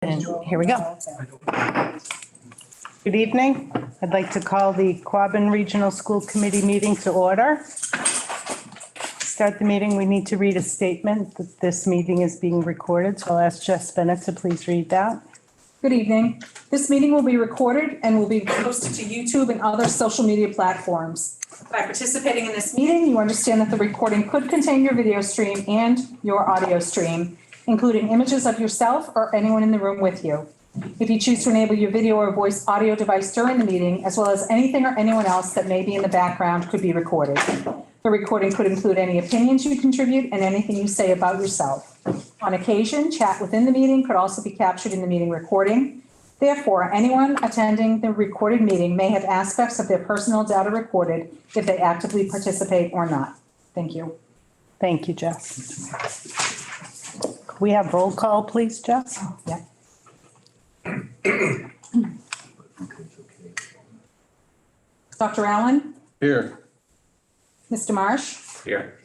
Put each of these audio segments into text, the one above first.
And here we go. Good evening. I'd like to call the Quabbin Regional School Committee meeting to order. To start the meeting, we need to read a statement that this meeting is being recorded. So I'll ask Jess Bennett to please read that. Good evening. This meeting will be recorded and will be posted to YouTube and other social media platforms. By participating in this meeting, you understand that the recording could contain your video stream and your audio stream, including images of yourself or anyone in the room with you. If you choose to enable your video or voice audio device during the meeting, as well as anything or anyone else that may be in the background, could be recorded. The recording could include any opinions you contribute and anything you say about yourself. On occasion, chat within the meeting could also be captured in the meeting recording. Therefore, anyone attending the recorded meeting may have aspects of their personal data recorded if they actively participate or not. Thank you. Thank you, Jess. Could we have roll call, please, Jess? Yeah. Dr. Allen? Here. Mr. Marsh? Here.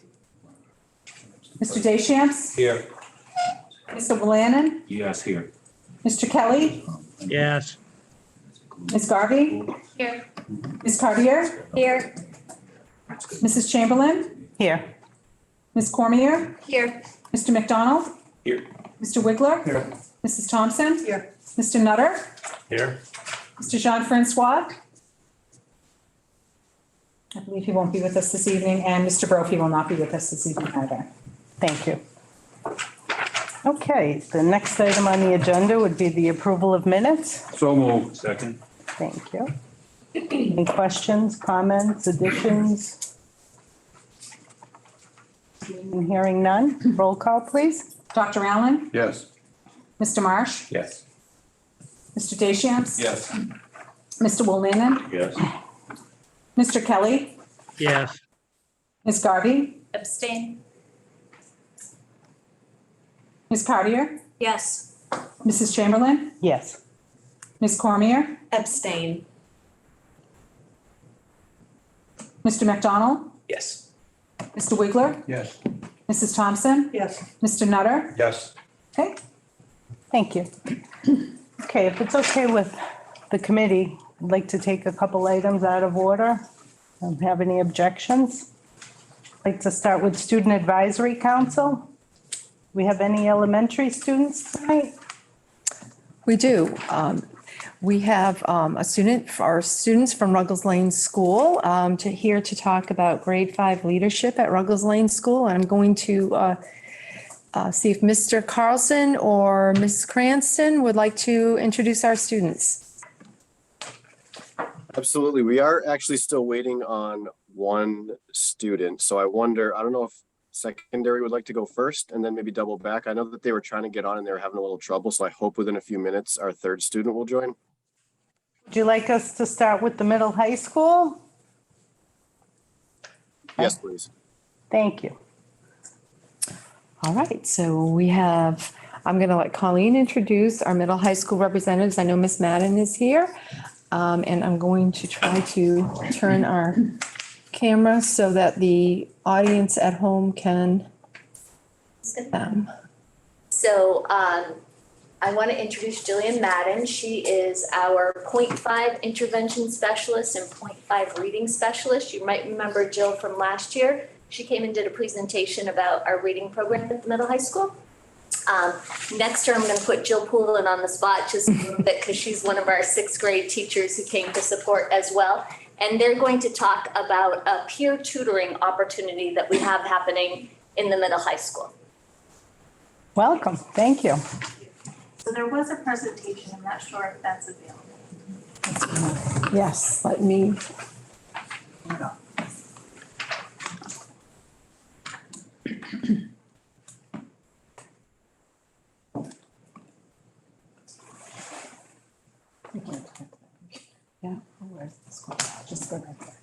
Mr. Deschamps? Here. Mr. Willannon? Yes, here. Mr. Kelly? Yes. Ms. Garvey? Here. Ms. Cartier? Here. Mrs. Chamberlain? Here. Ms. Cormier? Here. Mr. McDonald? Here. Mr. Wigler? Here. Mrs. Thompson? Here. Mr. Nutter? Here. Mr. Jean-Francois? I believe he won't be with us this evening, and Mr. Brophy will not be with us this evening either. Thank you. Okay, the next item on the agenda would be the approval of minutes. So moved. Second. Thank you. Any questions, comments, additions? Hearing none. Roll call, please. Dr. Allen? Yes. Mr. Marsh? Yes. Mr. Deschamps? Yes. Mr. Willannon? Yes. Mr. Kelly? Yes. Ms. Garvey? Abstain. Ms. Cartier? Yes. Mrs. Chamberlain? Yes. Ms. Cormier? Abstain. Mr. McDonald? Yes. Mr. Wigler? Yes. Mrs. Thompson? Yes. Mr. Nutter? Yes. Okay. Thank you. Okay, if it's okay with the committee, I'd like to take a couple items out of order. Don't have any objections. I'd like to start with Student Advisory Council. We have any elementary students tonight? We do. We have our students from Ruggles Lane School here to talk about grade 5 leadership at Ruggles Lane School. And I'm going to see if Mr. Carlson or Ms. Cranston would like to introduce our students. Absolutely. We are actually still waiting on one student. So I wonder, I don't know if secondary would like to go first and then maybe double back. I know that they were trying to get on and they were having a little trouble. So I hope within a few minutes our third student will join. Would you like us to start with the middle high school? Yes, please. Thank you. All right. So I'm going to let Colleen introduce our middle high school representatives. I know Miss Madden is here. And I'm going to try to turn our camera so that the audience at home can see them. So I want to introduce Jillian Madden. She is our 0.5 intervention specialist and 0.5 reading specialist. You might remember Jill from last year. She came and did a presentation about our reading program at the middle high school. Next year, I'm going to put Jill Poulin on the spot just a little bit because she's one of our 6th grade teachers who came to support as well. And they're going to talk about a peer tutoring opportunity that we have happening in the middle high school. Welcome. Thank you. So there was a presentation. I'm not sure if that's available. Yes, let me. Yeah, where's the school? Just go right there.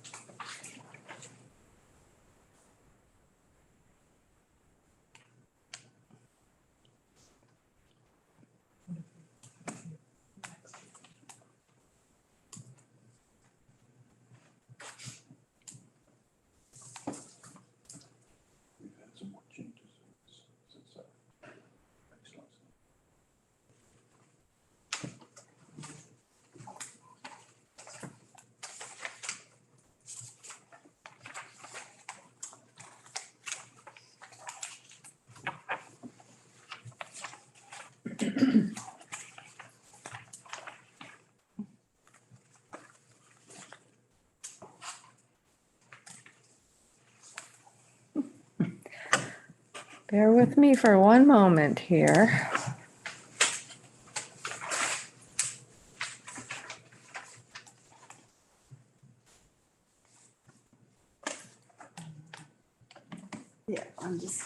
Bear with me for one moment here. Yeah, I'm just.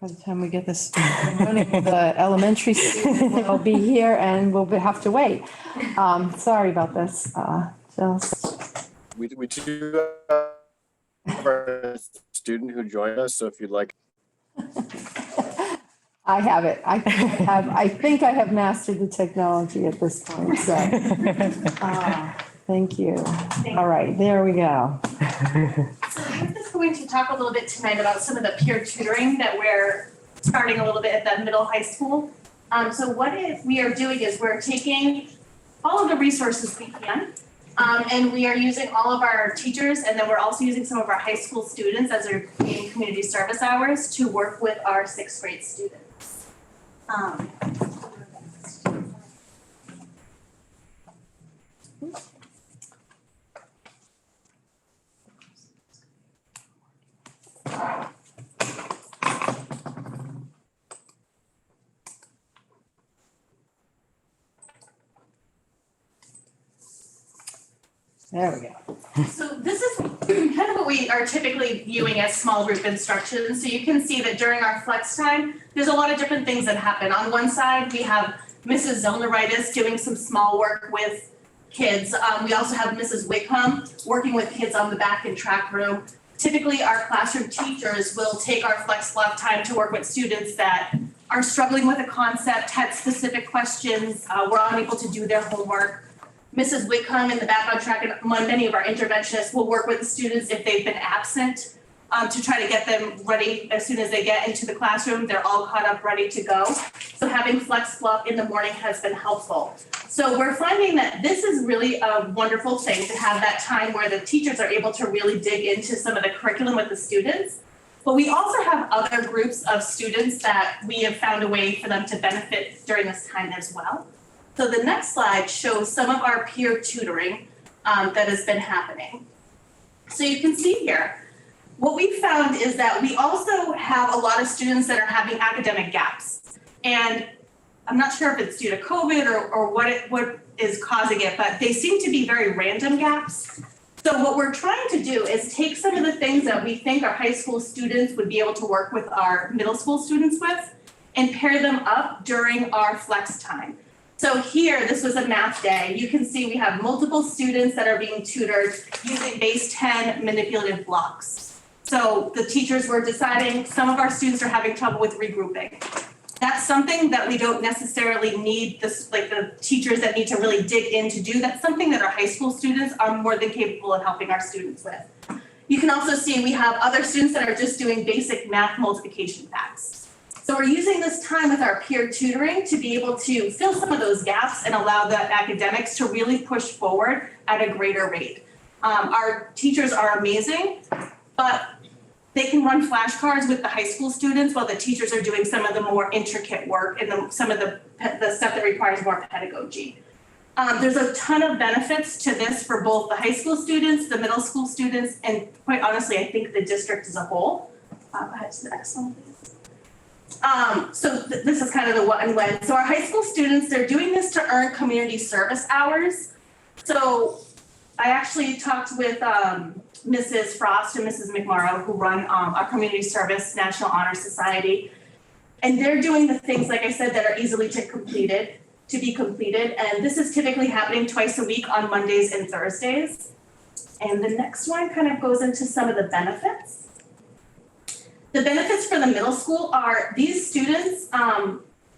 By the time we get this running, the elementary student will be here and we'll have to wait. Sorry about this. Just, We do have a student who joined us, so if you'd like. I have it. I think I have mastered the technology at this point, so. Thank you. All right, there we go. So we're just going to talk a little bit tonight about some of the peer tutoring that we're starting a little bit at the middle high school. So what we are doing is we're taking all of the resources we can, and we are using all of our teachers, and then we're also using some of our high school students as our main community service hours to work with our 6th grade students. There we go. So this is kind of what we are typically viewing as small group instruction. So you can see that during our flex time, there's a lot of different things that happen. On one side, we have Mrs. Zelneritis doing some small work with kids. We also have Mrs. Wickham working with kids on the back in track room. Typically, our classroom teachers will take our flex block time to work with students that are struggling with a concept, had specific questions, were unable to do their homework. Mrs. Wickham in the back on track and many of our interventionists will work with the students if they've been absent to try to get them ready as soon as they get into the classroom. They're all caught up, ready to go. So having flex block in the morning has been helpful. So we're finding that this is really a wonderful thing to have that time where the teachers are able to really dig into some of the curriculum with the students. But we also have other groups of students that we have found a way for them to benefit during this time as well. So the next slide shows some of our peer tutoring that has been happening. So you can see here, what we found is that we also have a lot of students that are having academic gaps. And I'm not sure if it's due to COVID or what is causing it, but they seem to be very random gaps. So what we're trying to do is take some of the things that we think our high school students would be able to work with our middle school students with and pair them up during our flex time. So here, this was a math day. You can see we have multiple students that are being tutored using base 10 manipulative blocks. So the teachers were deciding some of our students are having trouble with regrouping. That's something that we don't necessarily need the teachers that need to really dig in to do. That's something that our high school students are more than capable of helping our students with. You can also see we have other students that are just doing basic math multiplication facts. So we're using this time with our peer tutoring to be able to fill some of those gaps and allow the academics to really push forward at a greater rate. Our teachers are amazing, but they can run flashcards with the high school students while the teachers are doing some of the more intricate work and some of the stuff that requires more pedagogy. There's a ton of benefits to this for both the high school students, the middle school students, and quite honestly, I think the district as a whole. Ahead to the next one, please. This is kind of the what and when. So our high school students, they're doing this to earn community service hours. So I actually talked with Mrs. Frost and Mrs. McMorrow, who run our Community Service National Honor Society. And they're doing the things, like I said, that are easily to be completed. And this is typically happening twice a week on Mondays and Thursdays. And the next one kind of goes into some of the benefits. The benefits for the middle school are these students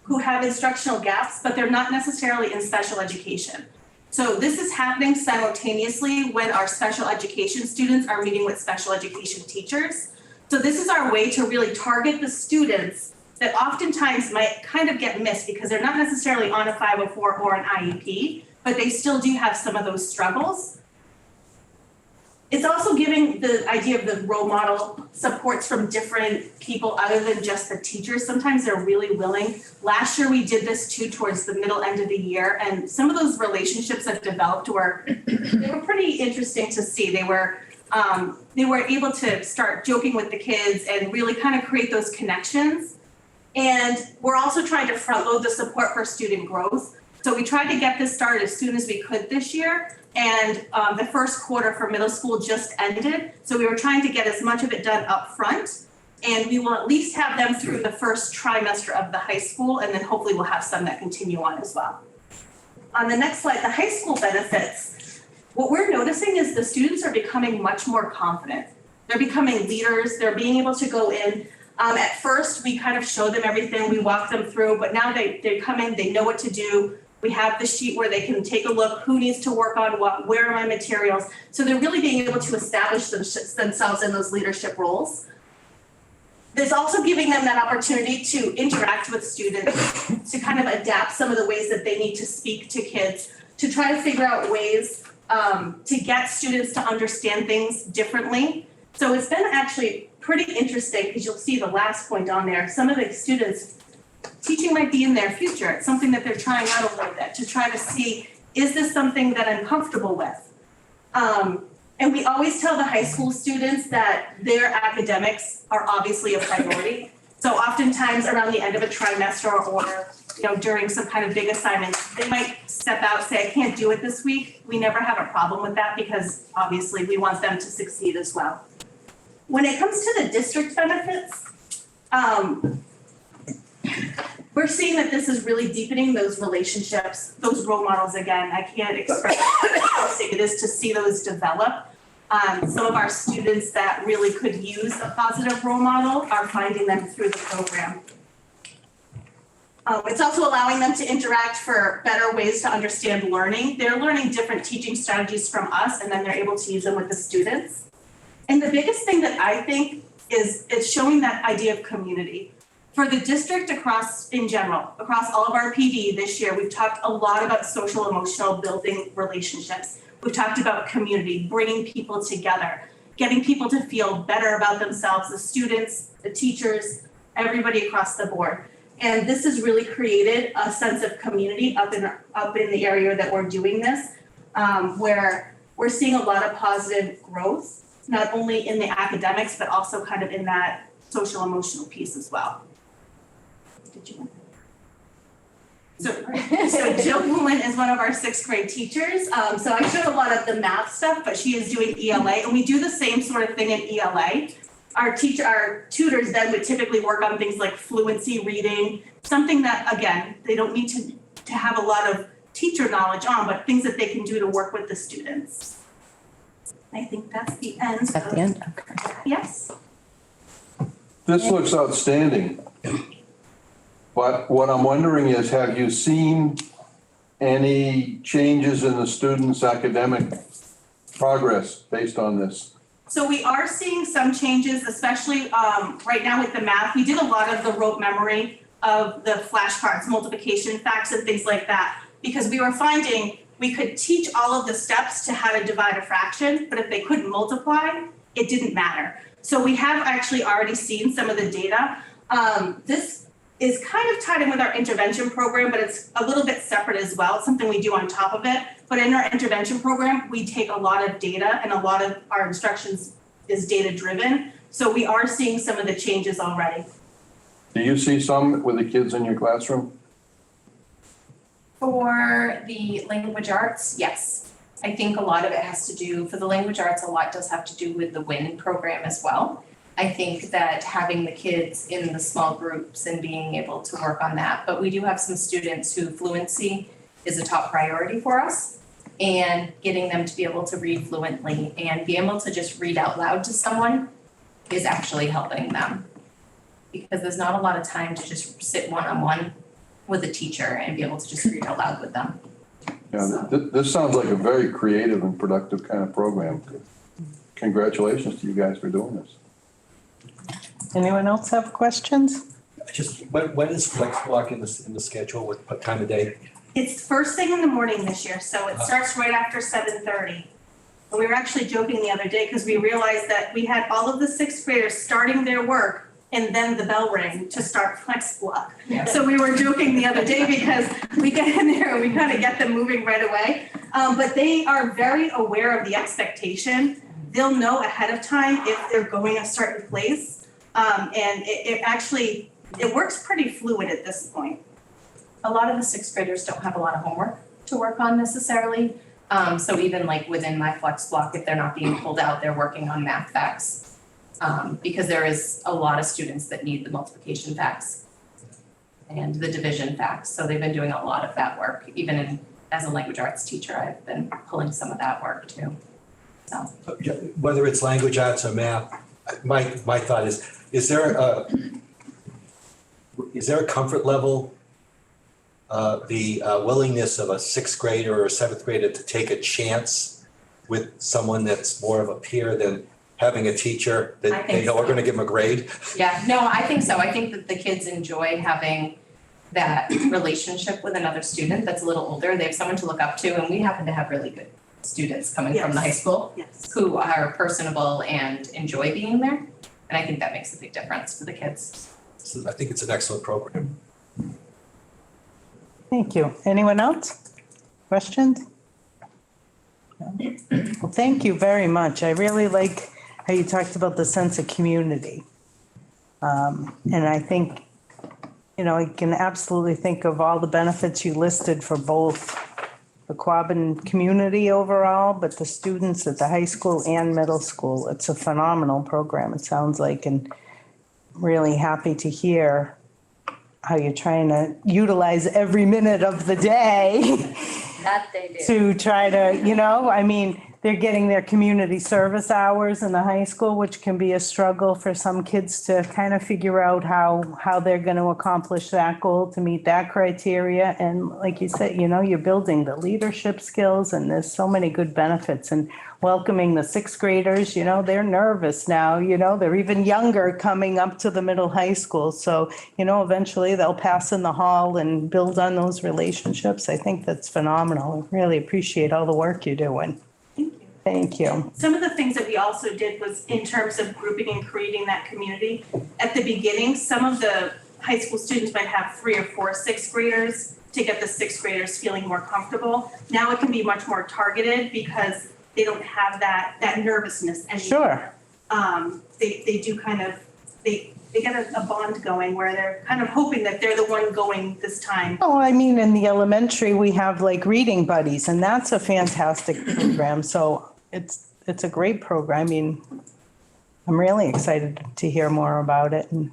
who have instructional gaps, but they're not necessarily in special education. So this is happening simultaneously when our special education students are meeting with special education teachers. So this is our way to really target the students that oftentimes might kind of get missed because they're not necessarily on a 504 or an IEP, but they still do have some of those struggles. It's also giving the idea of the role model supports from different people other than just the teachers. Sometimes they're really willing. Last year, we did this too towards the middle end of the year, and some of those relationships that developed they were pretty interesting to see. They were able to start joking with the kids and really kind of create those connections. And we're also trying to front load the support for student growth. So we tried to get this started as soon as we could this year. And the first quarter for middle school just ended. So we were trying to get as much of it done up front. And we will at least have them through the first trimester of the high school. And then hopefully we'll have some that continue on as well. On the next slide, the high school benefits. What we're noticing is the students are becoming much more confident. They're becoming leaders. They're being able to go in. At first, we kind of show them everything. We walk them through. But now they come in. They know what to do. We have the sheet where they can take a look, who needs to work on what, where are my materials. So they're really being able to establish themselves in those leadership roles. There's also giving them that opportunity to interact with students, to kind of adapt some of the ways that they need to speak to kids, to try to figure out ways to get students to understand things differently. So it's been actually pretty interesting because you'll see the last point on there. Some of the students, teaching might be in their future. It's something that they're trying out a little bit to try to see, is this something that I'm comfortable with? And we always tell the high school students that their academics are obviously a priority. So oftentimes around the end of a trimester or during some kind of big assignment, they might step out, say, I can't do it this week. We never have a problem with that because obviously we want them to succeed as well. When it comes to the district benefits, we're seeing that this is really deepening those relationships, those role models again. I can't express how sick it is to see those develop. Some of our students that really could use a positive role model are finding them through the program. It's also allowing them to interact for better ways to understand learning. They're learning different teaching strategies from us, and then they're able to use them with the students. And the biggest thing that I think is it's showing that idea of community. For the district in general, across all of our PD this year, we've talked a lot about social emotional building relationships. We've talked about community, bringing people together, getting people to feel better about themselves, the students, the teachers, everybody across the board. And this has really created a sense of community up in the area that we're doing this, where we're seeing a lot of positive growth, not only in the academics, but also kind of in that social emotional piece as well. So Jill Poulin is one of our 6th grade teachers. So I showed a lot of the math stuff, but she is doing ELA, and we do the same sort of thing in ELA. Our tutors then would typically work on things like fluency reading, something that, again, they don't need to have a lot of teacher knowledge on, but things that they can do to work with the students. I think that's the end. Is that the end? Okay. Yes. This looks outstanding. But what I'm wondering is, have you seen any changes in the students' academic progress based on this? So we are seeing some changes, especially right now with the math. We did a lot of the rote memory of the flashcards, multiplication, facts, and things like that, because we were finding we could teach all of the steps to how to divide a fraction, but if they couldn't multiply, it didn't matter. So we have actually already seen some of the data. This is kind of tied in with our intervention program, but it's a little bit separate as well. It's something we do on top of it. But in our intervention program, we take a lot of data, and a lot of our instructions is data driven. So we are seeing some of the changes already. Do you see some with the kids in your classroom? For the language arts, yes. I think a lot of it has to do, for the language arts, a lot does have to do with the WIN program as well. I think that having the kids in the small groups and being able to work on that, but we do have some students who fluency is a top priority for us, and getting them to be able to read fluently and be able to just read out loud to someone is actually helping them. Because there's not a lot of time to just sit one-on-one with a teacher and be able to just read out loud with them. Yeah, this sounds like a very creative and productive kind of program. Congratulations to you guys for doing this. Anyone else have questions? Just, when is Flex Walk in the schedule, what time of day? It's first thing in the morning this year, so it starts right after 7:30. And we were actually joking the other day because we realized that we had all of the sixth graders starting their work and then the bell rang to start flex block. So we were joking the other day because we get in there and we kind of get them moving right away. But they are very aware of the expectation. They'll know ahead of time if they're going a certain place. And it works pretty fluid at this point. A lot of the sixth graders don't have a lot of homework to work on necessarily. So even like within my flex block, if they're not being pulled out, they're working on math facts. Because there is a lot of students that need the multiplication facts and the division facts. So they've been doing a lot of that work. Even as a language arts teacher, I've been pulling some of that work too. So Whether it's language arts or math, my thought is there a comfort level, the willingness of a sixth grader or a seventh grader to take a chance with someone that's more of a peer than having a teacher that they know are going to give them a grade? yeah, no, I think so. I think that the kids enjoy having that relationship with another student that's a little older. They have someone to look up to, and we happen to have really good students coming from the high school Yes. who are personable and enjoy being there. And I think that makes a big difference for the kids. So I think it's an excellent program. Thank you. Anyone else? Questions? No? Well, thank you very much. I really like how you talked about the sense of community. And I think, I can absolutely think of all the benefits you listed for both the Quabbin community overall, but the students at the high school and middle school. It's a phenomenal program, it sounds like, and really happy to hear how you're trying to utilize every minute of the day That they do. to try to, they're getting their community service hours in the high school, which can be a struggle for some kids to kind of figure out how they're going to accomplish that goal to meet that criteria. And like you said, you're building the leadership skills, and there's so many good benefits. And welcoming the sixth graders, they're nervous now, they're even younger coming up to the middle high school. So, eventually they'll pass in the hall and build on those relationships. I think that's phenomenal. I really appreciate all the work you're doing. Thank you. Some of the things that we also did was in terms of grouping and creating that community. At the beginning, some of the high school students might have 3 or 4 sixth graders to get the sixth graders feeling more comfortable. Now it can be much more targeted because they don't have that nervousness anymore. Sure. They do kind of, they get a bond going where they're kind of hoping that they're the one going this time. Oh, in the elementary, we have like reading buddies, and that's a fantastic program. So it's a great program. I'm really excited to hear more about it. And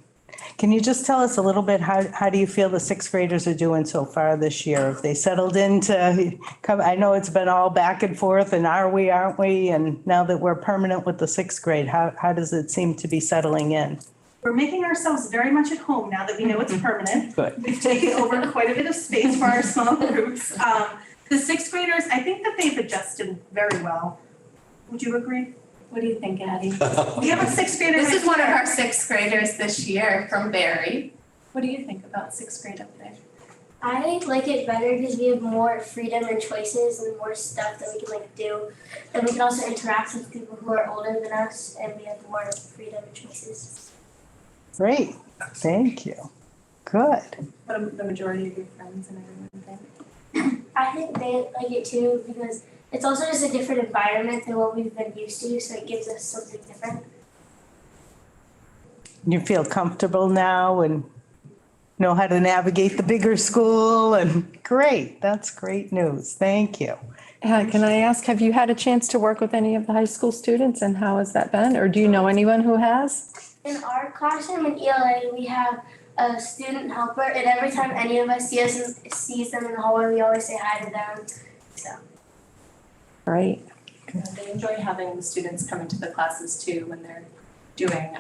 can you just tell us a little bit, how do you feel the sixth graders are doing so far this year? Have they settled into, I know it's been all back and forth, and are we, aren't we? And now that we're permanent with the sixth grade, how does it seem to be settling in? We're making ourselves very much at home now that we know it's permanent. Good. We've taken over quite a bit of space for our small groups. The sixth graders, I think that they've adjusted very well. Would you agree? What do you think, Addie? We have a sixth grader. This is right one of here. our sixth graders this year from Barry. What do you think about sixth grade up there? I like it better because we have more freedom and choices and more stuff that we can do. And we can also interact with people who are older than us, and we have more freedom and choices. Great. Thank you. Good. What do the majority of your friends and everyone think? I think they like it too because it's also just a different environment than what we've been used to, so it gives us something different. You feel comfortable now and know how to navigate the bigger school, and great. That's great news. Thank you. Can I ask, have you had a chance to work with any of the high school students, and how has that been? Or do you know anyone who has? In our classroom in ELA, we have a student helper, and every time any of us sees them in the hallway, we always say hi to them. So. Great. They enjoy having the students come into the classes too when they're doing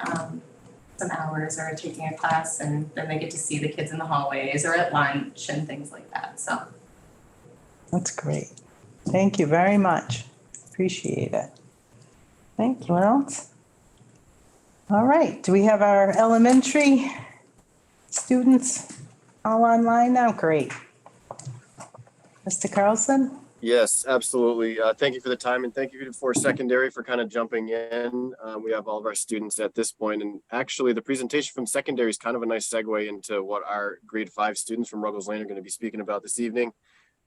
some hours or taking a class, and then they get to see the kids in the hallways or at lunch and things like that, so. That's great. Thank you very much. Appreciate it. Thank you. What else? All right. Do we have our elementary students all online now? Great. Mr. Carlson? Yes, absolutely. Thank you for the time and thank you for secondary for kind of jumping in. We have all of our students at this point, and actually the presentation from secondary is kind of a nice segue into what our grade 5 students from Ruggles Lane are going to be speaking about this evening.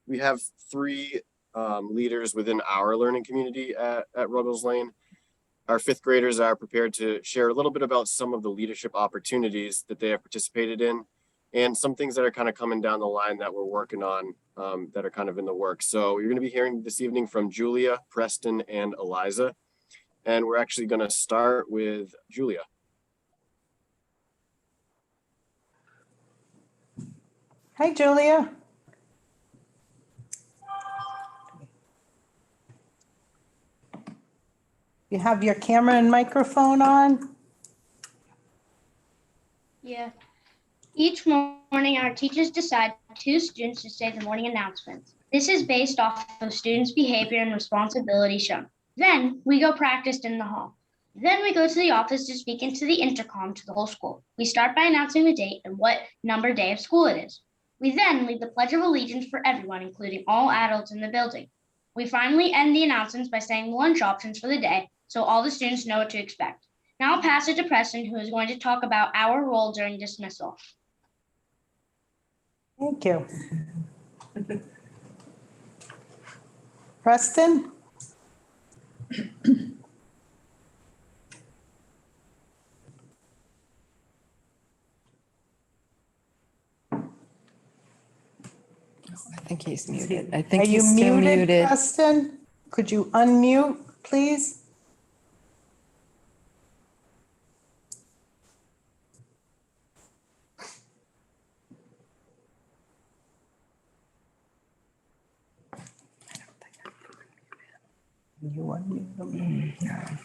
We have 3 leaders within our learning community at Ruggles Lane. Our 5th graders are prepared to share a little bit about some of the leadership opportunities that they have participated in and some things that are kind of coming down the line that we're working on that are kind of in the works. So you're going to be hearing this evening from Julia, Preston, and Eliza. And we're actually going to start with Julia. Hi, Julia. You have your camera and microphone on? Yeah. Each morning, our teachers decide 2 students to say the morning announcements. This is based off of students' behavior and responsibility shown. Then we go practice in the hall. Then we go to the office to speak into the intercom to the whole school. We start by announcing the date and what number day of school it is. We then lead the Pledge of Allegiance for everyone, including all adults in the building. We finally end the announcements by saying the lunch options for the day so all the students know what to expect. Now I'll pass it to Preston, who is going to talk about our role during dismissal. Thank you. Preston? I think he's muted. I Are think you he's still muted, muted. Preston? Could you unmute, please? You unmute him.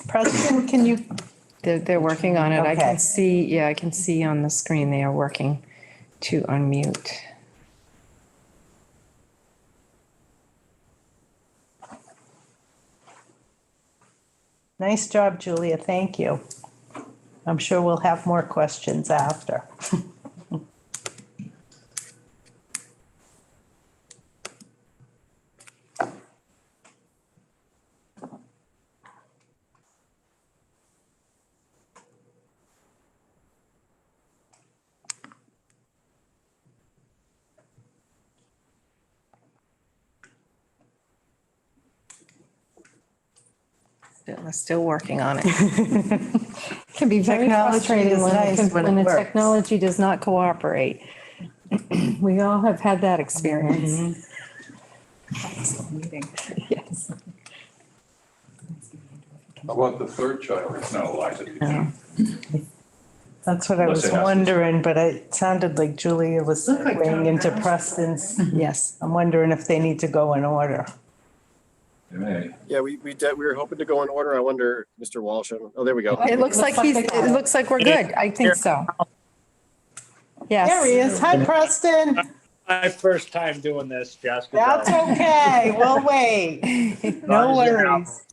Preston, can you? They're working on it. I Okay. can see, yeah, I can see on the screen they are working to unmute. Nice job, Julia. Thank you. I'm sure we'll have more questions after. Still working on it. Can be very Technology frustrating is nice when it when the works. technology does not cooperate. We all have had that experience. Yes. How about the third child? No, Eliza. Yeah. That's what I was Unless it has to- wondering, but it sounded like Julia was going into Preston's. Yes. I'm wondering if they need to go in order. You may. Yeah, we were hoping to go in order. I wonder, Mr. Walsh. Oh, there we go. It looks like it looks like we're good. I think so. There he Yes. is. Hi, Preston. My first time doing this, Jessica. That's okay. We'll wait. No worries.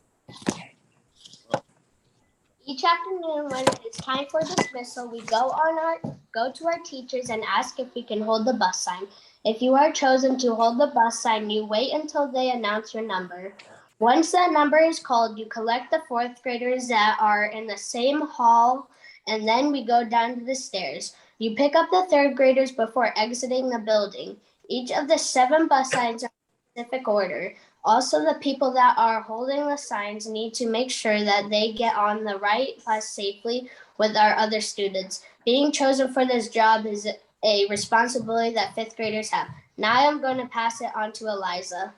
Each afternoon when it's time for dismissal, we go to our teachers and ask if we can hold the bus sign. If you are chosen to hold the bus sign, you wait until they announce your number. Once that number is called, you collect the 4th graders that are in the same hall, and then we go down to the stairs. You pick up the 3rd graders before exiting the building. Each of the 7 bus signs are in specific order. Also, the people that are holding the signs need to make sure that they get on the right bus safely with our other students. Being chosen for this job is a responsibility that 5th graders have. Now I'm going to pass it on to Eliza.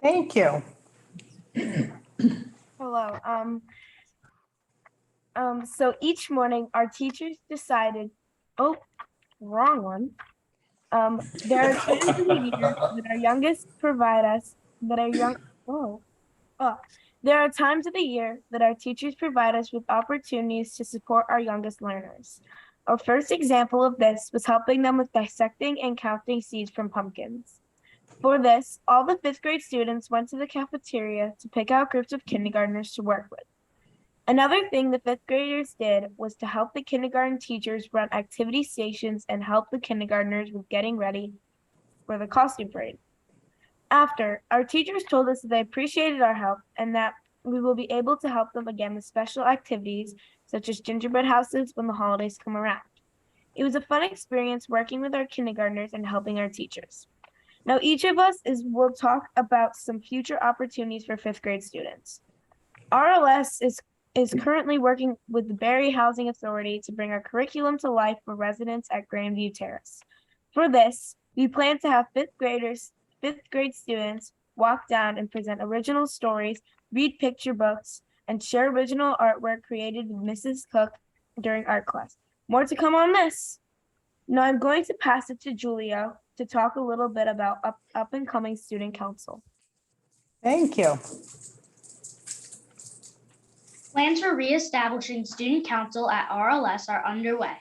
Thank you. Hello. So each morning our teachers decided, oh, wrong one. There are times of the year that our youngest provide us that are young. There are times of the year that our teachers provide us with opportunities to support our youngest learners. Our first example of this was helping them with dissecting and counting seeds from pumpkins. For this, all the 5th grade students went to the cafeteria to pick out groups of kindergartners to work with. Another thing the 5th graders did was to help the kindergarten teachers run activity stations and help the kindergartners with getting ready for the costume parade. After, our teachers told us that they appreciated our help and that we will be able to help them again with special activities such as gingerbread houses when the holidays come around. It was a fun experience working with our kindergartners and helping our teachers. Now, each of us will talk about some future opportunities for fifth grade students. RLS is currently working with the Barry Housing Authority to bring our curriculum to life for residents at Grandview Terrace. For this, we plan to have fifth grade students walk down and present original stories, read picture books, and share original artwork created with Mrs. Cook during art class. More to come on this. Now I'm going to pass it to Julia to talk a little bit about up and coming student council. Thank you. Plans for reestablishing student council at RLS are underway.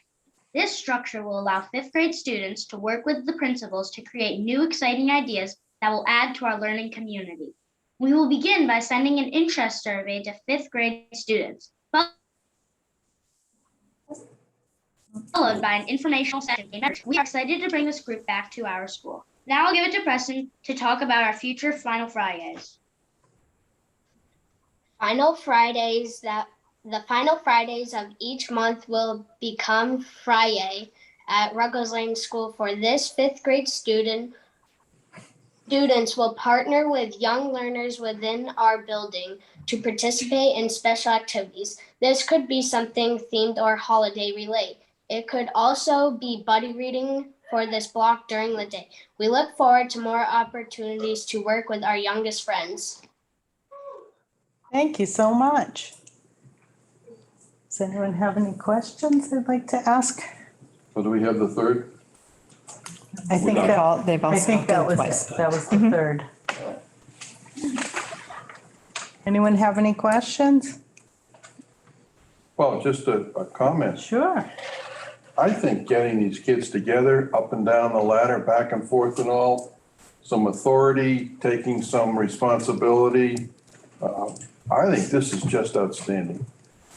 This structure will allow fifth grade students to work with the principals to create new exciting ideas that will add to our learning community. We will begin by sending an interest survey to fifth grade students, followed by an informational session. We are excited to bring this group back to our school. Now I'll give it to Preston to talk about our future Final Fridays. The final Fridays of each month will become Friday at Ruggles Lane School. For this, fifth grade students will partner with young learners within our building to participate in special activities. This could be something themed or holiday related. It could also be buddy reading for this block during the day. We look forward to more opportunities to work with our youngest friends. Thank you so much. Does anyone have any questions they'd like to ask? So do we have the third? I think They've all I think that was the third. Anyone have any questions? Well, just a comment. Sure. I think getting these kids together, up and down the ladder, back and forth and all, some authority, taking some responsibility. I think this is just outstanding.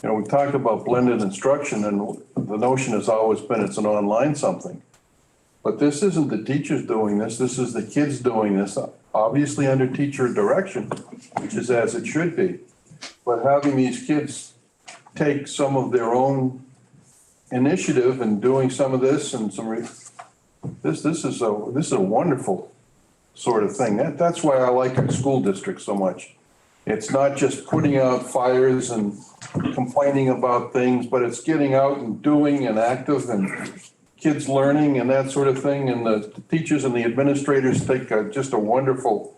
You know, we talked about blended instruction, and the notion has always been it's an online something. But this isn't the teachers doing this, this is the kids doing this, obviously under teacher direction, which is as it should be. But having these kids take some of their own initiative and doing some of this and this is a wonderful sort of thing. That's why I like our school district so much. It's not just putting out fires and complaining about things, but it's getting out and doing and active and kids learning and that sort of thing. And the teachers and the administrators take just a wonderful,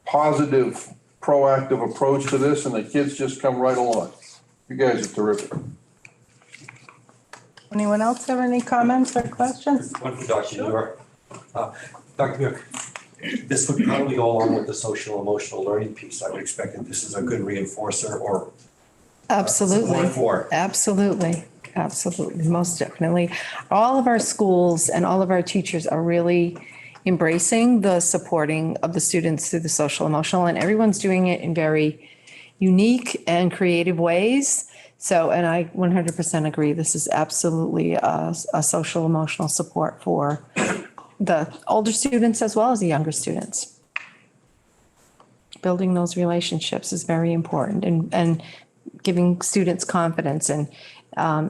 positive, proactive approach to this, and the kids just come right along. You guys are terrific. Anyone else have any comments or questions? One for Dr. Muir. Dr. Muir, this would probably go along with the social emotional learning piece. I would expect that this is a good reinforcer or Absolutely. support for. Absolutely. Absolutely. Most definitely. All of our schools and all of our teachers are really embracing the supporting of the students through the social emotional, and everyone's doing it in very unique and creative ways. So, and I 100% agree, this is absolutely a social emotional support for the older students as well as the younger students. Building those relationships is very important, and giving students confidence and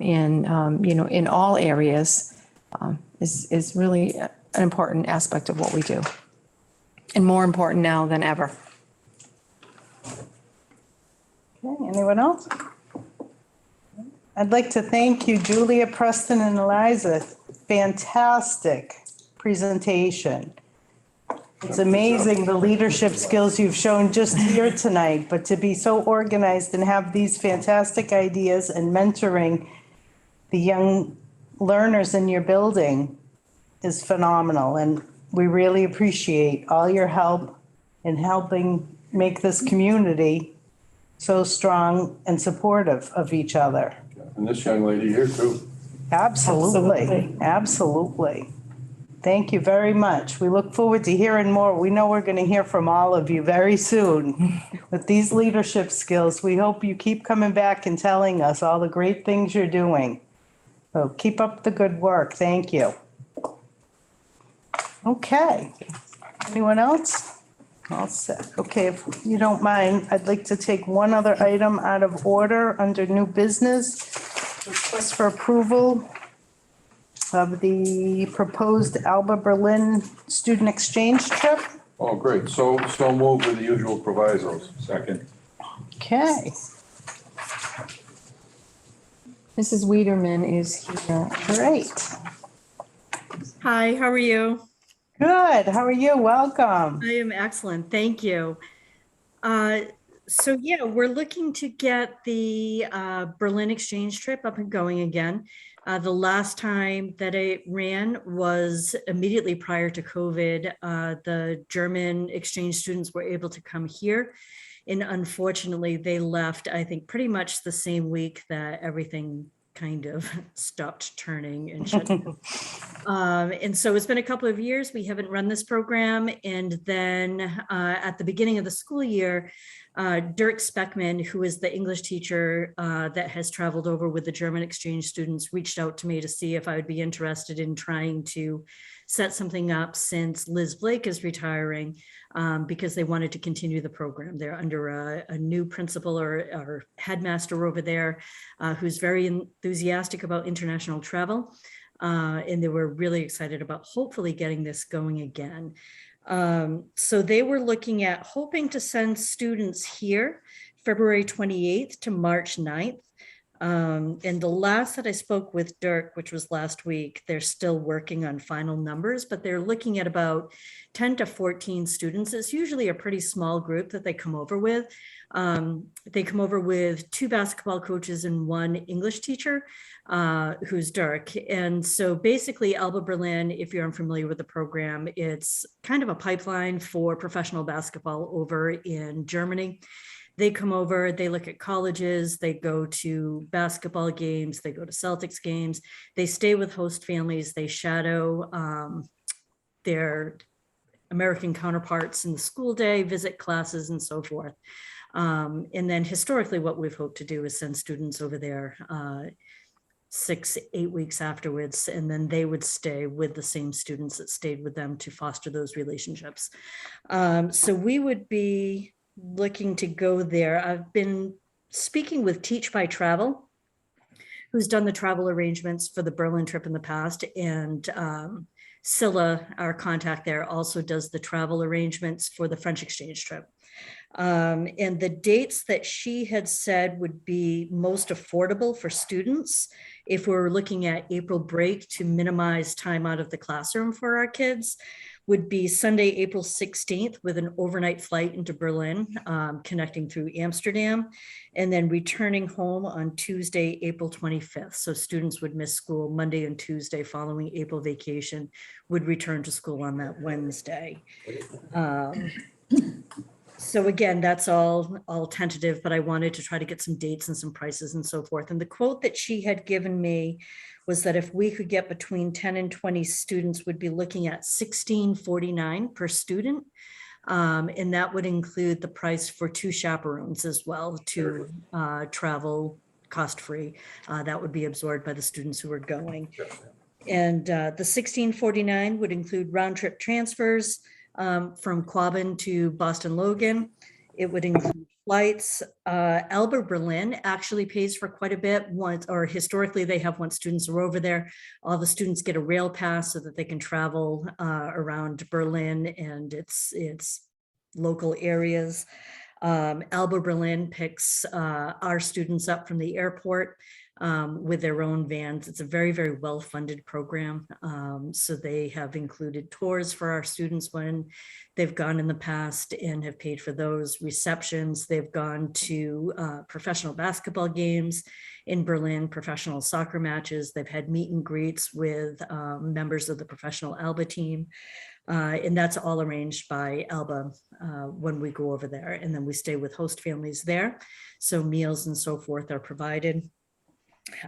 in all areas is really an important aspect of what we do, and more important now than ever. Okay, anyone else? I'd like to thank you, Julia, Preston, and Eliza. Fantastic presentation. It's amazing the leadership skills you've shown just here tonight, but to be so organized and have these fantastic ideas and mentoring the young learners in your building is phenomenal. And we really appreciate all your help in helping make this community so strong and supportive of each other. And this young lady here too. Absolutely, absolutely. Thank you very much. We look forward to hearing more. We know we're going to hear from all of you very soon with these leadership skills. We hope you keep coming back and telling us all the great things you're doing. So keep up the good work. Thank you. Okay. Anyone else? All set. Okay, if you don't mind, I'd like to take one other item out of order under new business. Request for approval of the proposed Alba Berlin student exchange trip. Oh, great. So move with the usual provisos. Second. Okay, Mrs. Weiderman is here. great. Hi, how are you? Good. How are you? Welcome. I am excellent, thank you. So yeah, we're looking to get the Berlin exchange trip up and going again. The last time that it ran was immediately prior to COVID. The German exchange students were able to come here. And unfortunately, they left, I think, pretty much the same week that everything kind of stopped turning and shut down. And so it's been a couple of years. We haven't run this program. And then at the beginning of the school year, Dirk Speckman, who is the English teacher that has traveled over with the German exchange students, reached out to me to see if I would be interested in trying to set something up since Liz Blake is retiring, because they wanted to continue the program. They're under a new principal or headmaster over there who's very enthusiastic about international travel. And they were really excited about hopefully getting this going again. So they were looking at hoping to send students here February 28th to March 9th. And the last that I spoke with Dirk, which was last week, they're still working on final numbers, but they're looking at about 10 to 14 students. It's usually a pretty small group that they come over with. They come over with 2 basketball coaches and 1 English teacher, who's Dirk. And so basically Alba Berlin, if you're unfamiliar with the program, it's kind of a pipeline for professional basketball over in Germany. They come over, they look at colleges, they go to basketball games, they go to Celtics games, they stay with host families, they shadow their American counterparts in the school day, visit classes and so forth. And then historically, what we've hoped to do is send students over there 6-8 weeks afterwards, and then they would stay with the same students that stayed with them to foster those relationships. So we would be looking to go there. I've been speaking with Teach by Travel, who's done the travel arrangements for the Berlin trip in the past, and Scylla, our contact there, also does the travel arrangements for the French exchange trip. And the dates that she had said would be most affordable for students, if we're looking at April break to minimize time out of the classroom for our kids, would be Sunday, April 16th with an overnight flight into Berlin, connecting through Amsterdam, and then returning home on Tuesday, April 25th. So students would miss school Monday and Tuesday following April vacation, would return to school on that Wednesday. So again, that's all tentative, but I wanted to try to get some dates and some prices and so forth. And the quote that she had given me was that if we could get between 10 and 20 students, would be looking at $16.49 per student. And that would include the price for 2 chaperones as well to travel cost-free. That would be absorbed by the students who are going. And the $16.49 would include round-trip transfers from Quabbin to Boston Logan. It would include flights. Alba Berlin actually pays for quite a bit once, or historically they have, once students are over there, all the students get a rail pass so that they can travel around Berlin and its local areas. Alba Berlin picks our students up from the airport with their own vans. It's a very, very well-funded program. So they have included tours for our students when they've gone in the past and have paid for those receptions. They've gone to professional basketball games in Berlin, professional soccer matches. They've had meet and greets with members of the professional Alba team. And that's all arranged by Alba when we go over there. And then we stay with host families there. So meals and so forth are provided.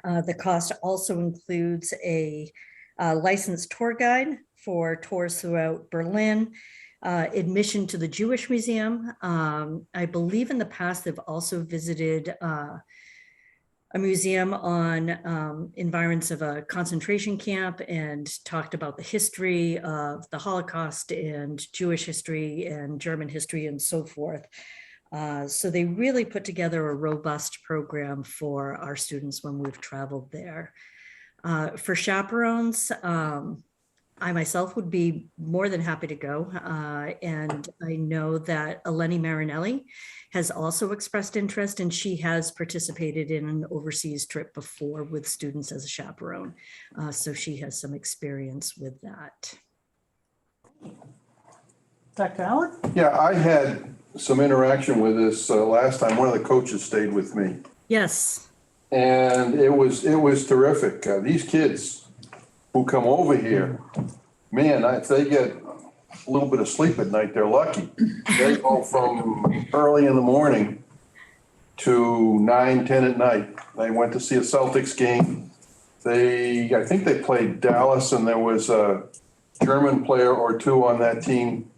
The cost also includes a licensed tour guide for tours throughout Berlin, admission to the Jewish Museum. I believe in the past they've also visited a museum on environs of a concentration camp and talked about the history of the Holocaust and Jewish history and German history and so forth. So they really put together a robust program for our students when we've traveled there. For chaperones, I myself would be more than happy to go. And I know that Eleni Marinelli has also expressed interest, and she has participated in an overseas trip before with students as a chaperone. So she has some experience with that. Dr. Allen? Yeah, I had some interaction with this last time. One of the coaches stayed with me. Yes. And it was terrific. These kids who come over here, man, if they get a little bit of sleep at night, they're lucky. They go from early in the morning to 9, 10 at night. They went to see a Celtics game. I think they played Dallas, and there was a German player or two on that team.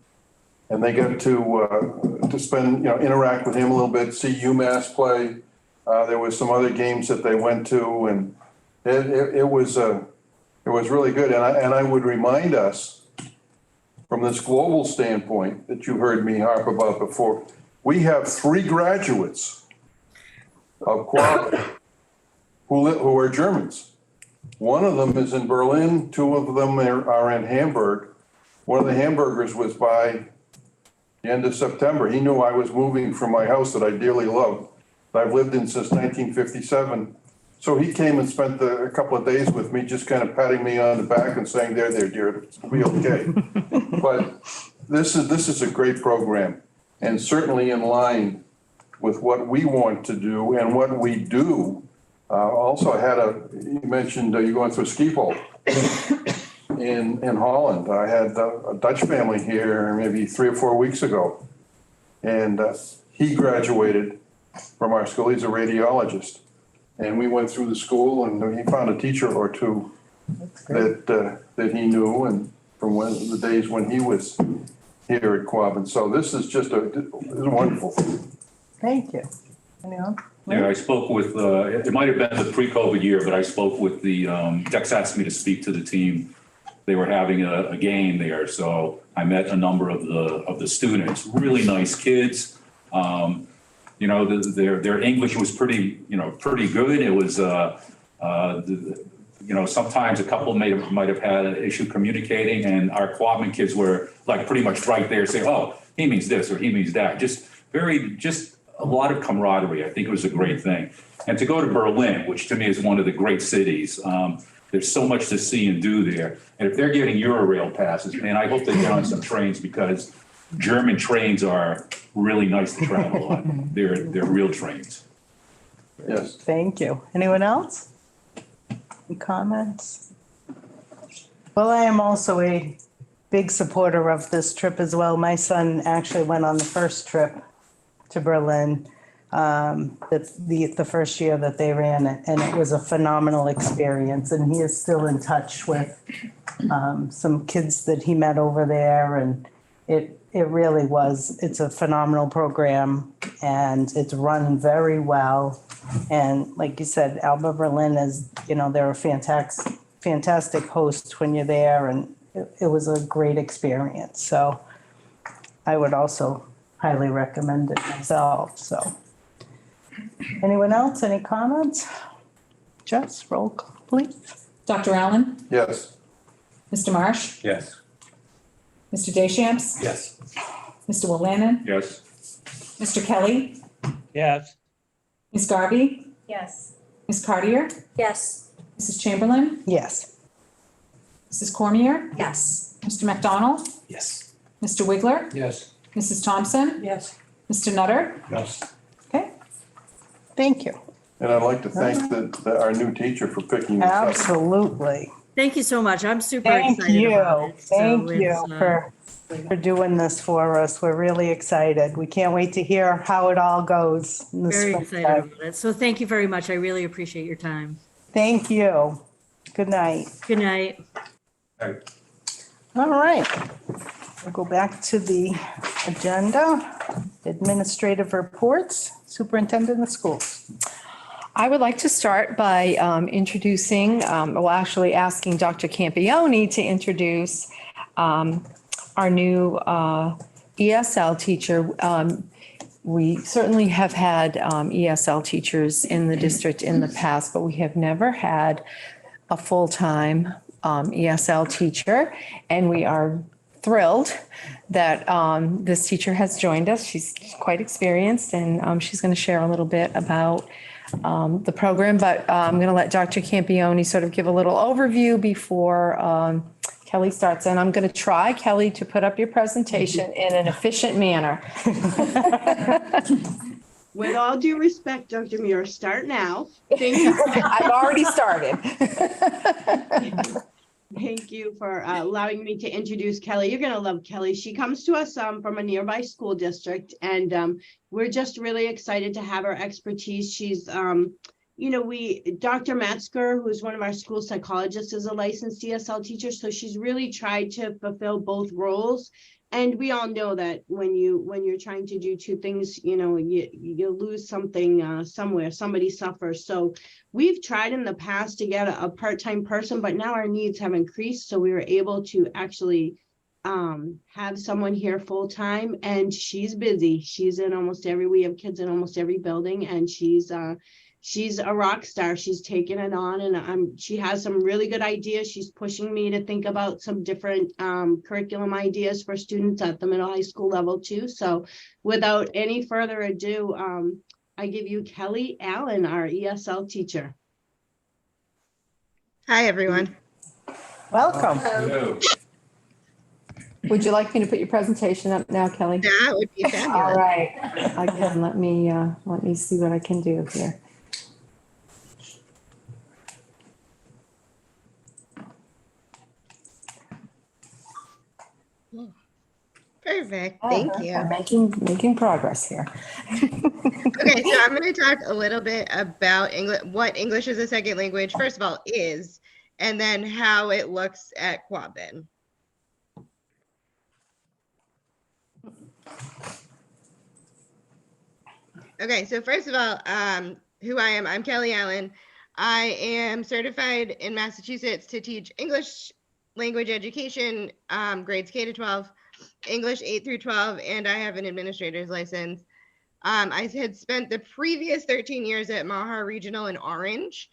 And they got to spend, interact with him a little bit, see UMass play. There was some other games that they went to, and it was really good. And I would remind us, from this global standpoint that you heard me harp about before, we have 3 graduates of Quabbin who are Germans. One of them is in Berlin. 2 of them are in Hamburg. One of the Hamburgers was by the end of September. He knew I was moving from my house that I dearly loved, that I've lived in since 1957. So he came and spent a couple of days with me, just kind of patting me on the back and saying, there, dear, it'll be okay. But this is a great program, and certainly in line with what we want to do and what we do. Also you mentioned you're going through ski pole in Holland. I had a Dutch family here maybe 3 or 4 weeks ago, and he graduated from our school. He's a radiologist. And we went through the school, and he found a teacher or two that he knew, and from the days when he was here at Quabbin. So this is just it's wonderful. Thank you. Anyone? Yeah, I spoke with, it might have been the pre-COVID year, but I spoke with the, Dex asked me to speak to the team. They were having a game there, so I met a number of the students, really nice kids. Their English was pretty good. It was, sometimes a couple might have had an issue communicating, and our Quabbin kids were like pretty much right there saying, oh, he means this or he means that. Just a lot of camaraderie. I think it was a great thing. And to go to Berlin, which to me is one of the great cities, there's so much to see and do there. And if they're getting Eurail passes, man, I hope they get on some trains, because German trains are really nice to travel on. They're real trains. Yes. Thank you. Anyone else? Any comments? Well, I am also a big supporter of this trip as well. My son actually went on the first trip to Berlin, the first year that they ran it, and it was a phenomenal experience. And he is still in touch with some kids that he met over there, and it really was. It's a phenomenal program, and it's run very well. And like you said, Alba Berlin is, they're a fantastic host when you're there, and it was a great experience. So I would also highly recommend it myself. So anyone else, any comments? Jess, roll call, please. Dr. Allen? Yes. Mr. Marsh? Yes. Mr. Deschamps? Yes. Mr. Willannon? Yes. Mr. Kelly? Yes. Ms. Garvey? Yes. Ms. Cartier? Yes. Mrs. Chamberlain? Yes. Mrs. Cormier? Yes. Mr. McDonald? Yes. Mr. Wiggler? Yes. Mrs. Thompson? Yes. Mr. Nutter? Yes. Okay. Thank you. And I'd like to thank our new teacher for picking this up. Absolutely. Thank you so much. I'm super Thank excited you. about it. So Thank you it's, for doing this for us. We're really excited. We can't wait to hear how it all goes. In the very excited springtime. about it. So thank you very much. I really appreciate your time. Thank you. Good night. Good night. All right. We'll go back to the agenda. Administrative reports, superintendent of schools. I would like to start by actually asking Dr. Campione to introduce our new ESL teacher. We certainly have had ESL teachers in the district in the past, but we have never had a full-time ESL teacher. And we are thrilled that this teacher has joined us. She's quite experienced, and she's going to share a little bit about the program, but I'm going to let Dr. Campione sort of give a little overview before Kelly starts. And I'm going to try, Kelly, to put up your presentation in an efficient manner. With all due respect, Dr. Muir, start now. Thank you. I've already started. Thank you for allowing me to introduce Kelly. You're going to love Kelly. She comes to us from a nearby school district, and we're just really excited to have her expertise. She's, Dr. Metzger, who's one of our school psychologists, is a licensed ESL teacher, so she's really tried to fulfill both roles. And we all know that when you're trying to do two things, you lose something somewhere, somebody suffers. So we've tried in the past to get a part-time person, but now our needs have increased. So we were able to actually have someone here full-time, and she's busy. She's in we have kids in almost every building, and she's a rock star. She's taken it on, and she has some really good ideas. She's pushing me to think about some different curriculum ideas for students at the middle high school level too. So without any further ado, I give you Kelly Allen, our ESL teacher. Hi, everyone. Welcome. Hello. Would you like me to put your presentation up now, Kelly? That would be fabulous. All right. Again, let me see what I can do here. Perfect. Thank you. We're making progress here. Okay, so I'm going to talk a little bit about what English as a second language, first of all, is, and then how it looks at Quabbin. Okay, so first of all, who I am, I'm Kelly Allen. I am certified in Massachusetts to teach English language education, grades K to 12, English 8 through 12, and I have an administrator's license. I had spent the previous 13 years at Mahar Regional in Orange,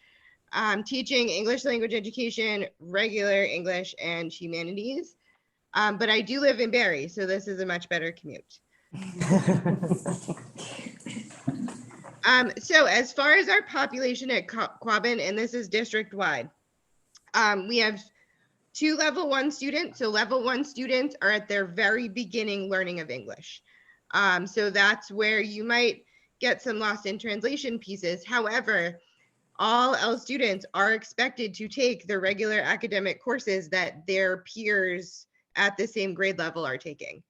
teaching English language education, regular English, and humanities. But I do live in Barrie, so this is a much better commute. So as far as our population at Quabbin, and this is district-wide, we have 2 level 1 students. So level 1 students are at their very beginning learning of English. So that's where you might get some lost in translation pieces. However, all L students are expected to take the regular academic courses that their peers at the same grade level are taking.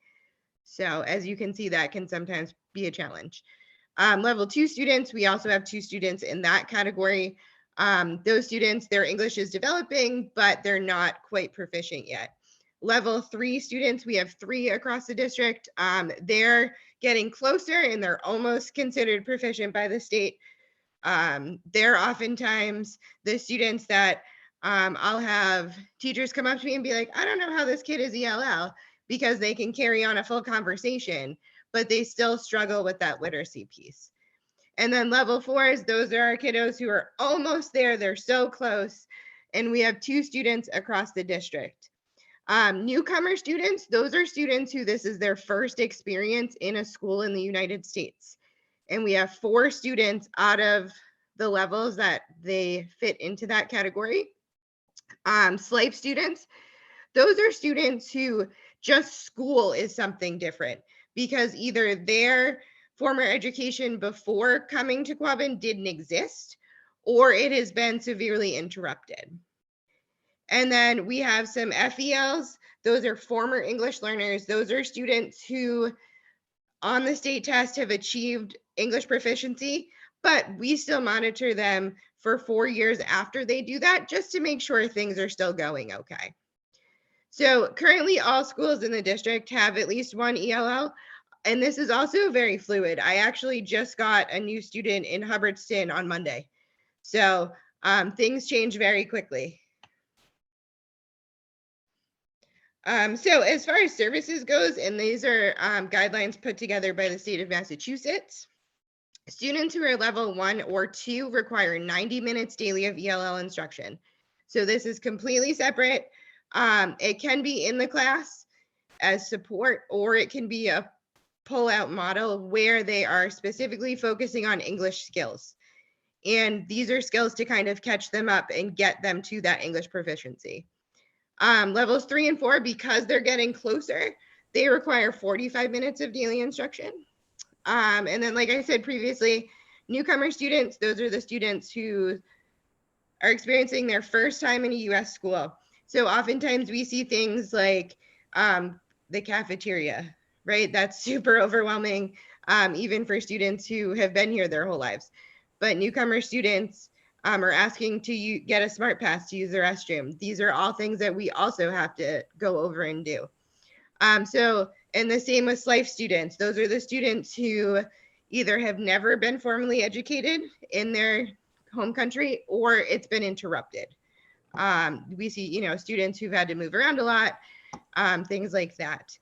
So as you can see, that can sometimes be a challenge. Level 2 students, we also have 2 students in that category. Those students, their English is developing, but they're not quite proficient yet. Level 3 students, we have 3 across the district. They're getting closer and they're almost considered proficient by the state. They're oftentimes the students that I'll have teachers come up to me and be like, I don't know how this kid is ELL, because they can carry on a full conversation, but they still struggle with that literacy piece. And then level 4s, those are our kiddos who are almost there. They're so close. And we have 2 students across the district. Newcomer students, those are students who this is their first experience in a school in the United States. And we have 4 students out of the levels that they fit into that category. Slave students, those are students who just school is something different, because either their former education before coming to Quabbin didn't exist, or it has been severely interrupted. And then we have some FELs. Those are former English learners. Those are students who on the state test have achieved English proficiency, but we still monitor them for 4 years after they do that, just to make sure things are still going okay. So currently all schools in the district have at least 1 ELL, and this is also very fluid. I actually just got a new student in Hubbardston on Monday. So things change very quickly. So as far as services goes, and these are guidelines put together by the state of Massachusetts, students who are level 1 or 2 require 90 minutes daily of ELL instruction. So this is completely separate. It can be in the class as support, or it can be a pull-out model where they are specifically focusing on English skills. And these are skills to kind of catch them up and get them to that English proficiency. Levels 3 and 4, because they're getting closer, they require 45 minutes of daily instruction. And then, like I said previously, newcomer students, those are the students who are experiencing their first time in a US school. So oftentimes we see things like the cafeteria, right? That's super overwhelming, even for students who have been here their whole lives. But newcomer students are asking to get a smart pass to use the restroom. These are all things that we also have to go over and do. And the same with SLIFE students. Those are the students who either have never been formally educated in their home country or it's been interrupted. We see, students who've had to move around a lot, things like that.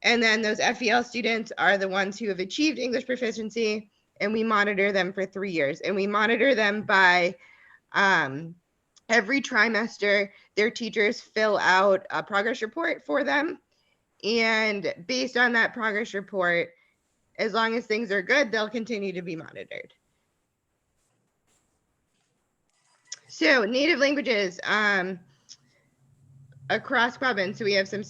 And then those FEL students are the ones who have achieved English proficiency, and we monitor them for 3 years. And we monitor them by every trimester, their teachers fill out a progress report for them. And based on that progress report, as long as things are good, they'll continue to be monitored. So native languages across Quabbin. So we have some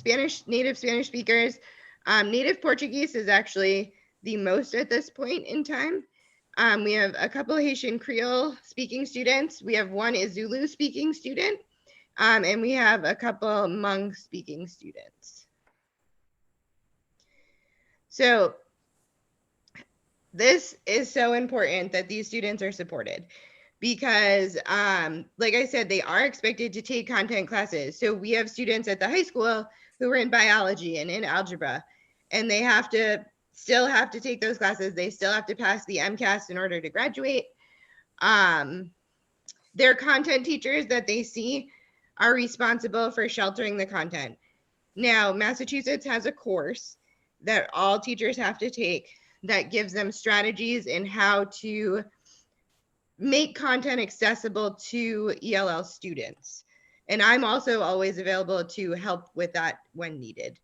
native Spanish speakers. Native Portuguese is actually the most at this point in time. We have a couple Haitian Creole speaking students. We have one Zulu speaking student, and we have a couple Hmong speaking students. So this is so important that these students are supported because, like I said, they are expected to take content classes. So we have students at the high school who are in biology and in algebra, and they still have to take those classes. They still have to pass the MCAS in order to graduate. Their content teachers that they see are responsible for sheltering the content. Now, Massachusetts has a course that all teachers have to take that gives them strategies in how to make content accessible to ELL students. And I'm also always available to help with that when needed.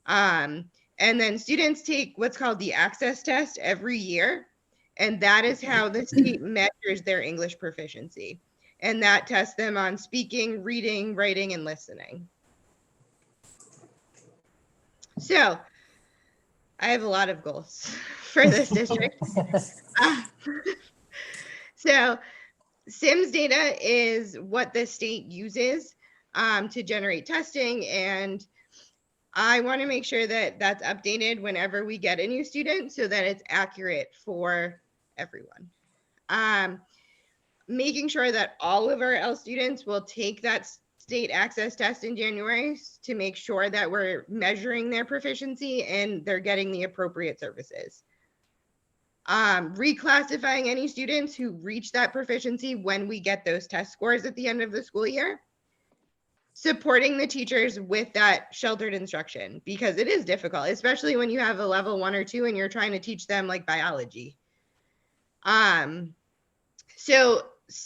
And then students take what's called the access test every year. And that is how the state measures their English proficiency. And that tests them on speaking, reading, writing, and listening. So I have a lot of goals for this district. So SIMS data is what the state uses to generate testing, and I want to make sure that that's updated whenever we get a new student so that it's accurate for everyone. Making sure that all of our L students will take that state access test in January to make sure that we're measuring their proficiency and they're getting the appropriate services. Reclassifying any students who reach that proficiency when we get those test scores at the end of the school year. Supporting the teachers with that sheltered instruction, because it is difficult, especially when you have a level 1 or 2 and you're trying to teach them like biology. So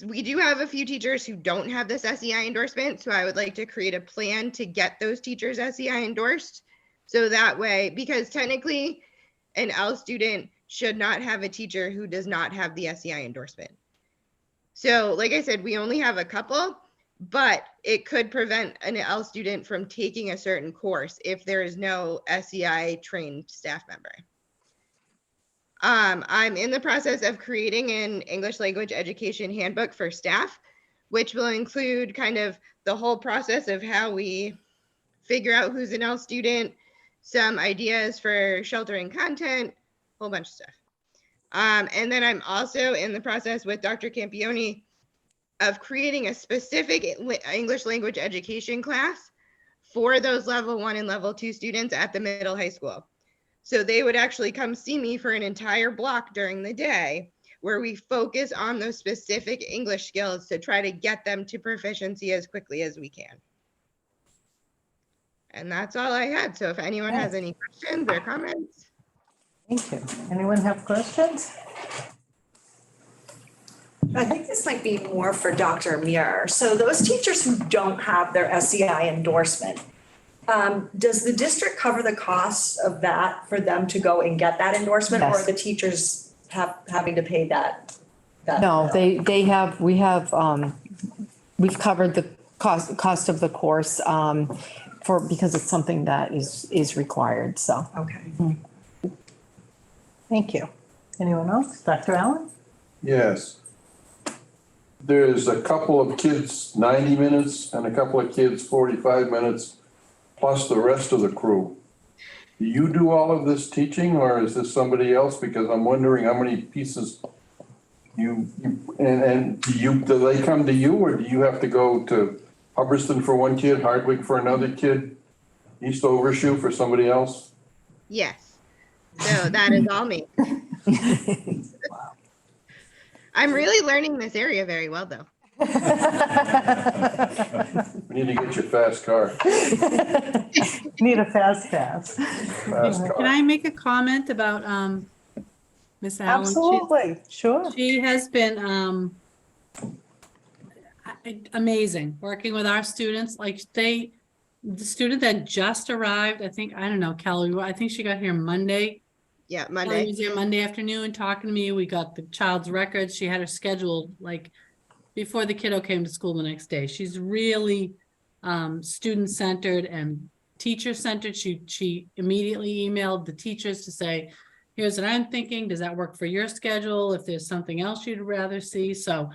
we do have a few teachers who don't have this SEI endorsement. So I would like to create a plan to get those teachers SEI endorsed. So that way, because technically an L student should not have a teacher who does not have the SEI endorsement. So like I said, we only have a couple, but it could prevent an L student from taking a certain course if there is no SEI trained staff member. I'm in the process of creating an English language education handbook for staff, which will include kind of the whole process of how we figure out who's an L student, some ideas for sheltering content, a whole bunch of stuff. And then I'm also in the process with Dr. Campione of creating a specific English language education class for those level 1 and level 2 students at the middle high school. So they would actually come see me for an entire block during the day where we focus on those specific English skills to try to get them to proficiency as quickly as we can. And that's all I had. So if anyone has any questions or comments. Thank you. Anyone have questions? I think this might be more for Dr. Muir. So those teachers who don't have their SEI endorsement, does the district cover the costs of that for them to go and get that endorsement? Or Yes. are the teachers having to pay that? No, they have, we've covered the cost of the course because it's something that is required, so. Okay. Thank you. Anyone else? Dr. Allen? Yes. There's a couple of kids 90 minutes and a couple of kids 45 minutes, plus the rest of the crew. Do you do all of this teaching or is this somebody else? Because I'm wondering how many pieces do they come to you or do you have to go to Hubbardston for one kid, Hardwick for another kid, East Overshoe for somebody else? Yes. So that is all me. I'm really learning this area very well, though. We need to get you a fast car. Need a fast pass. Can I make a comment about Miss Allen? Absolutely, sure. She has been amazing working with our students. Like the student that just arrived, I don't know, Kelly, I think she got here Monday. Yeah, Kelly Monday. was here Monday afternoon talking to me. We got the child's records. She had her scheduled like before the kiddo came to school the next day. She's really student-centered and teacher-centered. She immediately emailed the teachers to say, here's what I'm thinking. Does that work for your schedule? If there's something else you'd rather see. So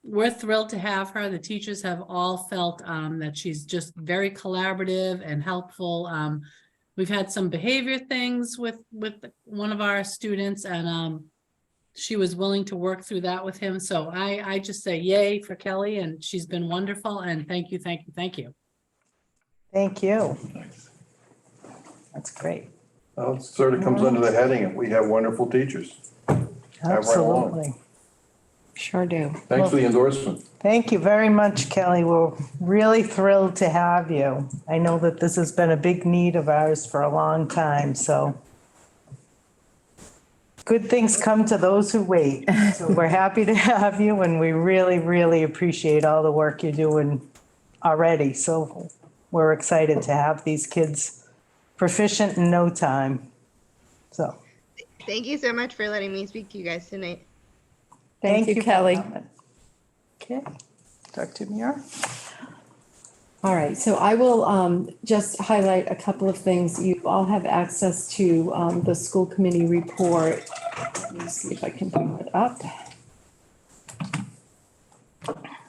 we're thrilled to have her. The teachers have all felt that she's just very collaborative and helpful. We've had some behavior things with one of our students and she was willing to work through that with him. So I just say yay for Kelly and she's been wonderful and thank you, thank you, thank you. Thank you. That's great. Well, it sort of comes under the heading of we have wonderful teachers. Absolutely. Sure do. Thanks for the endorsement. Thank you very much, Kelly. We're really thrilled to have you. I know that this has been a big need of ours for a long time, so good things come to those who wait. So we're happy to have you and we really, really appreciate all the work you're doing already. So we're excited to have these kids proficient in no time. So. Thank you so much for letting me speak to you guys tonight. Thank you, Kelly. Okay, Dr. Muir. All right, so I will just highlight a couple of things. You all have access to the school committee report. Let me see if I can bring it up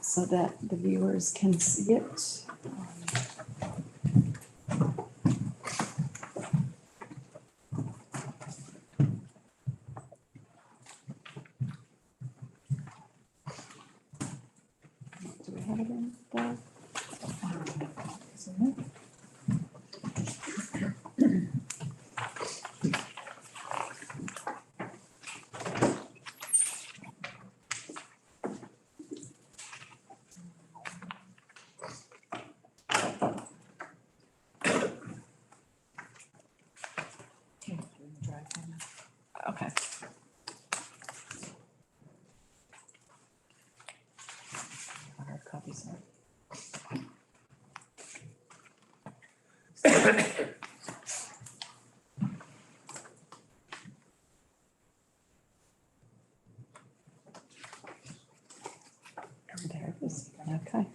so that the viewers can see it. Do we have it in there? Okay. Hard copy, sorry. There it is. Okay.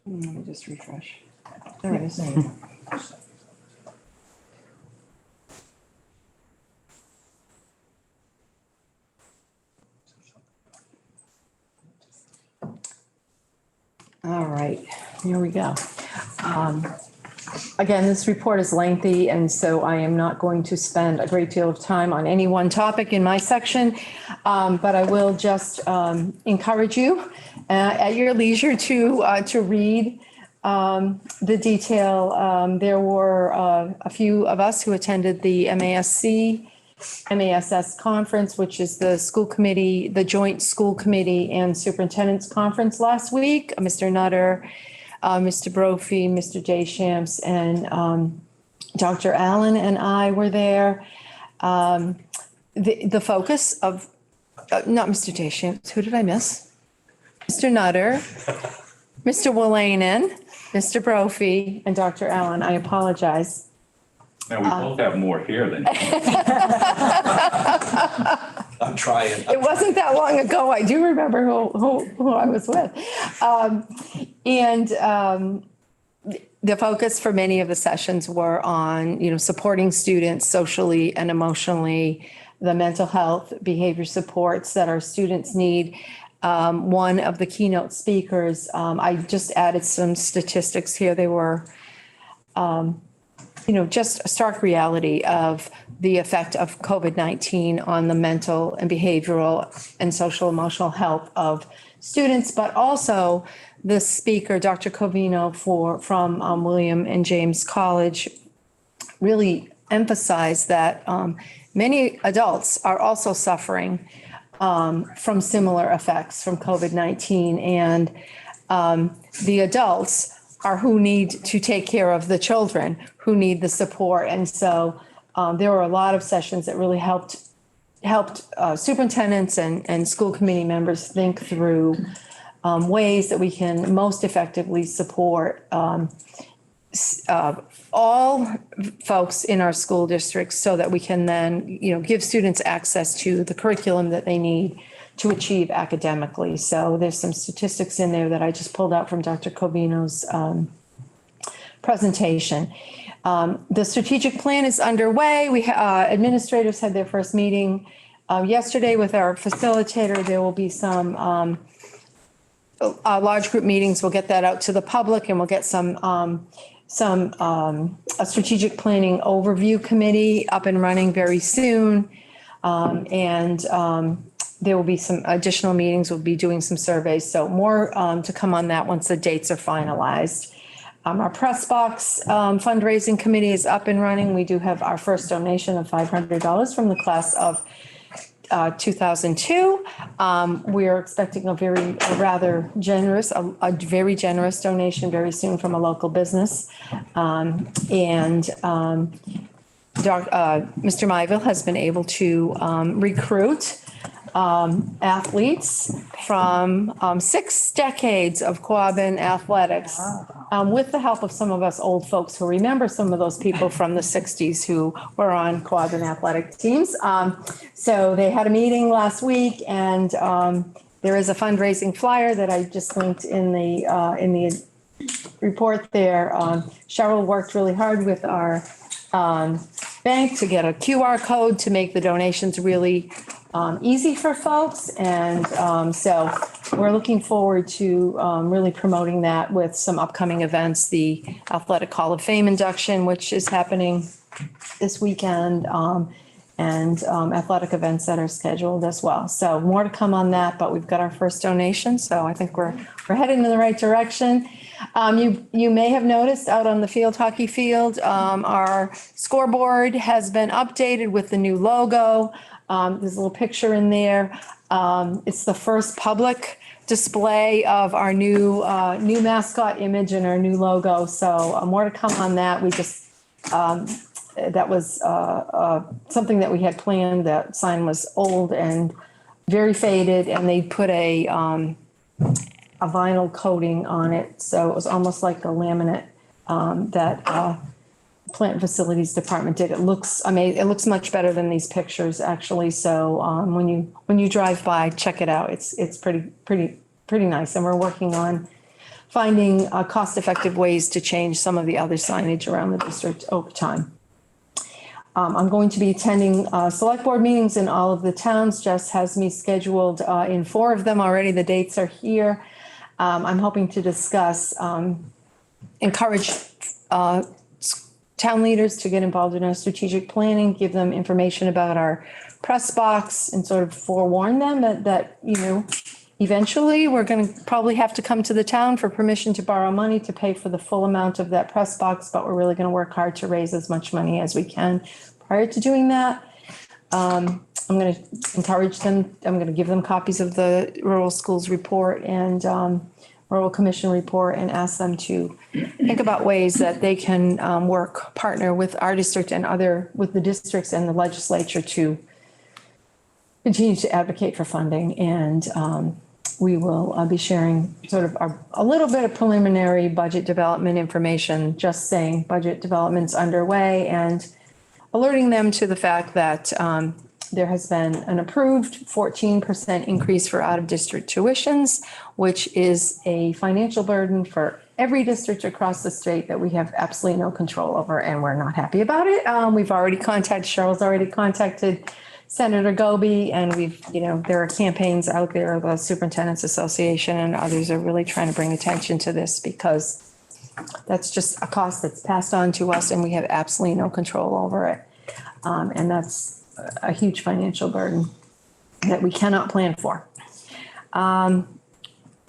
Let me just refresh. There it is. All right, here we go. Again, this report is lengthy, and so I am not going to spend a great deal of time on any one topic in my section. But I will just encourage you at your leisure to read the detail. There were a few of us who attended the MASS conference, which is the school committee, the joint school committee and superintendent's conference last week. Mr. Nutter, Mr. Brophy, Mr. Deschamps, and Dr. Allen and I were there. The focus of, not Mr. Deschamps, who did I miss? Mr. Nutter, Mr. Willanen, Mr. Brophy, and Dr. Allen. I apologize. Now, we both have more hair than you. I'm trying. It wasn't that long ago. I do remember who I was with. The focus for many of the sessions were on, supporting students socially and emotionally, the mental health, behavior supports that our students need. One of the keynote speakers, I just added some statistics here. They were, just a stark reality of the effect of COVID-19 on the mental and behavioral and social emotional health of students, but also the speaker, Dr. Covino from William and James College, really emphasized that many adults are also suffering from similar effects from COVID-19, and the adults are who need to take care of the children, who need the support. And so there were a lot of sessions that really helped superintendents and school committee members think through ways that we can most effectively support all folks in our school districts so that we can then, give students access to the curriculum that they need to achieve academically. So there's some statistics in there that I just pulled out from Dr. Covino's presentation. The strategic plan is underway. Administrators had their first meeting yesterday with our facilitator. There will be some large group meetings. We'll get that out to the public, and we'll get a strategic planning overview committee up and running very soon. There will be some additional meetings. We'll be doing some surveys. So more to come on that once the dates are finalized. Our press box fundraising committee is up and running. We do have our first donation of $500 from the class of 2002. We're expecting a very generous donation very soon from a local business. Mr. Myville has been able to recruit athletes from 6 decades of Quabbin athletics, with the help of some of us old folks who remember some of those people from the 60s who were on Quabbin athletic teams. So they had a meeting last week, and there is a fundraising flyer that I just linked in the report there. Cheryl worked really hard with our bank to get a QR code to make the donations really easy for folks. And so we're looking forward to really promoting that with some upcoming events, the Athletic Hall of Fame induction, which is happening this weekend, and athletic events that are scheduled as well. So more to come on that, but we've got our first donation. So I think we're heading in the right direction. You may have noticed out on the hockey field, our scoreboard has been updated with the new logo. There's a little picture in there. It's the first public display of our new mascot image and our new logo. So more to come on that. We just, that was something that we had planned. That sign was old and very faded, and they put a vinyl coating on it. So it was almost like a laminate that Plant Facilities Department did. It looks amazing. It looks much better than these pictures, actually. So when you drive by, check it out. It's pretty nice. And we're working on finding cost-effective ways to change some of the other signage around the district over time. I'm going to be attending select board meetings in all of the towns. Jess has me scheduled in 4 of them already. The dates are here. I'm hoping to discuss, encourage town leaders to get involved in our strategic planning, give them information about our press box and sort of forewarn them that, you know, eventually we're going to probably have to come to the town for permission to borrow money to pay for the full amount of that press box, but we're really going to work hard to raise as much money as we can prior to doing that. I'm going to encourage them. I'm going to give them copies of the rural schools report and rural commission report and ask them to think about ways that they can partner with our district and with the districts and the legislature to continue to advocate for funding. And we will be sharing sort of a little bit of preliminary budget development information, just saying budget development's underway and alerting them to the fact that there has been an approved 14% increase for out-of-district tuitions, which is a financial burden for every district across the state that we have absolutely no control over, and we're not happy about it. Cheryl's already contacted Senator Goby, and there are campaigns out there, the Superintendent's Association and others are really trying to bring attention to this because that's just a cost that's passed on to us and we have absolutely no control over it. And that's a huge financial burden that we cannot plan for. The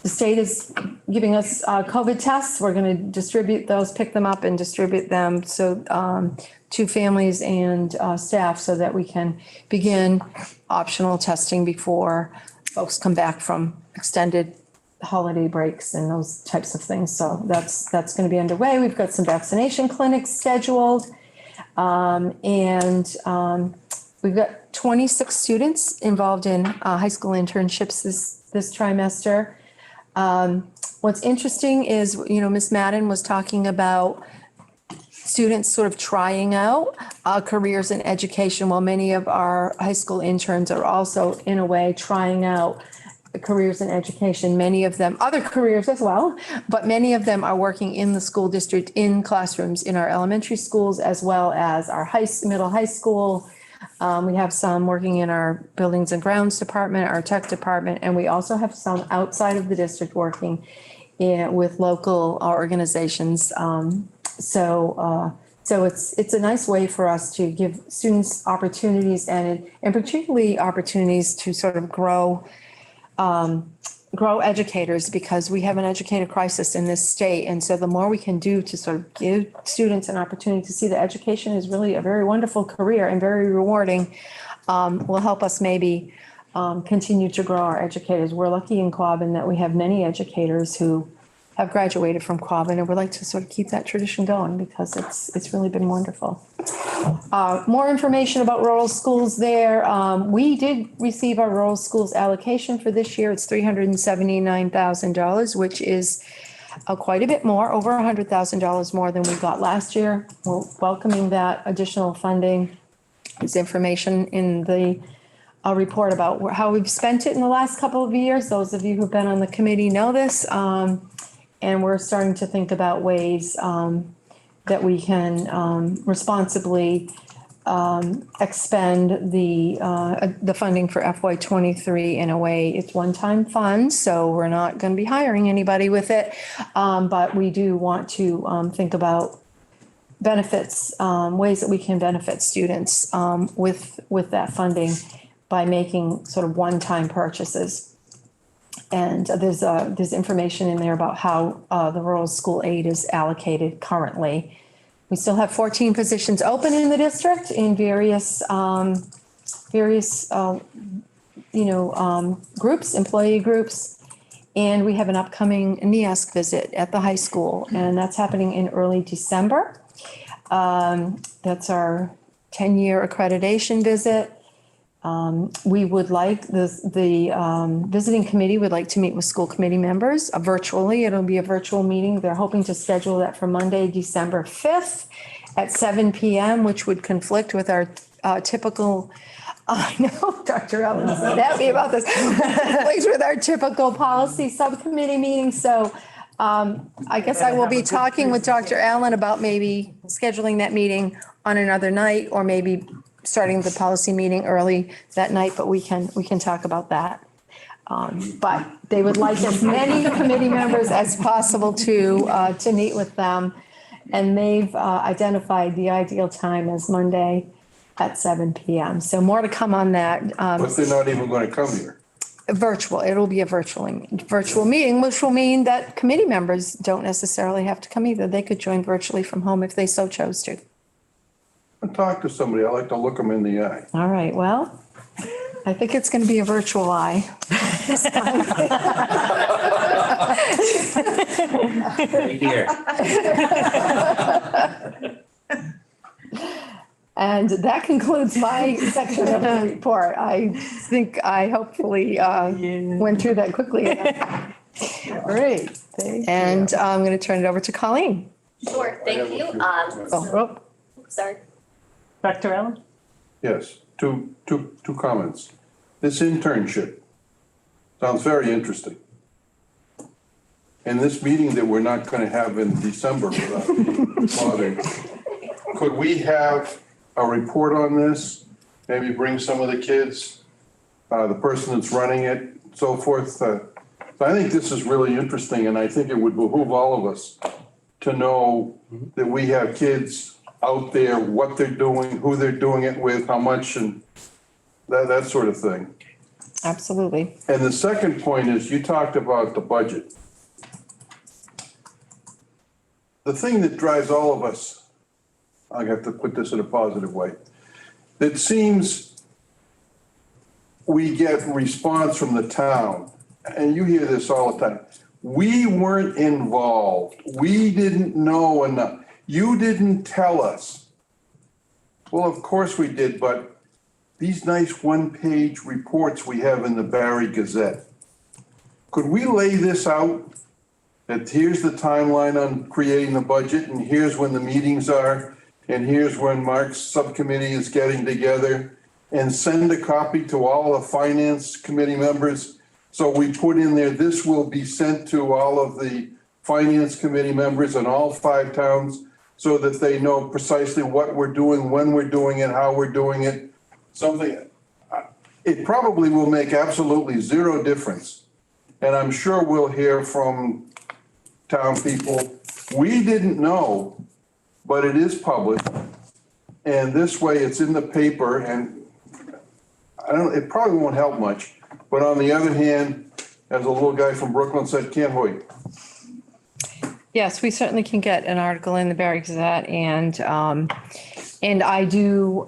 state is giving us COVID tests. We're going to distribute those, pick them up and distribute them to families and staff so that we can begin optional testing before folks come back from extended holiday breaks and those types of things. So that's going to be underway. We've got some vaccination clinics scheduled. We've got 26 students involved in high school internships this trimester. What's interesting is, Ms. Madden was talking about students sort of trying out careers in education, while many of our high school interns are also, in a way, trying out careers in education. Many of them, other careers as well, but many of them are working in the school district in classrooms in our elementary schools, as well as our middle high school. We have some working in our buildings and grounds department, our tech department, and we also have some outside of the district working with local organizations. So it's a nice way for us to give students opportunities and particularly opportunities to sort of grow educators, because we have an educator crisis in this state. And so the more we can do to sort of give students an opportunity to see that education is really a very wonderful career and very rewarding, will help us maybe continue to grow our educators. We're lucky in Quabbin that we have many educators who have graduated from Quabbin, and we'd like to sort of keep that tradition going because it's really been wonderful. More information about rural schools there. We did receive our rural schools allocation for this year. It's $379,000, which is quite a bit more, over $100,000 more than we got last year. We're welcoming that additional funding. There's information in the report about how we've spent it in the last couple of years. Those of you who've been on the committee know this. And we're starting to think about ways that we can responsibly expend the funding for FY23 in a way. It's one-time funds, so we're not going to be hiring anybody with it. But we do want to think about benefits, ways that we can benefit students with that funding by making sort of one-time purchases. And there's information in there about how the rural school aid is allocated currently. We still have 14 positions open in the district in various groups, employee groups. And we have an upcoming NEASC visit at the high school, and that's happening in early December. That's our 10-year accreditation visit. We would like the visiting committee would like to meet with school committee members virtually. It'll be a virtual meeting. They're hoping to schedule that for Monday, December 5th at 7 p.m., which would conflict with our typical, I know Dr. Ellen is not happy about this, conflicts with our typical policy subcommittee meeting. So I guess I will be talking with Dr. Allen about maybe scheduling that meeting on another night, or maybe starting the policy meeting early that night, but we can talk about that. But they would like as many committee members as possible to meet with them And they've identified the ideal time as Monday at 7 PM. So more to come on that. But they're not even going to come here. Virtual, it'll be a virtual meeting, which will mean that committee members don't necessarily have to come either. They could join virtually from home if they so chose to. I'll talk to somebody. I like to look them in the eye. All right, well, I think it's going to be a virtual eye. And that concludes my section of the report. I think I hopefully went through that quickly enough. Great. And I'm going to turn it over to Colleen. Sure, thank you. Oh, Sorry. Dr. Allen? Yes, two comments. This internship sounds very interesting. And this meeting that we're not going to have in December without being bothered, could we have a report on this? Maybe bring some of the kids, the person that's running it, so forth. So I think this is really interesting, and I think it would behoove all of us to know that we have kids out there, what they're doing, who they're doing it with, how much, and that sort of thing. absolutely. And the second point is, you talked about the budget. The thing that drives all of us, I have to put this in a positive way, it seems we get response from the town, and you hear this all the time. We weren't involved. We didn't know enough. You didn't tell us. Well, of course we did, but these nice one-page reports we have in the Barry Gazette, could we lay this out? That here's the timeline on creating the budget, and here's when the meetings are, and here's when Mark's subcommittee is getting together, and send a copy to all the finance committee members. So we put in there, this will be sent to all of the finance committee members in all 5 towns so that they know precisely what we're doing, when we're doing it, how we're doing it. Something, it probably will make absolutely zero difference. And I'm sure we'll hear from town people, we didn't know, but it is public. And this way it's in the paper, and it probably won't help much. But on the other hand, as a little guy from Brooklyn said, can't wait. Yes, we certainly can get an article in the Barry Gazette, and I do,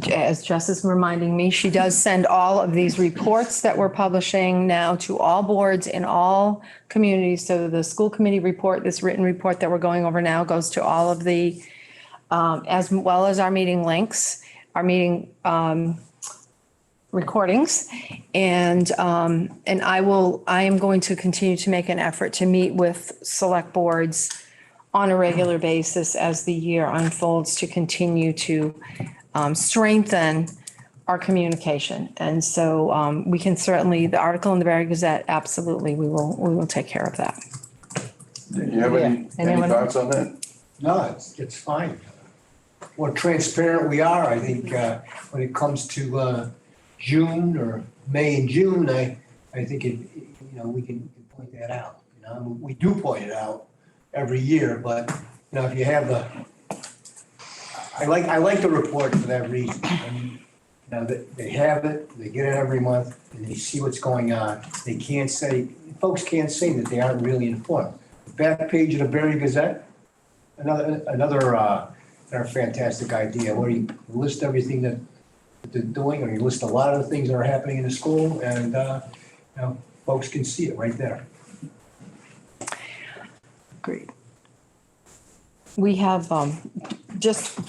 as Jess is reminding me, she does send all of these reports that we're publishing now to all boards in all communities. So the school committee report, this written report that we're going over now, goes to all of the, as well as our meeting links, our meeting recordings. And I am going to continue to make an effort to meet with select boards on a regular basis as the year unfolds to continue to strengthen our communication. And so we can certainly, the article in the Barry Gazette, absolutely, we will take care of that. Do you have any thoughts on that? No, it's fine. More transparent we are, I think, when it comes to June or May and June, I think we can point that out. We do point it out every year, but if you have I like the report for that reason. They have it, they get it every month, and they see what's going on. Folks can't say that they aren't really informed. Back page of the Barry Gazette, another fantastic idea, where you list everything that they're doing, or you list a lot of the things that are happening in the school, and folks can see it right there. Great. We have, just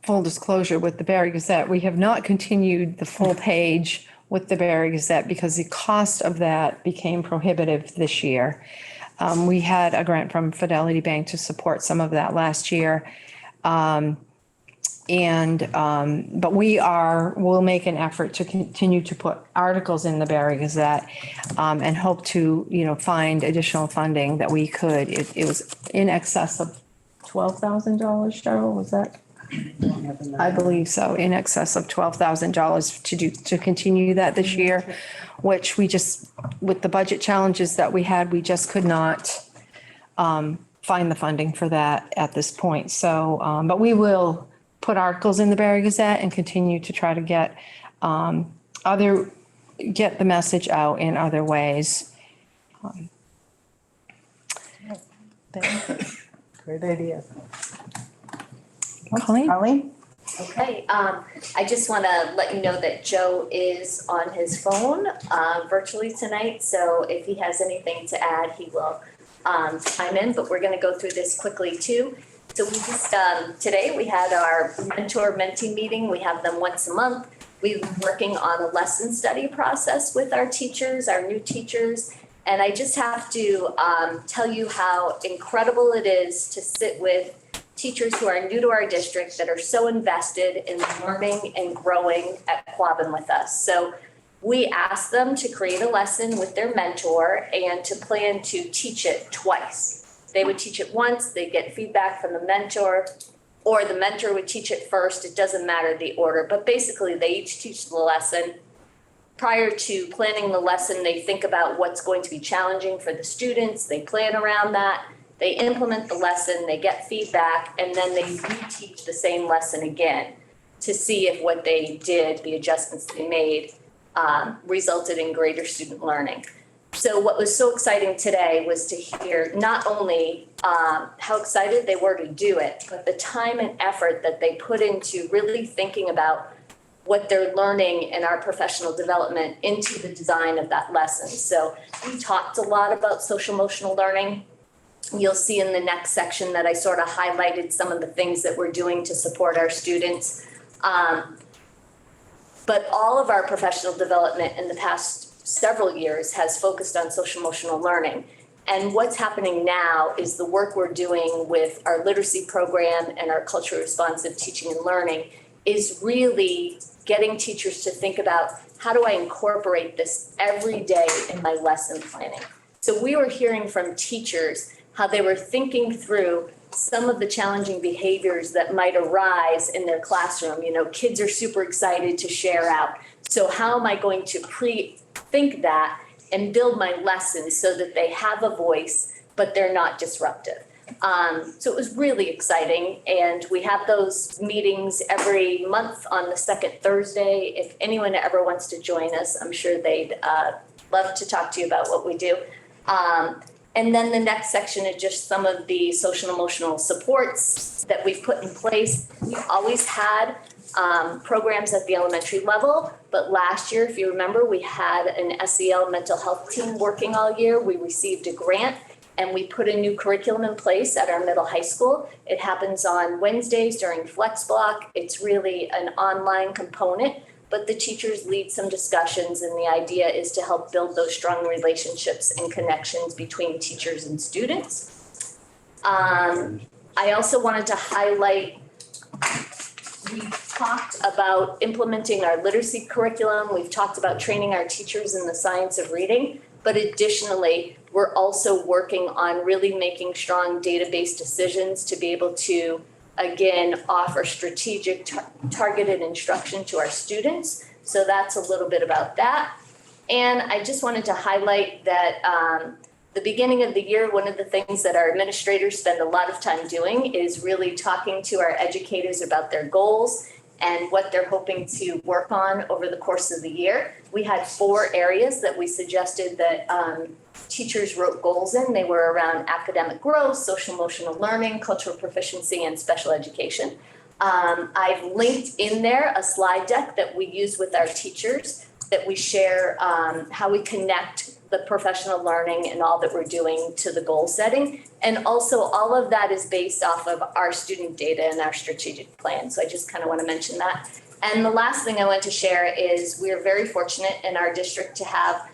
full disclosure with the Barry Gazette, we have not continued the full page with the Barry Gazette because the cost of that became prohibitive this year. We had a grant from Fidelity Bank to support some of that last year. But we'll make an effort to continue to put articles in the Barry Gazette and hope to, find additional funding that we could. It was in excess of $12,000, Cheryl, was that? I believe so, in excess of $12,000 to continue that this year, which we just, with the budget challenges that we had, we just could not find the funding for that at this point. So, but we will put articles in the Barry Gazette and continue to try to get get the message out in other ways. Great idea. Colleen? Colleen? Okay, I just want to let you know that Joe is on his phone virtually tonight, so if he has anything to add, he will chime in, but we're going to go through this quickly too. So we just, today we had our mentor-mentee meeting. We have them once a month. We've been working on a lesson study process with our teachers, our new teachers, and I just have to tell you how incredible it is to sit with teachers who are new to our district that are so invested in learning and growing at Quabbin with us. So we asked them to create a lesson with their mentor and to plan to teach it twice. They would teach it once, they'd get feedback from the mentor, or the mentor would teach it first. It doesn't matter the order, but basically they each teach the lesson. Prior to planning the lesson, they think about what's going to be challenging for the students. They plan around that. They implement the lesson, they get feedback, and then they reteach the same lesson again to see if what they did, the adjustments they made, resulted in greater student learning. So what was so exciting today was to hear not only how excited they were to do it, but the time and effort that they put into really thinking about what they're learning in our professional development into the design of that lesson. So we talked a lot about social emotional learning. You'll see in the next section that I sort of highlighted some of the things that we're doing to support our students. But all of our professional development in the past several years has focused on social emotional learning. And what's happening now is the work we're doing with our literacy program and our culturally responsive teaching and learning is really getting teachers to think about, how do I incorporate this every day in my lesson planning? So we were hearing from teachers how they were thinking through some of the challenging behaviors that might arise in their classroom. You know, kids are super excited to share out. So how am I going to pre-think that and build my lessons so that they have a voice, but they're not disruptive? So it was really exciting. And we have those meetings every month on the second Thursday. If anyone ever wants to join us, I'm sure they'd love to talk to you about what we do. And then the next section is just some of the social and emotional supports that we've put in place. We've always had programs at the elementary level, but last year, if you remember, we had an SEL mental health team working all year. We received a grant and we put a new curriculum in place at our middle high school. It happens on Wednesdays during Flex Block. It's really an online component, but the teachers lead some discussions, and the idea is to help build those strong relationships and connections between teachers and students. I also wanted to highlight, we talked about implementing our literacy curriculum. We've talked about training our teachers in the science of reading, but additionally, we're also working on really making strong database decisions to be able to, again, offer strategic targeted instruction to our students. So that's a little bit about that. And I just wanted to highlight that the beginning of the year, one of the things that our administrators spend a lot of time doing is really talking to our educators about their goals and what they're hoping to work on over the course of the year. We had 4 areas that we suggested that teachers wrote goals in. They were around academic growth, social emotional learning, cultural proficiency, and special education. I've linked in there a slide deck that we use with our teachers that we share how we connect the professional learning and all that we're doing to the goal setting. And also all of that is based off of our student data and our strategic plan. So I just kind of want to mention that. And the last thing I want to share is we're very fortunate in our district to have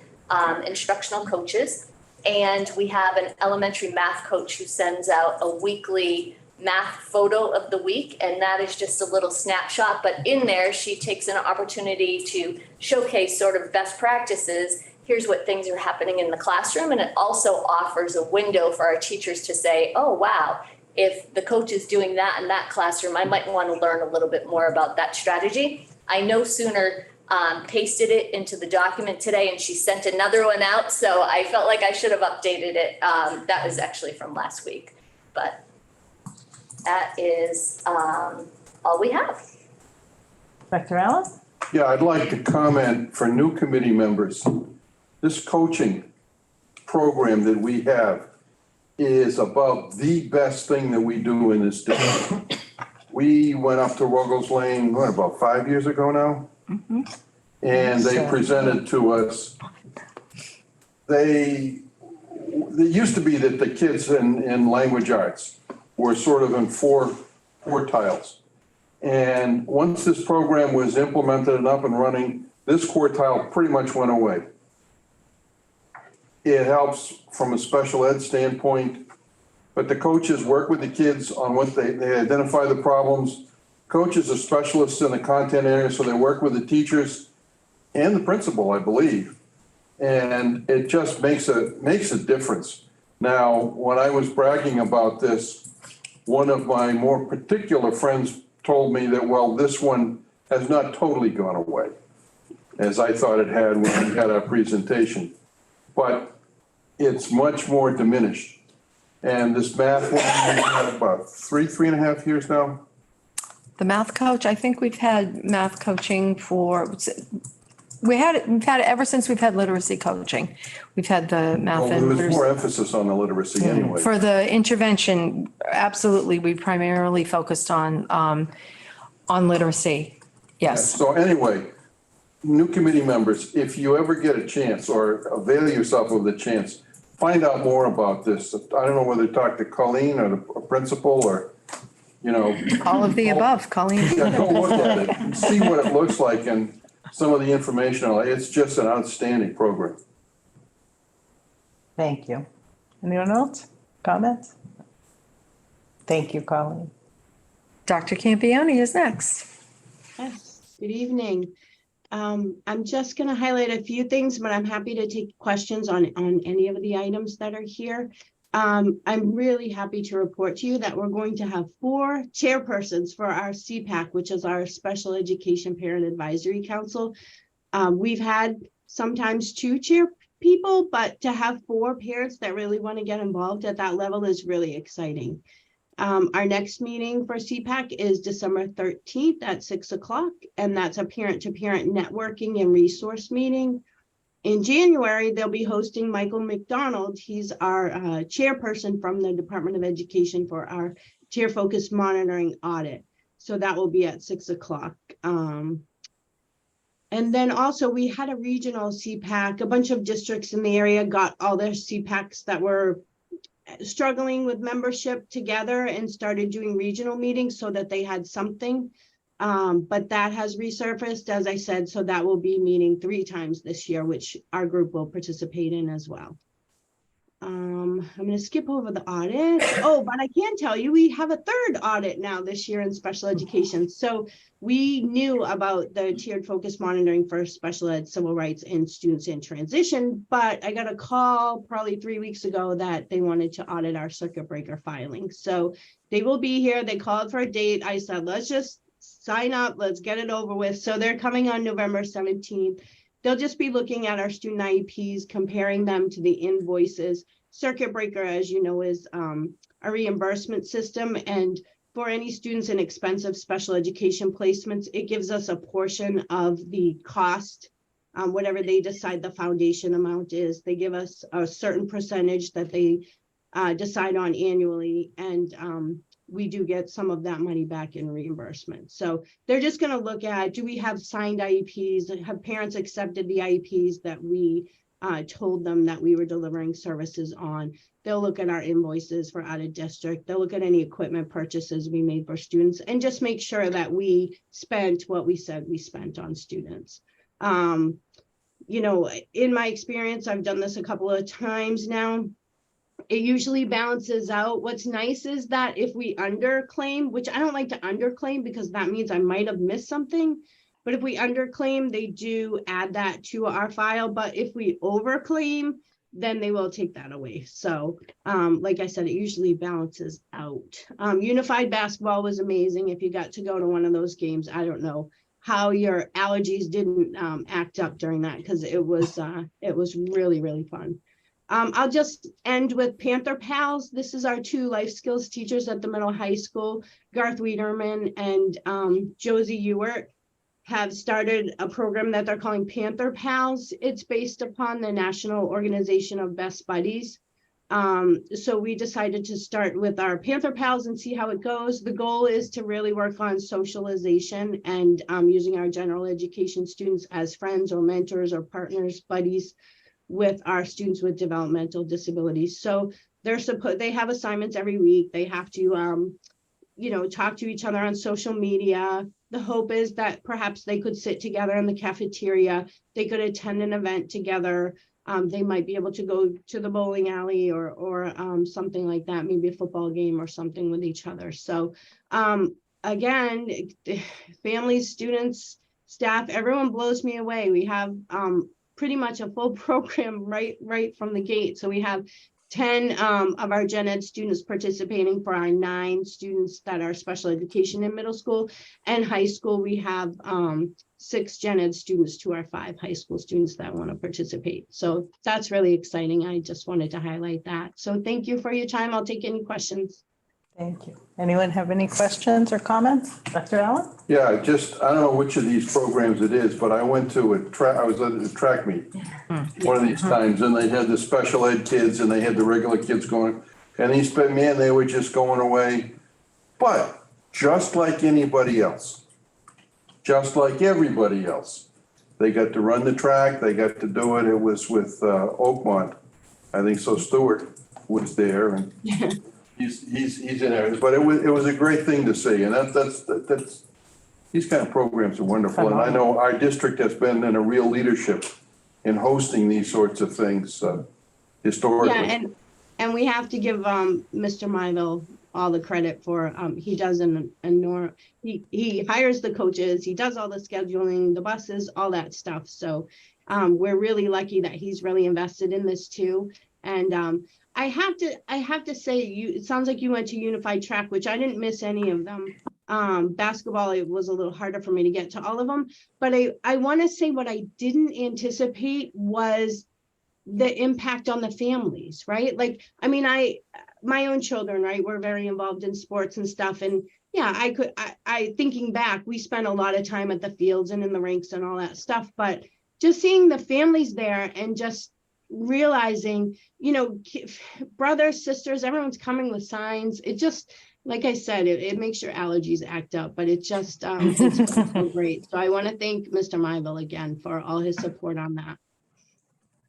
instructional coaches. And we have an elementary math coach who sends out a weekly math photo of the week, and that is just a little snapshot. But in there, she takes an opportunity to showcase sort of best practices. Here's what things are happening in the classroom. And it also offers a window for our teachers to say, oh, wow, if the coach is doing that in that classroom, I might want to learn a little bit more about that strategy. I no sooner pasted it into the document today and she sent another one out. So I felt like I should have updated it. That was actually from last week. but that is all we have. Dr. Allen? Yeah, I'd like to comment for new committee members. This coaching program that we have is about the best thing that we do in this district. We went up to Ruggles Lane, what, about 5 years ago now? And they presented to us. It used to be that the kids in language arts were sort of in four quartiles. And once this program was implemented and up and running, this quartile pretty much went away. It helps from a special ed standpoint, but the coaches work with the kids on what they identify the problems. Coaches are specialists in the content area, so they work with the teachers and the principal, I believe. And it just makes a difference. Now, when I was bragging about this, one of my more particular friends told me that, well, this one has not totally gone away, as I thought it had when we had our presentation. But it's much more diminished. And this math one, we've had about 3.5 years now. The math coach, I think we've had math coaching we've had it ever since we've had literacy coaching. We've had the math Well, and there was literacy. more emphasis on the literacy anyway. For the intervention, absolutely, we primarily focused on literacy. Yes. So anyway, new committee members, if you ever get a chance or avail yourself of the chance, find out more about this. I don't know whether to talk to Colleen or the principal or, All of the above, Colleen. Yeah, go look at it and see what it looks like and some of the information. It's just an outstanding program. Thank you. Anyone else? Comments? Thank you, Colleen. Dr. Campione is next. Yes, good evening. I'm just going to highlight a few things, but I'm happy to take questions on any of the items that are here. I'm really happy to report to you that we're going to have 4 chairpersons for our CPAC, which is our Special Education Parent Advisory Council. We've had sometimes 2 chair people, but to have 4 parents that really want to get involved at that level is really exciting. Our next meeting for CPAC is December 13th at 6 o'clock, and that's a parent-to-parent networking and resource meeting. In January, they'll be hosting Michael McDonald. He's our chairperson from the Department of Education for our Tier Focused Monitoring Audit. So that will be at 6 o'clock. And then also we had a regional CPAC. A bunch of districts in the area got all their CPACs that were struggling with membership together and started doing regional meetings so that they had something. But that has resurfaced, as I said, so that will be meeting 3 times this year, which our group will participate in as well. I'm going to skip over the audit. Oh, but I can tell you we have a 3rd audit now this year in special education. So we knew about the tiered focus monitoring for special ed, civil rights, and students in transition, but I got a call probably 3 weeks ago that they wanted to audit our circuit breaker filing. So they will be here. They called for a date. I said, let's just sign up, let's get it over with. So they're coming on November 17th. They'll just be looking at our student IEPs, comparing them to the invoices. Circuit breaker, as you know, is a reimbursement system. And for any students in expensive special education placements, it gives us a portion of the cost, whatever they decide the foundation amount is. They give us a certain percentage that they decide on annually. And we do get some of that money back in reimbursement. So they're just going to look at, do we have signed IEPs? Have parents accepted the IEPs that we told them that we were delivering services on? They'll look at our invoices for out of district. They'll look at any equipment purchases we made for students and just make sure that we spent what we said we spent on students. In my experience, I've done this a couple of times now. It usually balances out. What's nice is that if we underclaim, which I don't like to underclaim because that means I might have missed something, but if we underclaim, they do add that to our file. But if we overclaim, then they will take that away. So like I said, it usually balances out. Unified basketball was amazing. If you got to go to one of those games, I don't know how your allergies didn't act up during that, because it was really, really fun. I'll just end with Panther Pals. This is our 2 life skills teachers at the middle high school, Garth Wiederman and Josie Ewart, have started a program that they're calling Panther Pals. It's based upon the National Organization of Best Buddies. So we decided to start with our Panther Pals and see how it goes. The goal is to really work on socialization and using our general education students as friends or mentors or partners, buddies with our students with developmental disabilities. So they have assignments every week. They have to, talk to each other on social media. The hope is that perhaps they could sit together in the cafeteria. They could attend an event together. They might be able to go to the bowling alley or something like that, maybe a football game or something with each other. So again, families, students, staff, everyone blows me away. We have pretty much a full program right from the gate. So we have 10 of our gen ed students participating for our 9 students that are special education in middle school and high school. We have 6 gen ed students to our 5 high school students that want to participate. So that's really exciting. I just wanted to highlight that. So thank you for your time. I'll take any questions. Thank you. Anyone have any questions or comments? Dr. Allen? Yeah, I don't know which of these programs it is, but I went to I was at a track meet one of these times, and they had the special ed kids and they had the regular kids going, and they were just going away. But just like anybody else, just like everybody else, they got to run the track, they got to do it. It was with Oakmont. I think so Stewart was there, and he's in there, but it was a great thing to see, and that's these kind of programs are wonderful, and I know our district has been in a real leadership in hosting these sorts of things historically. Yeah, and we have to give Mr. Milo all the credit for he does he hires the coaches, he does all the scheduling, the buses, all that stuff. So we're really lucky that he's really invested in this too. And I have to say, it sounds like you went to Unified Track, which I didn't miss any of them. Basketball, it was a little harder for me to get to all of them, but I want to say what I didn't anticipate was the impact on the families, right? Like, I mean, my own children, right, were very involved in sports and stuff, and yeah, I thinking back, we spent a lot of time at the fields and in the rinks and all that stuff, but just seeing the families there and just realizing, brothers, sisters, everyone's coming with signs. It just, like I said, it makes your allergies act up, but it just, it's so great. So I want to thank Mr. Myville again for all his support on that.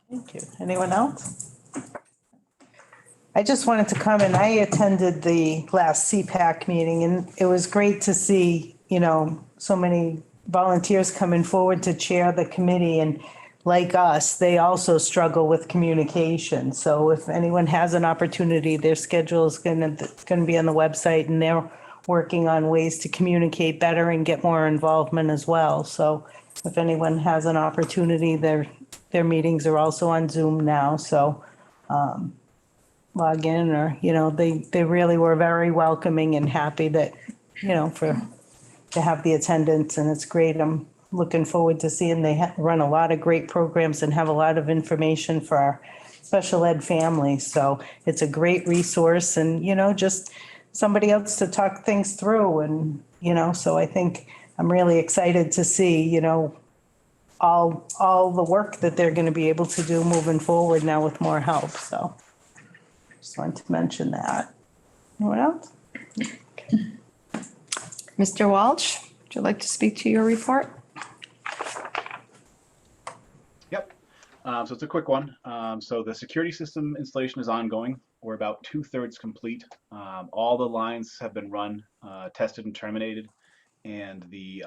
Thank you. Anyone else? I just wanted to comment. I attended the last CPAC meeting, and it was great to see, so many volunteers coming forward to chair the committee, and like us, they also struggle with communication. So if anyone has an opportunity, their schedule is going to be on the website, and they're working on ways to communicate better and get more involvement as well. So if anyone has an opportunity, their meetings are also on Zoom now. So log in, or, they really were very welcoming and happy that, to have the attendance, and it's great. I'm looking forward to seeing they run a lot of great programs and have a lot of information for our special ed families. So it's a great resource, and, just somebody else to talk things through. And, so I think I'm really excited to see, all the work that they're going to be able to do moving forward now with more help. So just wanted to mention that. Anyone else? Mr. Walsh, would you like to speak to your report? So it's a quick one. So the security system installation is ongoing. We're about 2/3 complete. All the lines have been run, tested and terminated, and the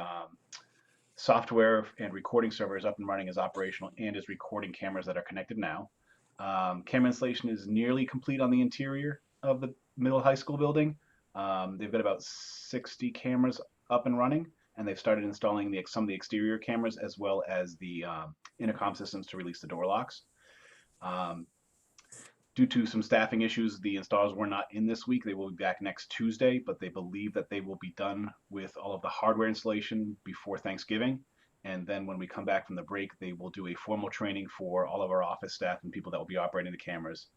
software and recording server is up and running, is operational, and is recording cameras that are connected now. Camera installation is nearly complete on the interior of the middle high school building. They've got about 60 cameras up and running, and they've started installing some of the exterior cameras as well as the intercom systems to release the door locks. Due to some staffing issues, the installers were not in this week. They will be back next Tuesday, but they believe that they will be done with all of the hardware installation before Thanksgiving. And then when we come back from the break, they will do a formal training for all of our office staff and people that will be operating the cameras.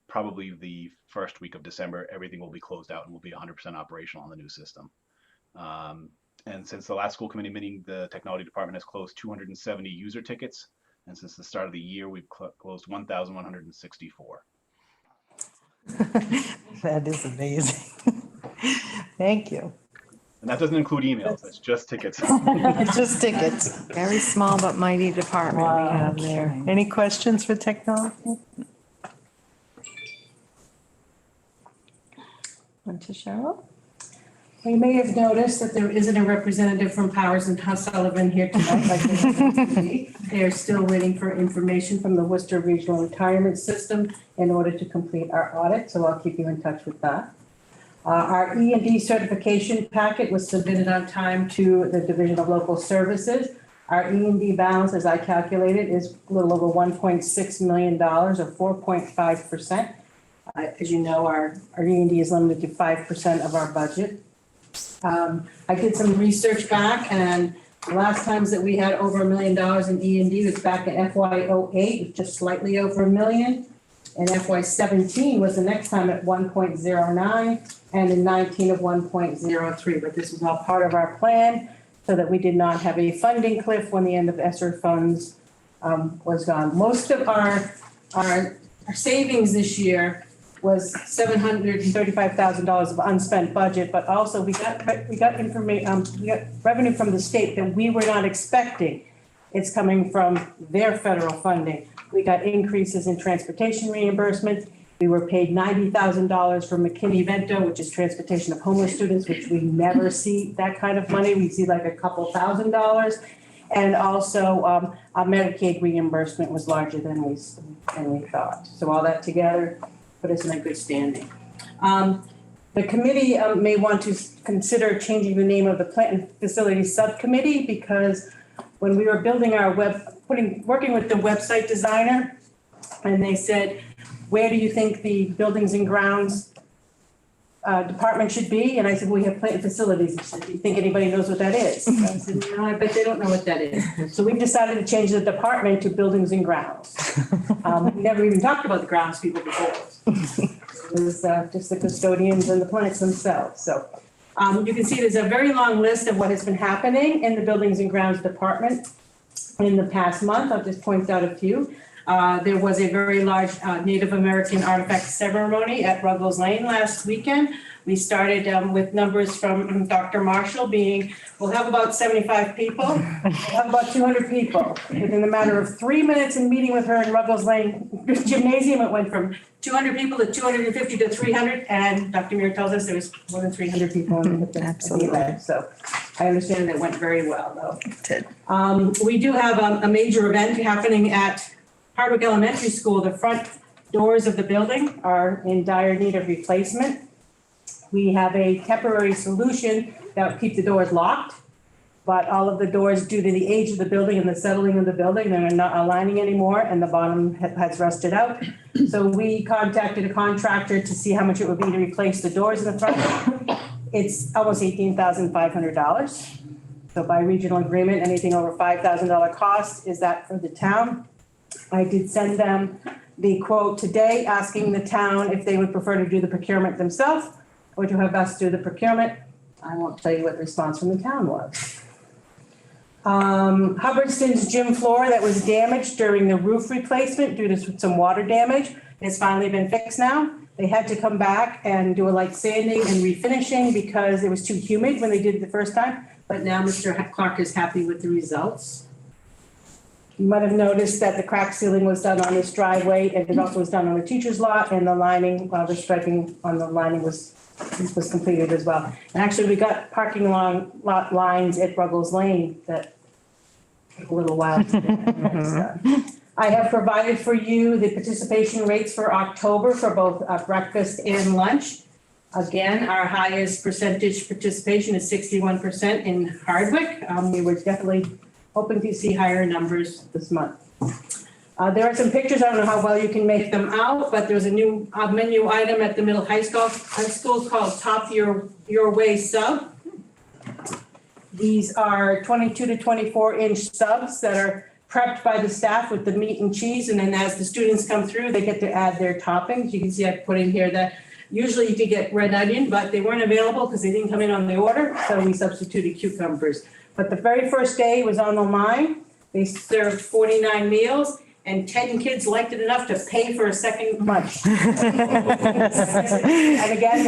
Probably the first week of December, everything will be closed out and will be 100% operational on the new system. And since the last school committee meeting, the technology department has closed 270 user tickets. And since the start of the year, we've closed 1,164. That is amazing. Thank you. And that doesn't include emails, that's just tickets. It's just tickets. Very small but mighty department we have there. Any questions for technology? Want to Cheryl? You may have noticed that there isn't a representative from Powers and Sullivan here tonight, like they have to be. They are still waiting for information from the Worcester Regional Retirement System in order to complete our audit, so I'll keep you in touch with that. Our E&D certification packet was submitted on time to the Division of Local Services. Our E&D balance, as I calculated, is a little over $1.6 million or 4.5%. As you know, our E&D is limited to 5% of our budget. I did some research back, and the last times that we had over $1 million in E&D was back in FY08, just slightly over $1 million. And FY17 was the next time at 1.09, and in 19 of 1.03. But this was all part of our plan so that we did not have a funding cliff when the end of ESSER funds was gone. Most of our savings this year was $735,000 of unspent budget, but also we got revenue from the state that we were not expecting. It's coming from their federal funding. We got increases in transportation reimbursements. We were paid $90,000 for McKinney-Vento, which is transportation of homeless students, which we never see that kind of money. We see like a couple $1,000s. And also our Medicaid reimbursement was larger than we thought. So all that together put us in a good standing. The committee may want to consider changing the name of the Plant and Facilities Subcommittee, because when we were building our working with the website designer, and they said, where do you think the Buildings and Grounds department should be? And I said, well, we have Plant and Facilities. He said, do you think anybody knows what that is? And I said, no, I bet they don't know what that is. So we've decided to change the department to Buildings and Grounds. We never even talked about the grounds people before. It was just the custodians and the plants themselves. So you can see there's a very long list of what has been happening in the Buildings and Grounds department in the past month. I'll just point out a few. There was a very large Native American artifact ceremony at Ruggles Lane last weekend. We started with numbers from Dr. Marshall we'll have about 75 people. We'll have about 200 people. Within a matter of 3 minutes in meeting with her in Ruggles Lane Gymnasium, it went from 200 people to 250 to 300. And Dr. Muir tells us there was more than 300 people in the event. So I understand that it went very well, though. It did. We do have a major event happening at Hardwick Elementary School. The front doors of the building are in dire need of replacement. We have a temporary solution that will keep the doors locked, but all of the doors, due to the age of the building and the settling of the building, they're not aligning anymore, and the bottom has rusted out. So we contacted a contractor to see how much it would be to replace the doors in the front. It's almost $18,500. So by regional agreement, anything over $5,000 cost is that for the town. I did send them the quote today, asking the town if they would prefer to do the procurement themselves or to have us do the procurement. I won't tell you what the response from the town was. Hubbardston's gym floor that was damaged during the roof replacement due to some water damage has finally been fixed now. They had to come back and do a light sanding and refinishing because it was too humid when they did it the first time. But now Mr. Clark is happy with the results. You might have noticed that the crack sealing was done on this driveway, and it also was done on the teacher's lot, and the lining, the striping on the lining was completed as well. And actually, we got parking lot lines at Ruggles Lane that took a little while to get. I have provided for you the participation rates for October for both breakfast and lunch. Again, our highest percentage participation is 61% in Hardwick. We were definitely hoping to see higher numbers this month. There are some pictures. I don't know how well you can make them out, but there's a new menu item at the middle high school called Top Your Way Sub. These are 22 to 24-inch subs that are prepped by the staff with the meat and cheese. And then as the students come through, they get to add their toppings. You can see I put in here that usually you could get red onion, but they weren't available because they didn't come in on the order. So we substituted cucumbers. But the very first day was on the line. They served 49 meals. And 10 kids liked it enough to pay for a second lunch. And again,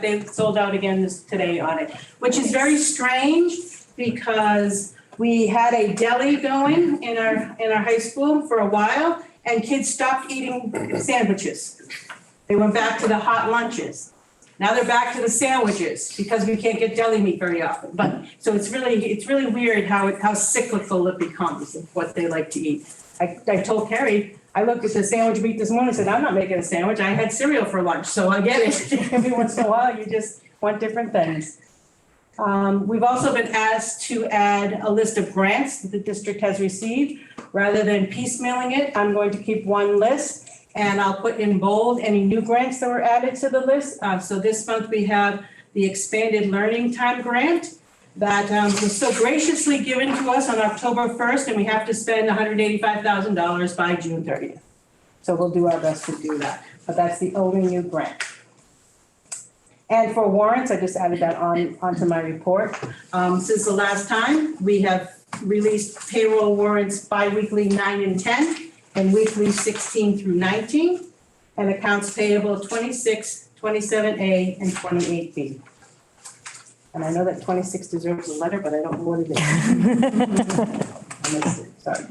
they sold out again today on it, which is very strange because we had a deli going in our high school for a while, and kids stopped eating sandwiches. They went back to the hot lunches. Now they're back to the sandwiches because we can't get deli meat very often. But so it's really weird how cyclical it becomes of what they like to eat. I told Carrie, I looked at the sandwich meat this morning and said, I'm not making a sandwich. I had cereal for lunch. So I get it. Every once in a while, you just want different things. We've also been asked to add a list of grants that the district has received. Rather than piecemealing it, I'm going to keep one list, and I'll put in bold any new grants that were added to the list. So this month we have the Expanded Learning Time Grant that was so graciously given to us on October 1st, and we have to spend $185,000 by June 30th. So we'll do our best to do that, but that's the only new grant. And for warrants, I just added that onto my report. Since the last time, we have released payroll warrants bi-weekly 9 and 10, and weekly 16 through 19, and accounts payable 26, 27A, and 28B. And I know that 26 deserves a letter, but I don't know what it is. Sorry.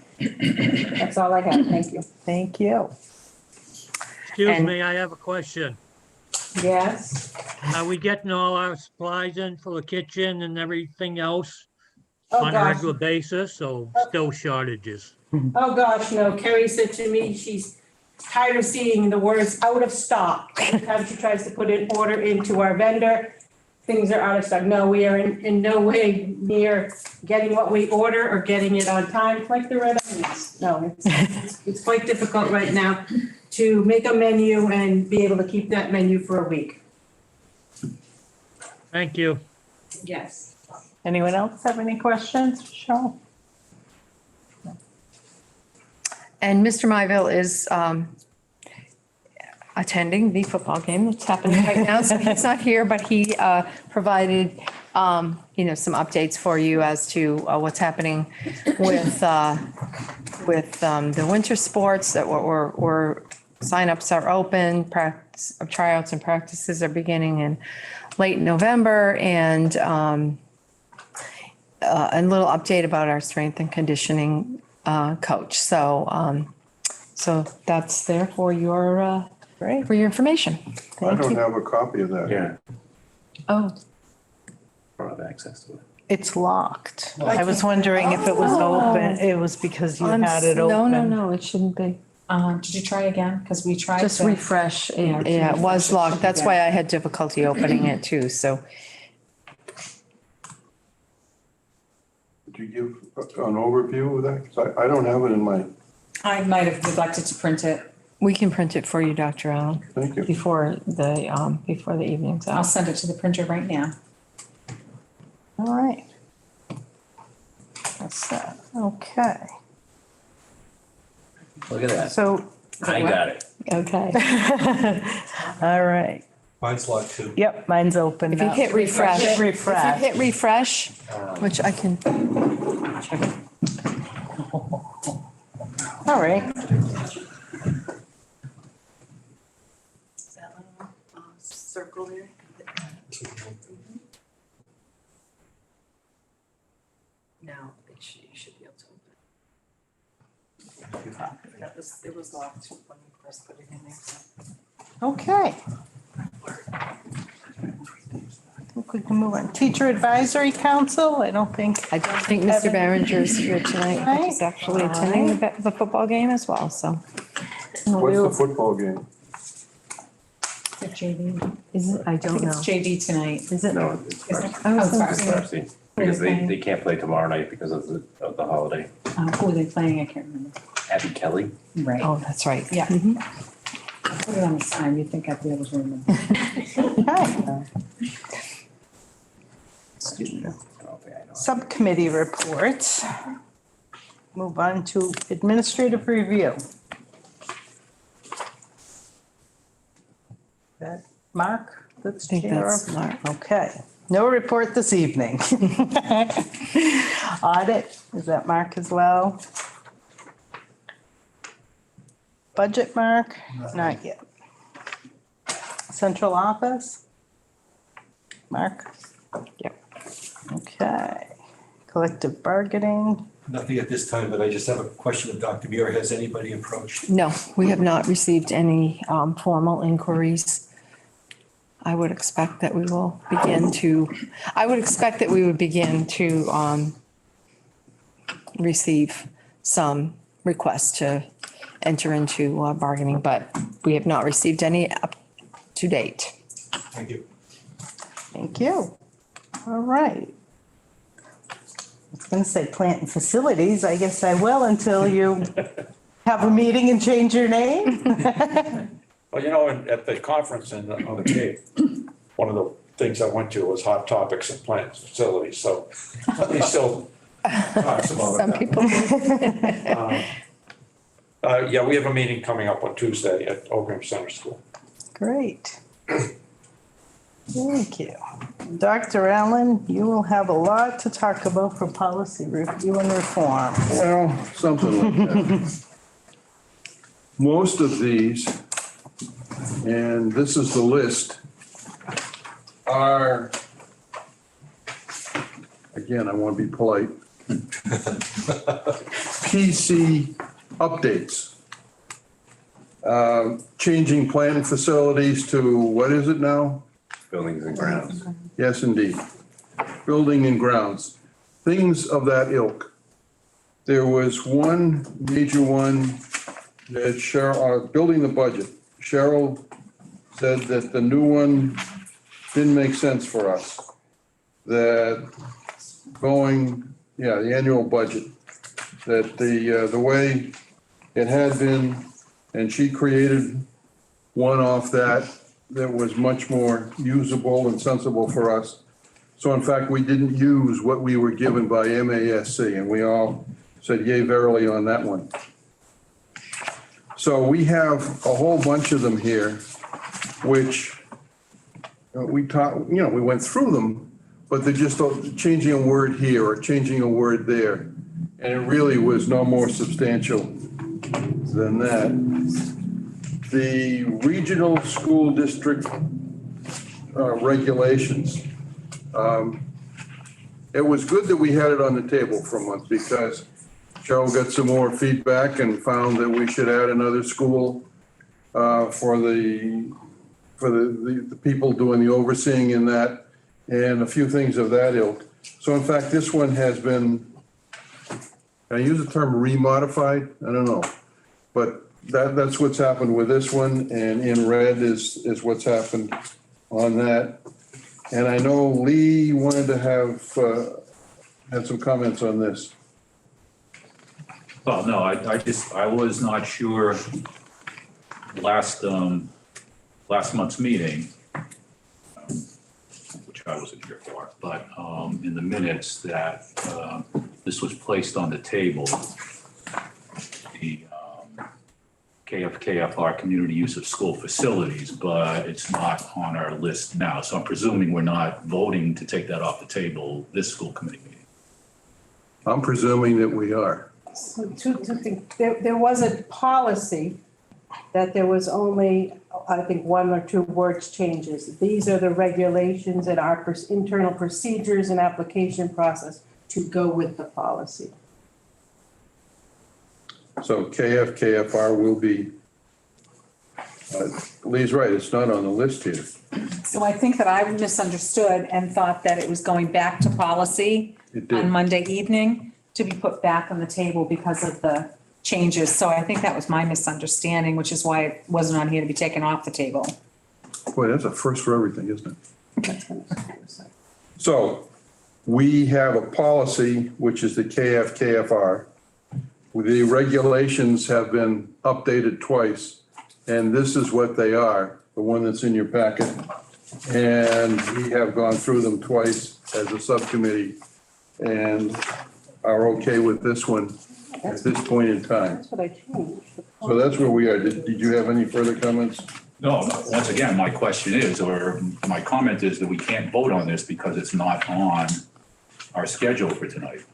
That's all I have. Thank you. Thank you. Excuse me, I have a question. Yes. Are we getting all our supplies in for the kitchen and everything else Oh, on a gosh. regular basis, or still shortages? Oh, gosh, no. Carrie said to me, she's tired of seeing the words out of stock. Every time she tries to put an order into our vendor, things are out of stock. No, we are in no way near getting what we order or getting it on time, like the red onions. No, it's quite difficult right now to make a menu and be able to keep that menu for a week. Thank you. Yes. Anyone else have any questions? Cheryl? And Mr. Myville is attending the football game that's happening right now. So he's not here, but he provided, some updates for you as to what's happening with the winter sports, that we're signups are open, tryouts and practices are beginning in late November, and a little update about our strength and conditioning coach. So that's there for your information. I don't have a copy of that. Yeah. Oh, I don't have access to it. It's locked. I was wondering if it was open. It was because you had it open. No, it shouldn't be. Did you try again? Because we tried. Just refresh. Yeah, it was locked. That's why I had difficulty opening it too, so. Did you give an overview of that? 'Cause I don't have it in my, I might have neglected to print it. We can print it for you, Dr. Allen. Thank you. Before the evening's I'll out. send it to the printer right now. All right. That's that. Okay. Look at that. So, I got it. okay. All right. Mine's locked too. Yep, mine's open If you now. hit refresh. If you Refresh. hit refresh, which I can. All right. Is that little circle there? Now, you should be able to open it. It was locked when you first put it in there. Okay. I think we can move on. Teacher Advisory Council, I don't think. I don't think Mr. Barringer is here tonight. He's actually attending the football game as well, so. what's the football game? It's JV. Is it? I don't know. It's JV tonight. Is it? No, it's varsity. I was Oh, gonna it's say- Varsity. Because they can't play tomorrow night because of the holiday. Who are they playing? I can't remember. Abby Kelly. Right. Oh, that's right. Yeah. Mhm. I put it on the sign. You'd think I'd be able to remember. Okay. Student. Subcommittee reports. Move on to administrative review. That Mark, that's I think chair that's of? Mark. Okay, no report this evening. Audit, is that Mark as well? Budget, Mark? Not yet. Central office? Mark? Yep. Okay. Collective bargaining? Nothing at this time, but I just have a question of Dr. Muir. Has anybody approached? No, we have not received any formal inquiries. I would expect that we will begin to, receive some requests to enter into bargaining, but we have not received any up to date. Thank you. Thank you. All right. I was going to say plant and facilities. I guess I will until you have a meeting and change your name. Well, you know, at the conference on the Cape, one of the things I went to was hot topics and plant facilities, so he still talks about it. Some people. Yeah, we have a meeting coming up on Tuesday at Ogram Center School. Great. Thank you. Dr. Allen, you will have a lot to talk about for policy review and reform. Well, something like that. Most of these, and this is the list, are, again, I want to be polite, PC updates. Changing plant facilities to, what is it now? Buildings and grounds. Yes, indeed. Building and grounds, things of that ilk. There was one major one that Cheryl, building the budget. Cheryl said that the new one didn't make sense for us. That going, the annual budget, that the way it had been, and she created one off that was much more usable and sensible for us. So in fact, we didn't use what we were given by MASC, and we all said yay verily on that one. So we have a whole bunch of them here, which we taught, we went through them, but they're just changing a word here or changing a word there. And it really was no more substantial than that. The regional school district regulations. It was good that we had it on the table for a month because Cheryl got some more feedback and found that we should add another school for the people doing the overseeing in that, and a few things of that ilk. So in fact, this one has been, can I use the term remodified? I don't know. But that's what's happened with this one, and in red is what's happened on that. And I know Lee wanted to have, had some comments on this. Well, no, I was not sure last month's meeting, which I wasn't here for, but in the minutes that this was placed on the table, the KFKFR community use of school facilities, but it's not on our list now. So I'm presuming we're not voting to take that off the table this school committee meeting. I'm presuming that we are. So two things. There was a policy that there was only, I think, 1 or 2 words changes. These are the regulations and our internal procedures and application process to go with the policy. So KFKFR will be, Lee's right, it's not on the list here. So I think that I misunderstood and thought that it was going back to policy It did. on Monday evening to be put back on the table because of the changes. So I think that was my misunderstanding, which is why it wasn't on here to be taken off the table. Boy, that's a first for everything, isn't it? So we have a policy, which is the KFKFR. The regulations have been updated twice, and this is what they are, the one that's in your packet. And we have gone through them twice as a subcommittee and are okay with this one at this point in time. That's what I changed. So that's where we are. Did you have any further comments? No, once again, my question is, or my comment is that we can't vote on this because it's not on our schedule for tonight.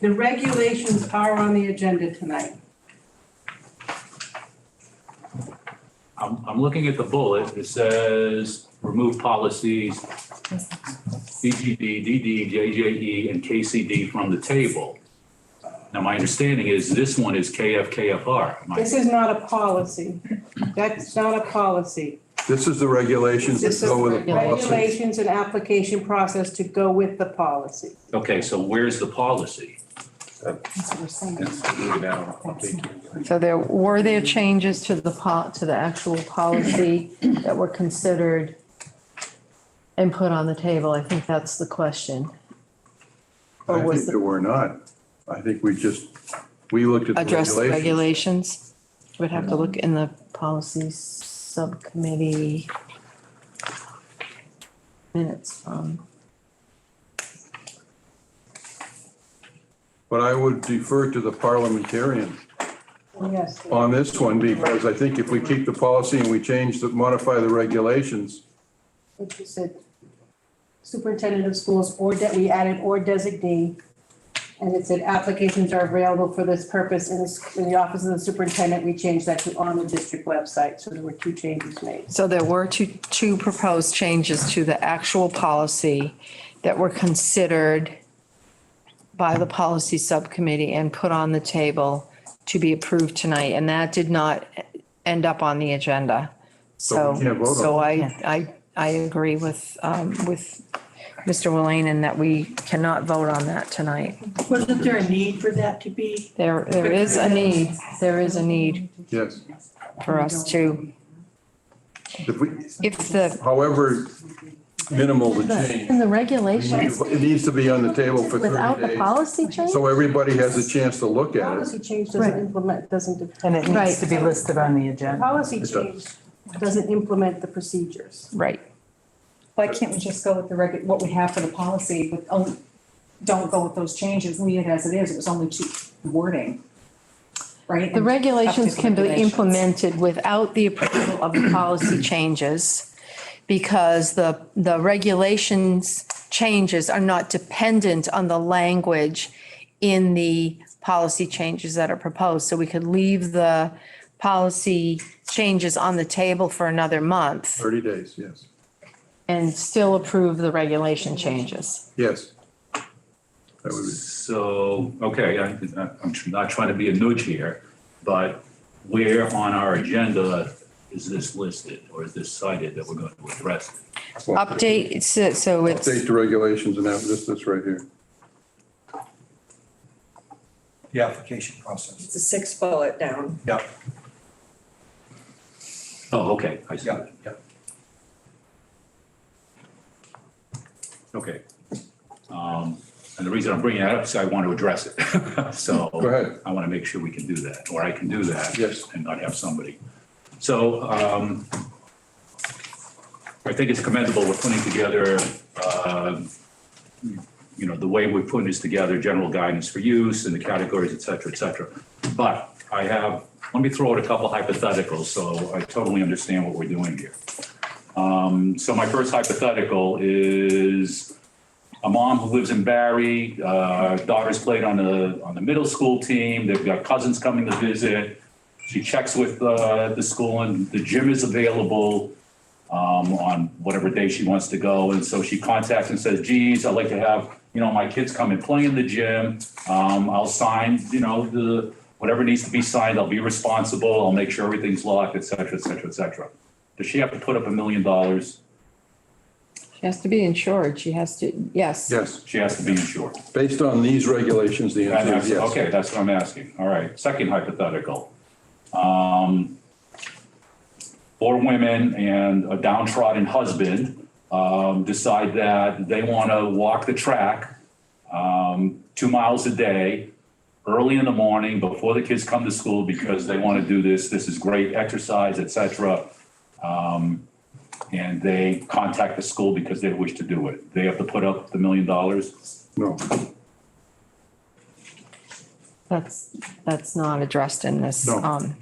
The regulations are on the agenda tonight. I'm looking at the bullet. It says remove policies BGD, DD, JJE, and KCD from the table. Now, my understanding is this one is KFKFR. This is not a policy. That's not a policy. This is the regulations that This is go with the policy. regulations and application process to go with the policy. Okay, so where's the policy? So were there changes to the actual policy that were considered and put on the table? I think that's the question. Or I was think there were not. I think we looked at the address the regulations. regulations? We'd have to look in the policies subcommittee minutes from. But I would defer to the parliamentarian Yes. on this one, because I think if we keep the policy and we modify the regulations, Which is said superintendent of schools, or that we added or designee. And it said applications are available for this purpose in the office of the superintendent. We changed that to on the district website. So there were two changes made. So there were two proposed changes to the actual policy that were considered by the policy subcommittee and put on the table to be approved tonight, and that did not end up on the agenda. So we can't vote on So it. I agree with Mr. Willeen in that we cannot vote on that tonight. Wasn't there a need for that to be? There is a need yes. for us to, if the, However minimal the change, in the regulations, it needs to be on the table for 30 without the days. policy change? So everybody has a chance to look at it. Policy change doesn't Right. implement, doesn't. And it Right. needs to be listed on the agenda. Policy It does. change doesn't implement the procedures. Right. Why can't we just go with what we have for the policy, but don't go with those changes, leave it as it is, it was only wording, right? The regulations can be Regulations. implemented without the approval of the policy changes because the regulations changes are not dependent on the language in the policy changes that are proposed. So we could leave the policy changes on the table for another month 30 days, yes. and still approve the regulation changes. Yes. That would be. So, okay, I'm not trying to be a nudge here, but where on our agenda is this listed or is this cited that we're going to address it? Update, so it's. Update the regulations and have this right here. The application process. It's a 6th bullet down. Yep. Oh, okay, I see. Yep. Yep. Okay. And the reason I'm bringing that up is I want to address it. So Go ahead. I want to make sure we can do that, or I can do that. Yes. And not have somebody. So I think it's commendable we're putting together, the way we're putting this together, general guidance for use and the categories, et cetera. But let me throw out a couple hypotheticals so I totally understand what we're doing here. So my first hypothetical is a mom who lives in Barry, daughter's played on the middle school team, they've got cousins coming to visit. She checks with the school and the gym is available on whatever day she wants to go. And so she contacts and says, geez, I'd like to have, my kids come and play in the gym. I'll sign, whatever needs to be signed, I'll be responsible. I'll make sure everything's locked, et cetera. Does she have to put up $1 million? She has to be insured. She has to, yes. Yes. She has to be insured. Based on these regulations, the answer is yes. Okay, that's what I'm asking. All right, second hypothetical. 4 women and a downtrodden husband decide that they want to walk the track 2 miles a day, early in the morning before the kids come to school because they want to do this. This is great exercise, et cetera. and they contact the school because they wish to do it, they have to put up the $1 million? No. That's not addressed in this, No.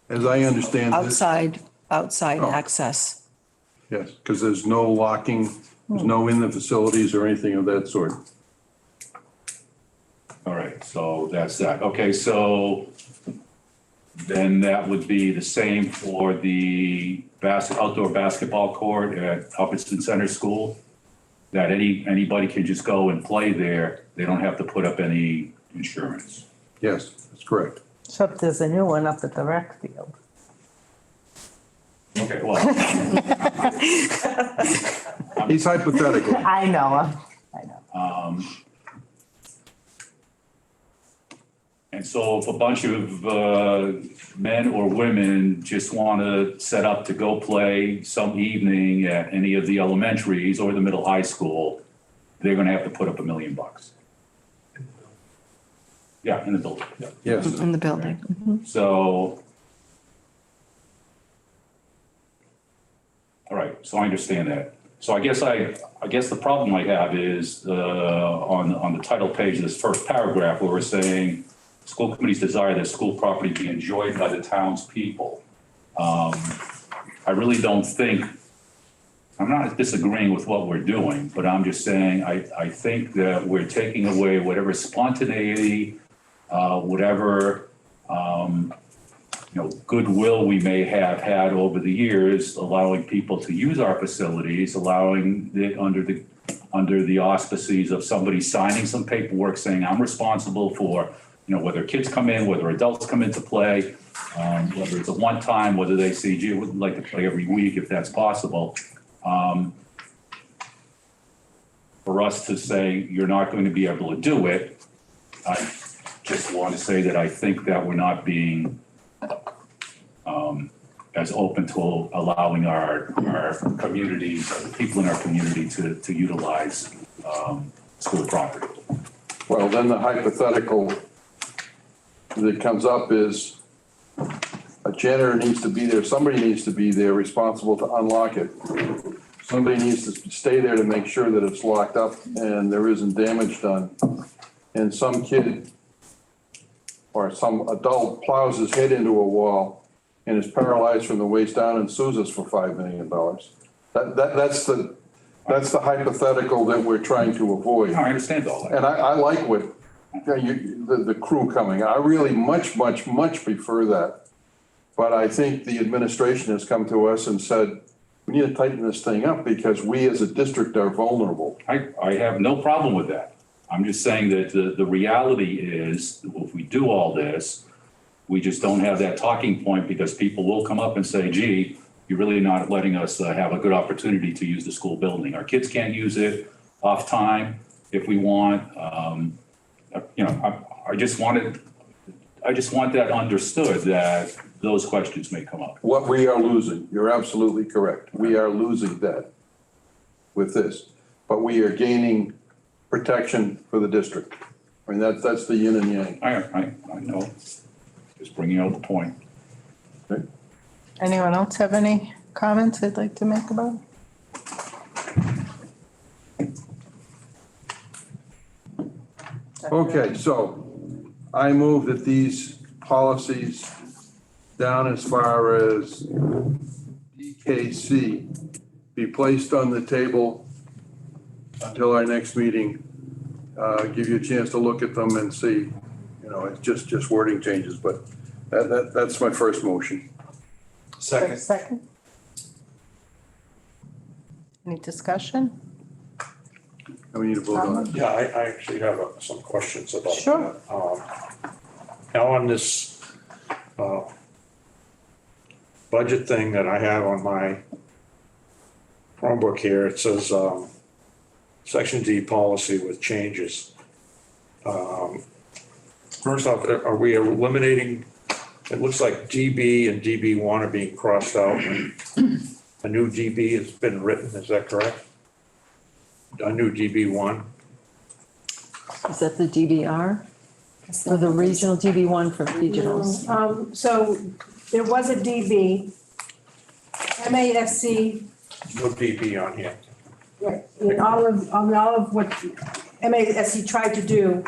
As I understand this. outside Oh. access. Yes, because there's no locking, there's no in the facilities or anything of that sort. All right, so that's that. Okay, so then that would be the same for the outdoor basketball court at Hubbardston Center School? That anybody can just go and play there, they don't have to put up any insurance? Yes, that's correct. Except there's a new one up at the rec field. Okay, well. He's hypothetical. I know. And so if a bunch of men or women just want to set up to go play some evening at any of the elementaries or the middle high school, they're going to have to put up $1 million. Yeah, in the building. Yeah. Yes. In the building. Mhm. So, all right, so I understand that. So I guess the problem I have is on the title page of this first paragraph where we're saying school committees desire that school property be enjoyed by the townspeople. I really don't think, I'm not disagreeing with what we're doing, but I'm just saying I think that we're taking away whatever spontaneity, whatever goodwill we may have had over the years, allowing people to use our facilities, allowing it under the auspices of somebody signing some paperwork saying I'm responsible for, whether kids come in, whether adults come in to play, whether it's a one time, whether they say, gee, I would like to play every week if that's possible. For us to say you're not going to be able to do it, I just want to say that I think that we're not being as open to allowing our communities, the people in our community to utilize school property. Well, then the hypothetical that comes up is a janitor needs to be there, somebody needs to be there responsible to unlock it. Somebody needs to stay there to make sure that it's locked up and there isn't damage done. And some kid or some adult plows his head into a wall and is paralyzed from the waist down and sues us for $5 million. That's the hypothetical that we're trying to avoid. I understand all that. And I like what the crew coming. I really much prefer that. But I think the administration has come to us and said, we need to tighten this thing up because we as a district are vulnerable. I have no problem with that. I'm just saying that the reality is if we do all this, we just don't have that talking point because people will come up and say, gee, you're really not letting us have a good opportunity to use the school building. Our kids can't use it off time if we want. I just want that understood that those questions may come up. What we are losing, you're absolutely correct. We are losing that with this, but we are gaining protection for the district. I mean, that's the yin and yang. I know. Just bringing out the point. Okay. Anyone else have any comments they'd like to make about it? Okay, so I move that these policies down as far as DKC be placed on the table until our next meeting. Give you a chance to look at them and see, it's just wording changes, but that's my first motion. Second. Any discussion? And we need to vote on it. Yeah, I actually have some questions about that. Sure. Now on this budget thing that I have on my Chromebook here, it says Section D policy with changes. First off, are we eliminating, it looks like DB and DB1 are being crossed out. A new DB has been written, is that correct? A new DB1? Is that the DBR? Or the regional DB1 for regionals? So there was a DB MASC, No DB on here. in all of what MASC tried to do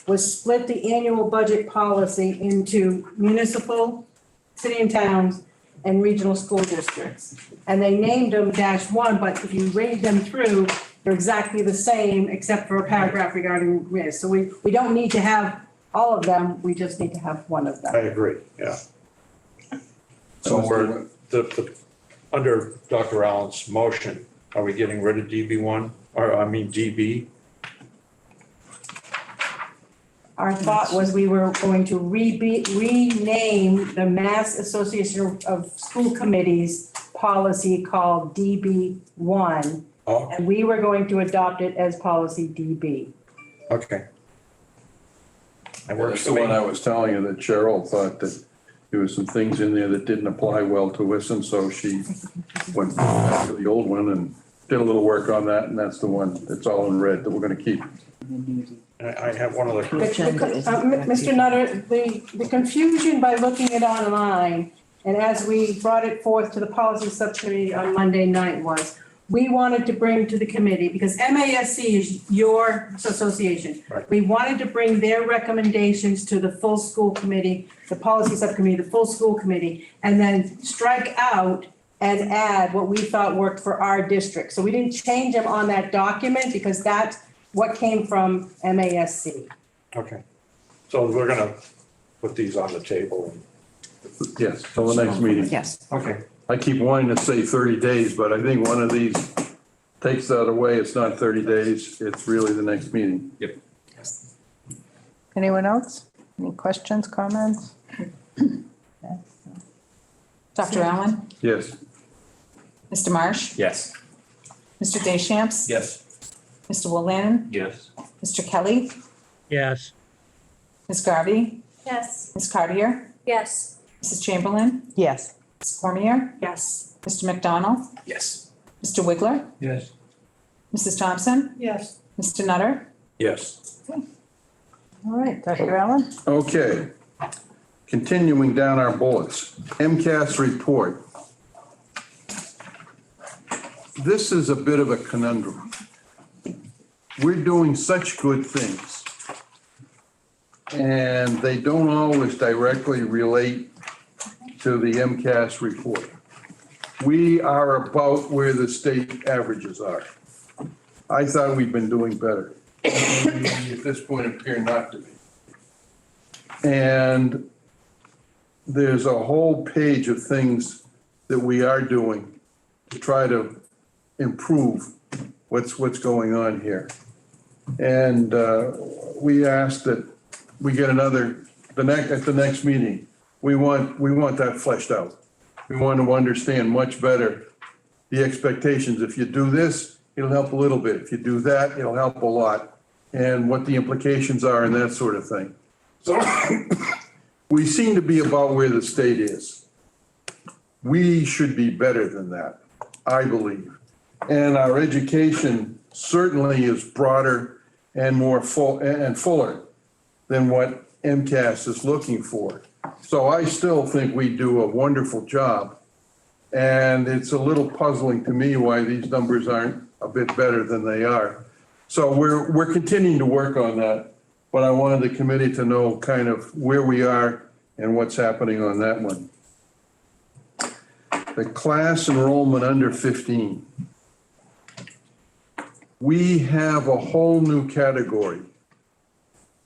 was split the annual budget policy into municipal, city and towns, and regional school districts. And they named them -1, but if you read them through, they're exactly the same except for a paragraph regarding risk. So we don't need to have all of them, we just need to have one of I them. agree, yeah. So we're, under Dr. Allen's motion, are we getting rid of DB1, or I mean DB? Our thought was we were going to rename the Mass Association of School Committees policy called DB1. Oh. And we were going to adopt it as policy DB. Okay. That works That's the for me. one I was telling you that Cheryl thought that there was some things in there that didn't apply well to us, and so she went back to the old one and did a little work on that, and that's the one that's all in red that we're gonna keep. I have one other. Mr. Nutter, the confusion by looking it online, and as we brought it forth to the policy subcommittee on Monday night was, we wanted to bring to the committee, because MASC is your association. Right. We wanted to bring their recommendations to the full school committee, the policy subcommittee, the full school committee, and then strike out and add what we thought worked for our district. So we didn't change them on that document because that's what came from MASC. Okay. So we're gonna put these on the table. Yes, till the next meeting. Yes. Okay. I keep wanting to say 30 days, but I think one of these takes that away. It's not 30 days. It's really the next meeting. Yep. Anyone else? Any questions, comments? Dr. Allen, Yes. Mr. Marsh, Yes. Mr. Deschamps, Yes. Mr. Willan, Yes. Mr. Kelly, Yes. Ms. Garvey, Yes. Ms. Cartier, Yes. Mrs. Chamberlain, Yes. Ms. Cormier, Yes. Mr. McDonald, Yes. Mr. Wiggler, Yes. Mrs. Thompson, Yes. Mr. Nutter. Yes. All right, Dr. Allen? Okay. Continuing down our bullets, MCAS report. This is a bit of a conundrum. We're doing such good things, and they don't always directly relate to the MCAS report. We are about where the state averages are. I thought we'd been doing better. We at this point appear not to be. And there's a whole page of things that we are doing to try to improve what's going on here. And we asked that we get at the next meeting, we want that fleshed out. We want to understand much better the expectations. If you do this, it'll help a little bit. If you do that, it'll help a lot. And what the implications are and that sort of thing. So we seem to be about where the state is. We should be better than that, I believe. And our education certainly is broader and more full and fuller than what MCAS is looking for. So I still think we do a wonderful job. And it's a little puzzling to me why these numbers aren't a bit better than they are. So we're continuing to work on that, but I wanted the committee to know kind of where we are and what's happening on that one. The class enrollment under 15. We have a whole new category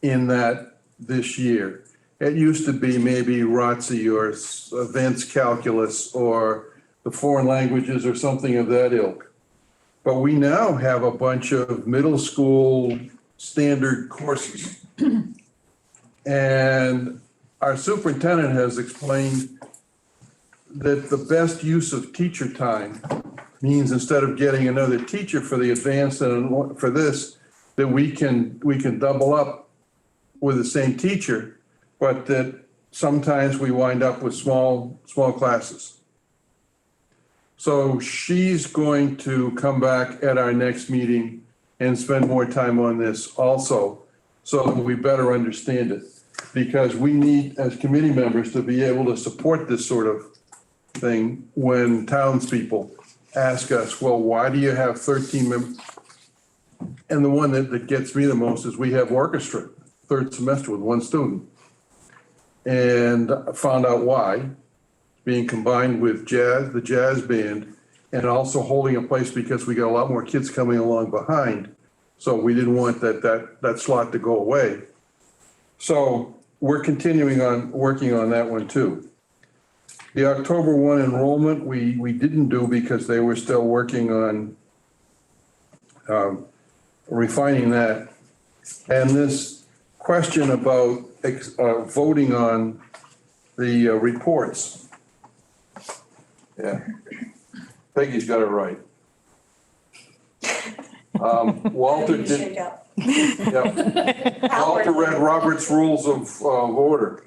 in that this year. It used to be maybe ROTC or advanced calculus or the foreign languages or something of that ilk. But we now have a bunch of middle school standard courses. And our superintendent has explained that the best use of teacher time means instead of getting another teacher for the advanced and for this, that we can double up with the same teacher, but that sometimes we wind up with small classes. So she's going to come back at our next meeting and spend more time on this also, so that we better understand it. Because we need, as committee members, to be able to support this sort of thing when townspeople ask us, well, why do you have 13 members? And the one that gets me the most is we have orchestra, third semester with one student. And I found out why, being combined with jazz, the jazz band, and also holding a place because we got a lot more kids coming along behind. So we didn't want that slot to go away. So we're continuing on, working on that one too. The October 1 enrollment, we didn't do because they were still working on refining that. And this question about voting on the reports. Yeah, Peggy's got it right. Walter did. Yeah. Walter read Robert's Rules of Order,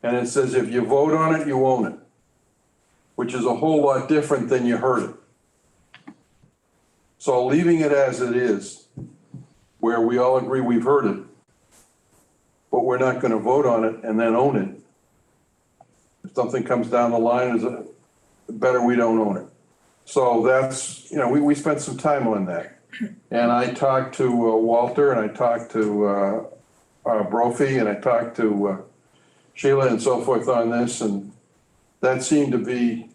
and it says if you vote on it, you own it, which is a whole lot different than you heard it. So leaving it as it is, where we all agree we've heard it, but we're not going to vote on it and then own it. If something comes down the line, is it better we don't own it. So that's, we spent some time on that. And I talked to Walter, and I talked to Brophy, and I talked to Sheila and so forth on this, and that seemed to be,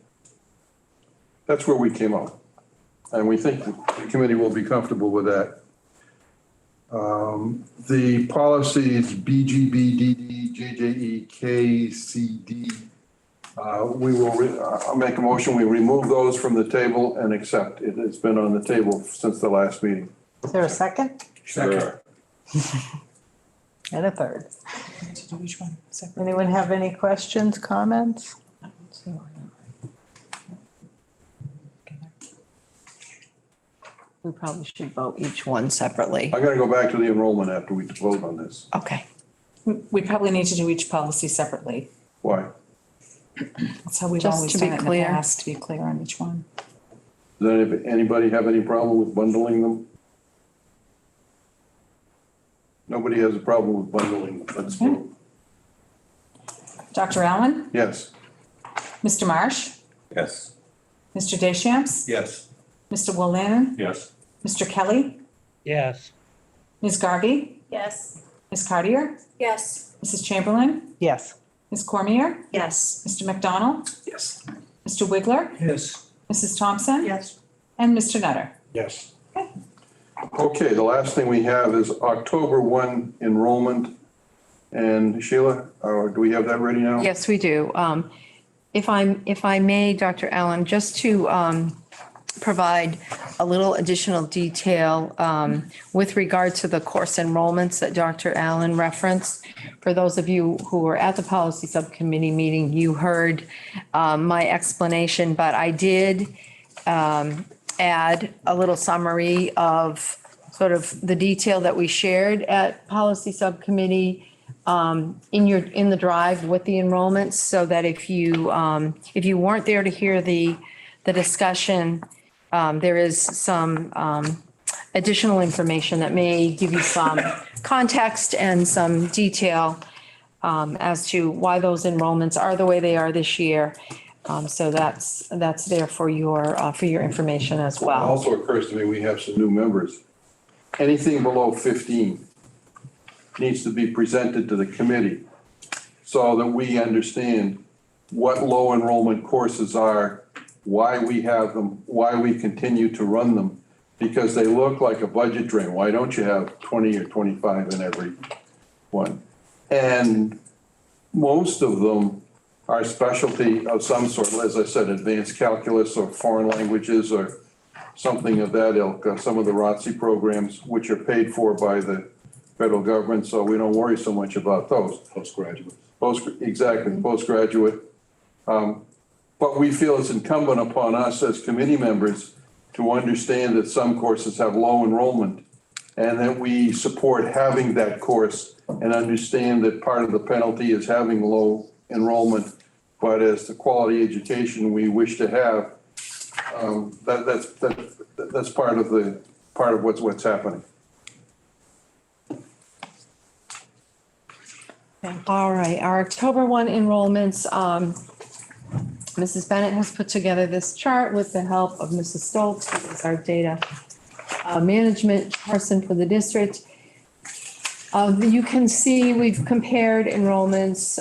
that's where we came out. And we think the committee will be comfortable with that. The policies BGB, DD, JJE, KCD, I'll make a motion, we remove those from the table and accept. It's been on the table since the last meeting. Is there a second? Second. And a third. Anyone have any questions, comments? We probably should vote each one separately. I'm gonna go back to the enrollment after we vote on this. Okay. We probably need to do each policy separately. Why? That's how we've Just always to be done it in the clear. past, to be clear on each one. Does anybody have any problem with bundling them? Nobody has a problem with bundling them. Let's vote. Dr. Allen, Yes. Mr. Marsh, Yes. Mr. Deschamps, Yes. Mr. Wolanin, Yes. Mr. Kelly, Yes. Ms. Garvey, Yes. Ms. Cartier, Yes. Mrs. Chamberlain, Yes. Ms. Cormier, Yes. Mr. McDonald, Yes. Mr. Wiggler, Yes. Mrs. Thompson, Yes. and Mr. Nutter. Yes. Okay, the last thing we have is October 1 enrollment. And Sheila, do we have that ready now? Yes, we do. If I may, Dr. Allen, just to provide a little additional detail with regard to the course enrollments that Dr. Allen referenced. For those of you who were at the policy subcommittee meeting, you heard my explanation, but I did add a little summary of sort of the detail that we shared at policy subcommittee in the drive with the enrollments, so that if you weren't there to hear the discussion, there is some additional information that may give you some context and some detail as to why those enrollments are the way they are this year. So that's there for your information as It well. also occurs to me, we have some new members. Anything below 15 needs to be presented to the committee so that we understand what low enrollment courses are, why we have them, why we continue to run them, because they look like a budget drain. Why don't you have 20 or 25 in every one? And most of them are specialty of some sort, as I said, advanced calculus or foreign languages or something of that ilk, some of the ROTC programs, which are paid for by the federal government, so we don't worry so much about those. Postgraduate. Exactly, postgraduate. But we feel it's incumbent upon us as committee members to understand that some courses have low enrollment and that we support having that course and understand that part of the penalty is having low enrollment. But as the quality education we wish to have, that's part of what's happening. All right, our October 1 enrollments, Mrs. Bennett has put together this chart with the help of Mrs. Stoltz, who is our data management person for the district. You can see we've compared enrollments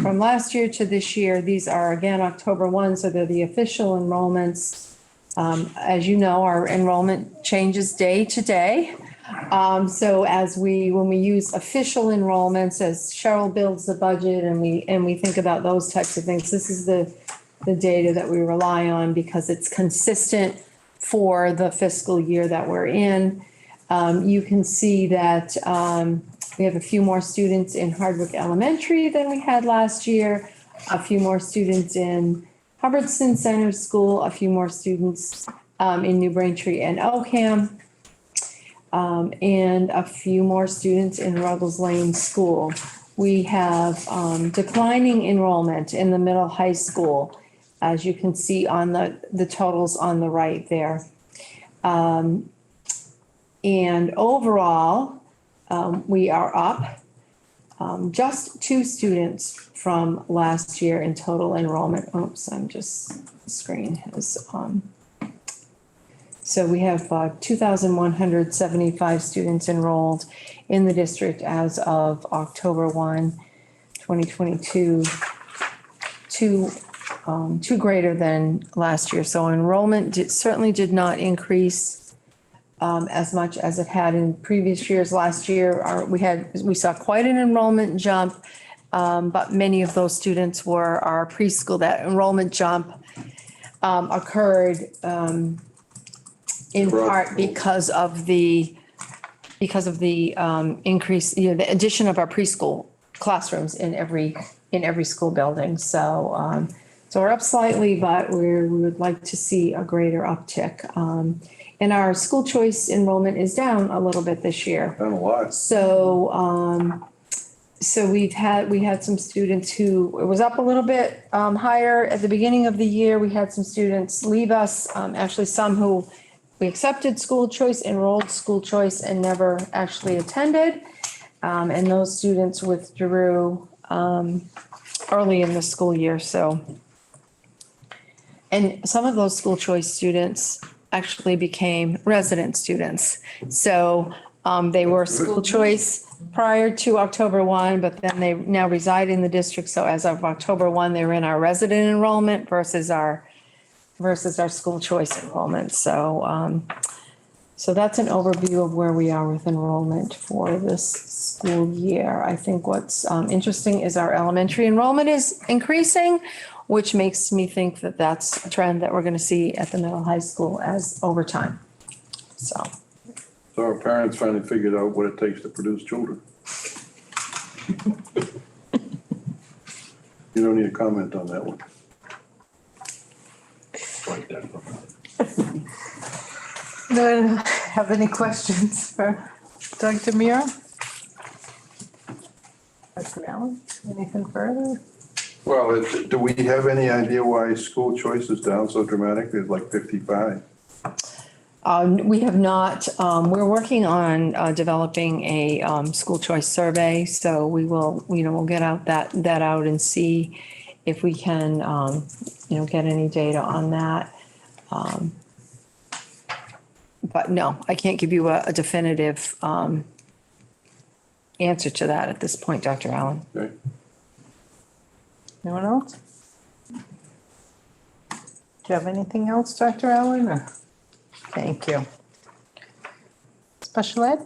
from last year to this year. These are again October 1, so they're the official enrollments. As you know, our enrollment changes day to day. So when we use official enrollments, as Cheryl builds the budget and we think about those types of things, this is the data that we rely on because it's consistent for the fiscal year that we're in. You can see that we have a few more students in Hardwick Elementary than we had last year, a few more students in Hubbardston Center School, a few more students in New Braintree and Oakham, and a few more students in Ruggles Lane School. We have declining enrollment in the middle high school, as you can see on the totals on the right there. And overall, we are up just 2 students from last year in total enrollment. Oops, the screen has So we have 2,175 students enrolled in the district as of October 1, 2022, two greater than last year. So enrollment certainly did not increase as much as it had in previous years. Last year, we saw quite an enrollment jump, but many of those students were our preschool. That enrollment jump occurred in part because of the increase, the addition of our preschool classrooms in every school building. So we're up slightly, but we would like to see a greater uptick. And our school choice enrollment is down a little bit this year. Down a lot. So we had some students who, it was up a little bit higher at the beginning of the year. We had some students leave us, actually some who we accepted school choice, enrolled school choice and never actually attended. And those students withdrew early in the school year. And some of those school choice students actually became resident students. So they were school choice prior to October 1, but then they now reside in the district. So as of October 1, they were in our resident enrollment versus our school choice enrollment. So that's an overview of where we are with enrollment for this school year. I think what's interesting is our elementary enrollment is increasing, which makes me think that that's a trend that we're going to see at the middle high school as over time. So our parents finally figured out what it takes to produce children. You don't need a comment on that one. Do I have any questions for Dr. Muir? Dr. Allen, anything further? Well, do we have any idea why school choice is down so dramatically? It's like 55. We have not. We're working on developing a school choice survey. So we will, we'll get out that out and see if we can, get any data on that. But no, I can't give you a definitive answer to that at this point, Dr. Allen. Okay. Anyone else? Do you have anything else, Dr. Allen? Or? Thank you. Special ed?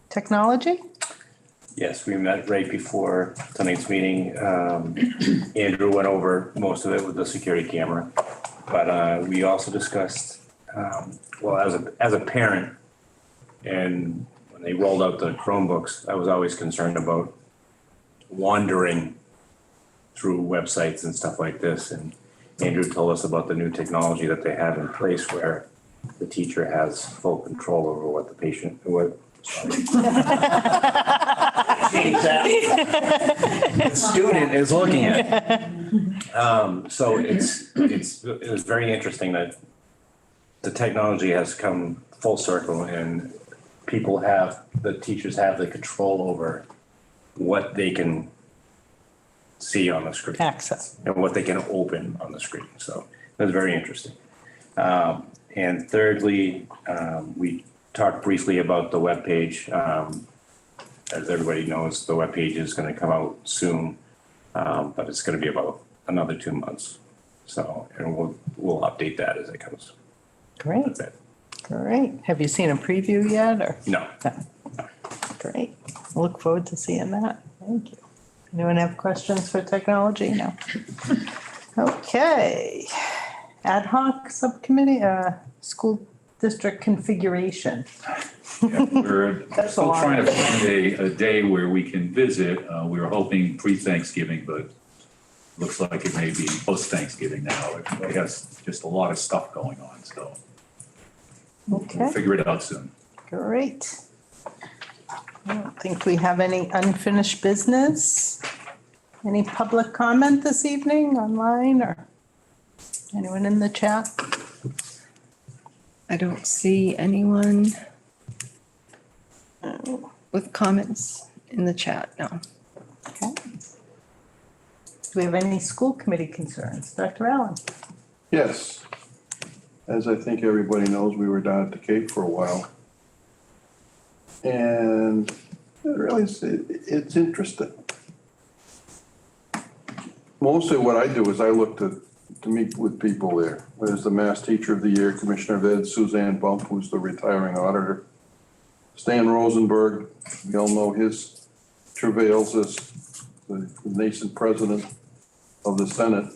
Technology? Yes, we met right before tonight's meeting. Andrew went over most of it with the security camera, but we also discussed, as a parent, and when they rolled out the Chromebooks, I was always concerned about wandering through websites and stuff like this. And Andrew told us about the new technology that they have in place where the teacher has full control over what the student is looking at. So it was very interesting that the technology has come full circle and the teachers have the control over what they can see on the screen. Access. And what they can open on the screen. So that's very interesting. And thirdly, we talked briefly about the webpage. As everybody knows, the webpage is going to come out soon, but it's going to be about another 2 months. So, and we'll update that as it comes. Great. That's it. Great. Have you seen a preview yet or? No. Great. Look forward to seeing that. Thank you. Anyone have questions for technology? No. Okay. Ad hoc subcommittee, school district configuration. Yeah, we're That's still a lot. trying to find a day where we can visit. We were hoping pre-Thanksgiving, but looks like it may be post-Thanksgiving now. It has just a lot of stuff going on, so we'll Okay, figure it out soon. great. I don't think we have any unfinished business. Any public comment this evening online or anyone in the chat? I don't see anyone with comments in the chat, no. Okay. Do we have any school committee concerns? Dr. Allen? Yes. As I think everybody knows, we were down at the Cape for a while. And it's interesting. Mostly what I do is I look to meet with people there. There's the Mass Teacher of the Year, Commissioner of Ed, Suzanne Bump, who's the retiring auditor. Stan Rosenberg, we all know his travails as the nascent president of the Senate.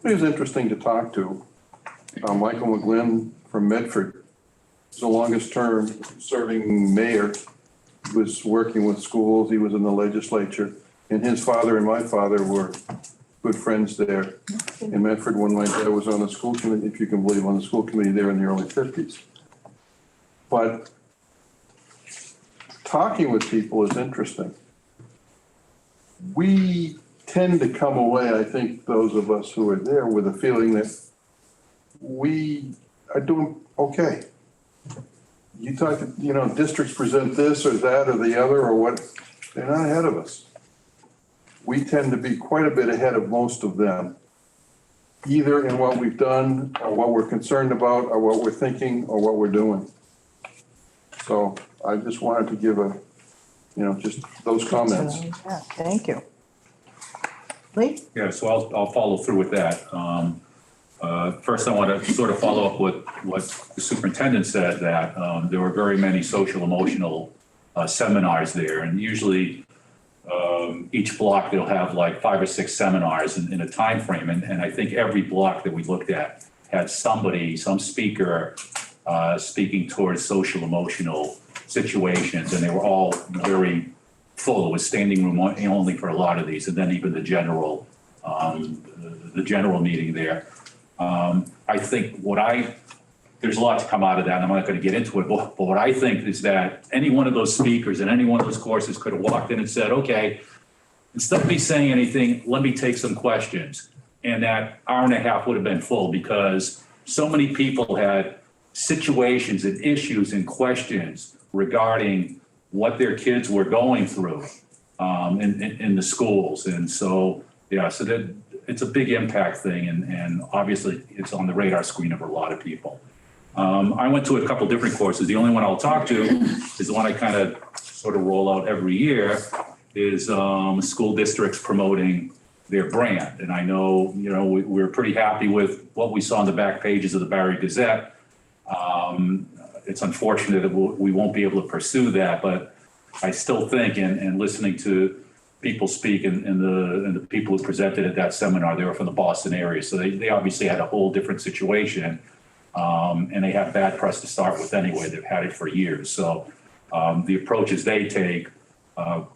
He was interesting to talk to. Michael McGlynn from Medford, was the longest term serving mayor. He was working with schools, he was in the legislature, and his father and my father were good friends there in Medford when my dad was on the school committee, if you can believe, on the school committee there in the early 50s. But talking with people is interesting. We tend to come away, I think, those of us who are there, with a feeling that we are doing okay. You talk, districts present this or that or the other or what, they're not ahead of us. We tend to be quite a bit ahead of most of them, either in what we've done or what we're concerned about or what we're thinking or what we're doing. So I just wanted to give just those comments. Yeah, thank you. Lee? Yeah, so I'll follow through with that. First, I want to sort of follow up with what the superintendent said, that there were very many social emotional seminars there, and usually each block they'll have like 5 or 6 seminars in a time frame, and I think every block that we looked at had some speaker speaking towards social emotional situations, and they were all very full. It was standing room only for a lot of these, and then even the general meeting there. I think there's a lot to come out of that, and I'm not going to get into it, but what I think is that any one of those speakers and any one of those courses could have walked in and said, okay, instead of me saying anything, let me take some questions. And that hour and a half would have been full, because so many people had situations and issues and questions regarding what their kids were going through in the schools. And so, so that it's a big impact thing, and obviously it's on the radar screen of a lot of people. I went to a couple different courses. The only one I'll talk to is the one I kind of sort of roll out every year, is school districts promoting their brand. And I know, we're pretty happy with what we saw on the back pages of the Barry Gazette. It's unfortunate that we won't be able to pursue that, but I still think, and listening to people speak and the people who presented at that seminar, they were from the Boston area. So they obviously had a whole different situation, and they had bad press to start with anyway. They've had it for years. So the approaches they take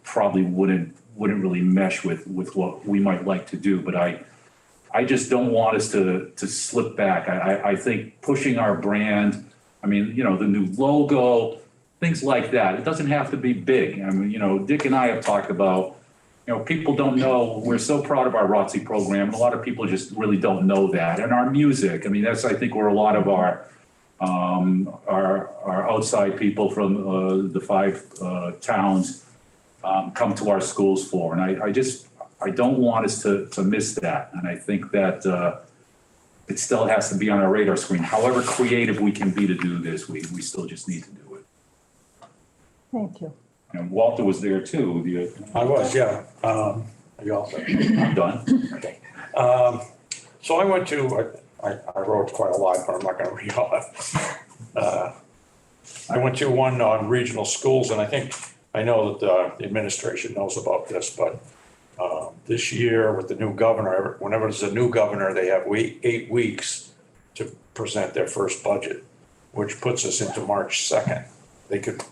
probably wouldn't really mesh with what we might like to do. But I just don't want us to slip back. I think pushing our brand, the new logo, things like that. It doesn't have to be big. Dick and I have talked about, people don't know, we're so proud of our ROTC program. A lot of people just really don't know that. And our music, that's, I think, where a lot of our outside people from the 5 towns come to our schools for. And I don't want us to miss that. And I think that it still has to be on our radar screen. However creative we can be to do this, we still just need to do it. Thank you. And Walter was there too. I was, yeah. You also. I'm done. Okay. So I went to, I wrote quite a lot, but I'm not gonna read all that. I went to one on regional schools, and I know that the administration knows about this, but this year with the new governor, whenever there's a new governor, they have 8 weeks to present their first budget, which puts us into March 2nd. They could,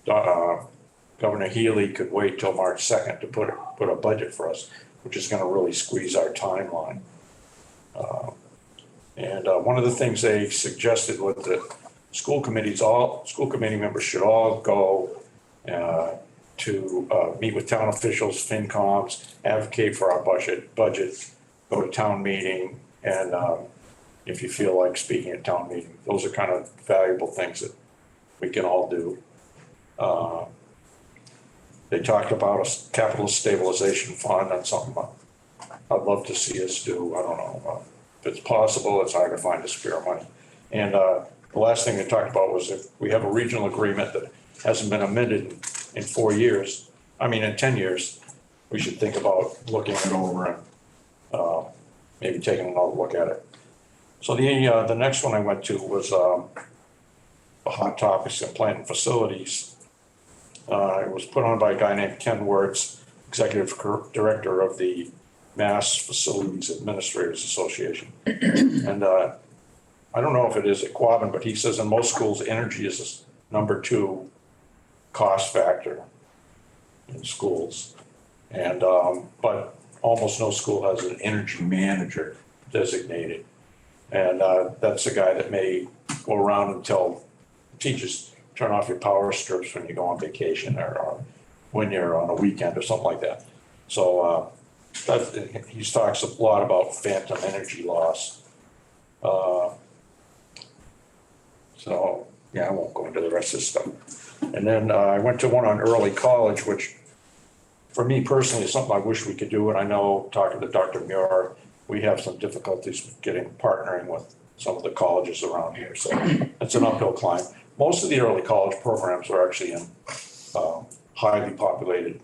Governor Healy could wait till March 2nd to put a budget for us, which is gonna really squeeze our timeline. And one of the things they suggested was that school committee members should all go to meet with town officials, FinComs, advocate for our budget, go to town meeting, and if you feel like speaking at town meeting, those are kind of valuable things that we can all do. They talked about a capital stabilization fund. That's something I'd love to see us do. I don't know. If it's possible, it's hard to find the spare money. And the last thing they talked about was if we have a regional agreement that hasn't been amended in 4 years, in 10 years, we should think about looking it over and maybe taking another look at it. So the next one I went to was a hot topics in plant and facilities. It was put on by a guy named Ken Wertz, Executive Director of the Mass Facilities Administrators Association. And I don't know if it is at Quabbin, but he says in most schools, energy is number 2 cost factor in schools. And but almost no school has an energy manager designated. And that's the guy that may go around and tell teachers, turn off your power strips when you go on vacation or when you're on a weekend or something like that. So he talks a lot about phantom energy loss. So yeah, I won't go into the rest of this stuff. And then I went to one on early college, which for me personally is something I wish we could do. And I know talking to Dr. Muir, we have some difficulties with partnering with some of the colleges around here. So it's an uphill climb. Most of the early college programs are actually in highly populated,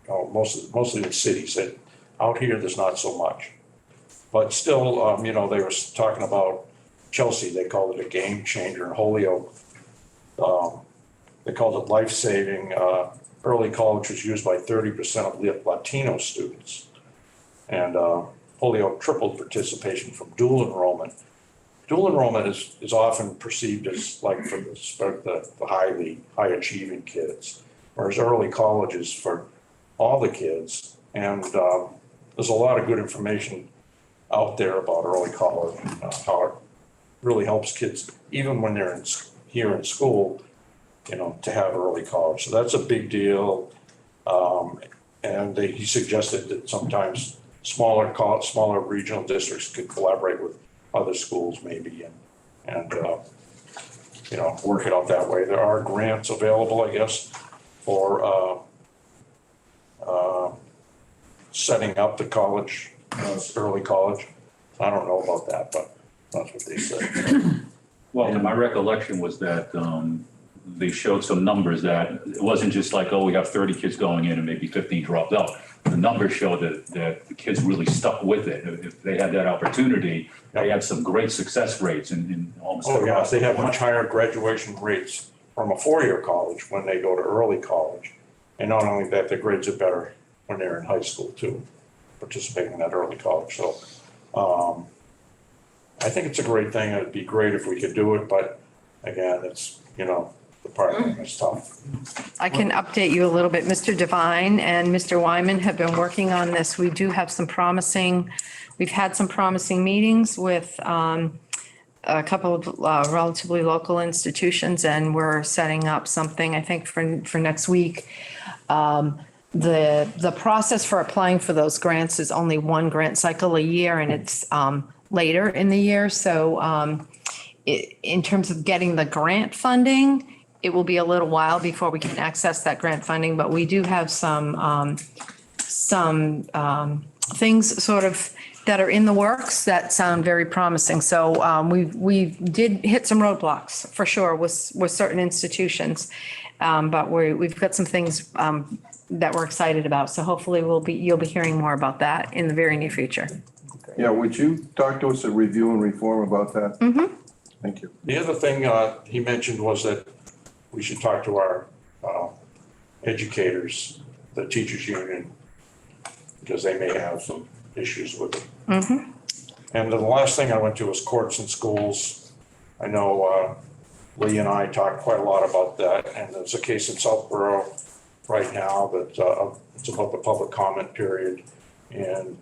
mostly in cities. And out here, there's not so much. But still, they were talking about Chelsea. They called it a game changer. In Holyoke, they called it life-saving. Early college was used by 30% of Latino students. And Holyoke tripled participation from dual enrollment. Dual enrollment is often perceived as like for the high achieving kids, whereas early college is for all the kids. And there's a lot of good information out there about early college and how it really helps kids, even when they're here in school, to have early college. So that's a big deal. And he suggested that sometimes smaller regional districts could collaborate with other schools maybe and work it out that way. There are grants available, I guess, for setting up the college, early college. I don't know about that, but that's what they said. Well, my recollection was that they showed some numbers that it wasn't just like, oh, we have 30 kids going in and maybe 15 dropped out. The numbers show that the kids really stuck with it. If they had that opportunity, they had some great success rates in almost. Oh, yes, they have much higher graduation rates from a 4-year college when they go to early college. And not only that, their grades are better when they're in high school too, participating in that early college. So I think it's a great thing. It'd be great if we could do it, but again, it's, the partnering is tough. I can update you a little bit. Mr. Devine and Mr. Wyman have been working on this. We do have we've had some promising meetings with a couple of relatively local institutions, and we're setting up something, I think, for next week. The process for applying for those grants is only one grant cycle a year, and it's later in the year. So in terms of getting the grant funding, it will be a little while before we can access that grant funding, but we do have some some things sort of that are in the works that sound very promising. So we did hit some roadblocks for sure with certain institutions. But we've got some things that we're excited about. So hopefully you'll be hearing more about that in the very near future. Yeah, would you talk to us at Review and Reform about that? Mm-hmm. Thank you. The other thing he mentioned was that we should talk to our educators, the teachers union, because they may have some issues with it. Mm-hmm. And the last thing I went to was courts and schools. I know Lee and I talked quite a lot about that, and there's a case in Southborough right now that it's about the public comment period. And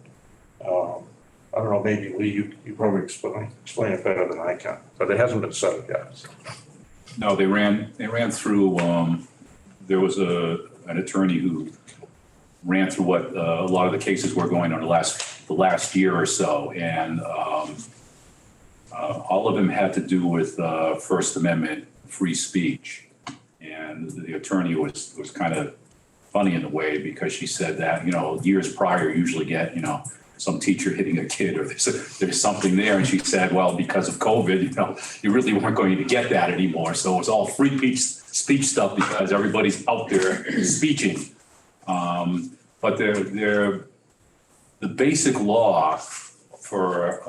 I don't know, maybe Lee, you probably explain it better than I can, but it hasn't been settled yet. So. No, they ran through, there was an attorney who ran through what a lot of the cases were going on the last year or so. And all of them had to do with First Amendment free speech. And the attorney was kind of funny in a way, because she said that, years prior usually get, some teacher hitting a kid, or there's something there. And she said, well, because of COVID, you really weren't going to get that anymore. So it's all free speech stuff because everybody's out there speeching. But the basic law for,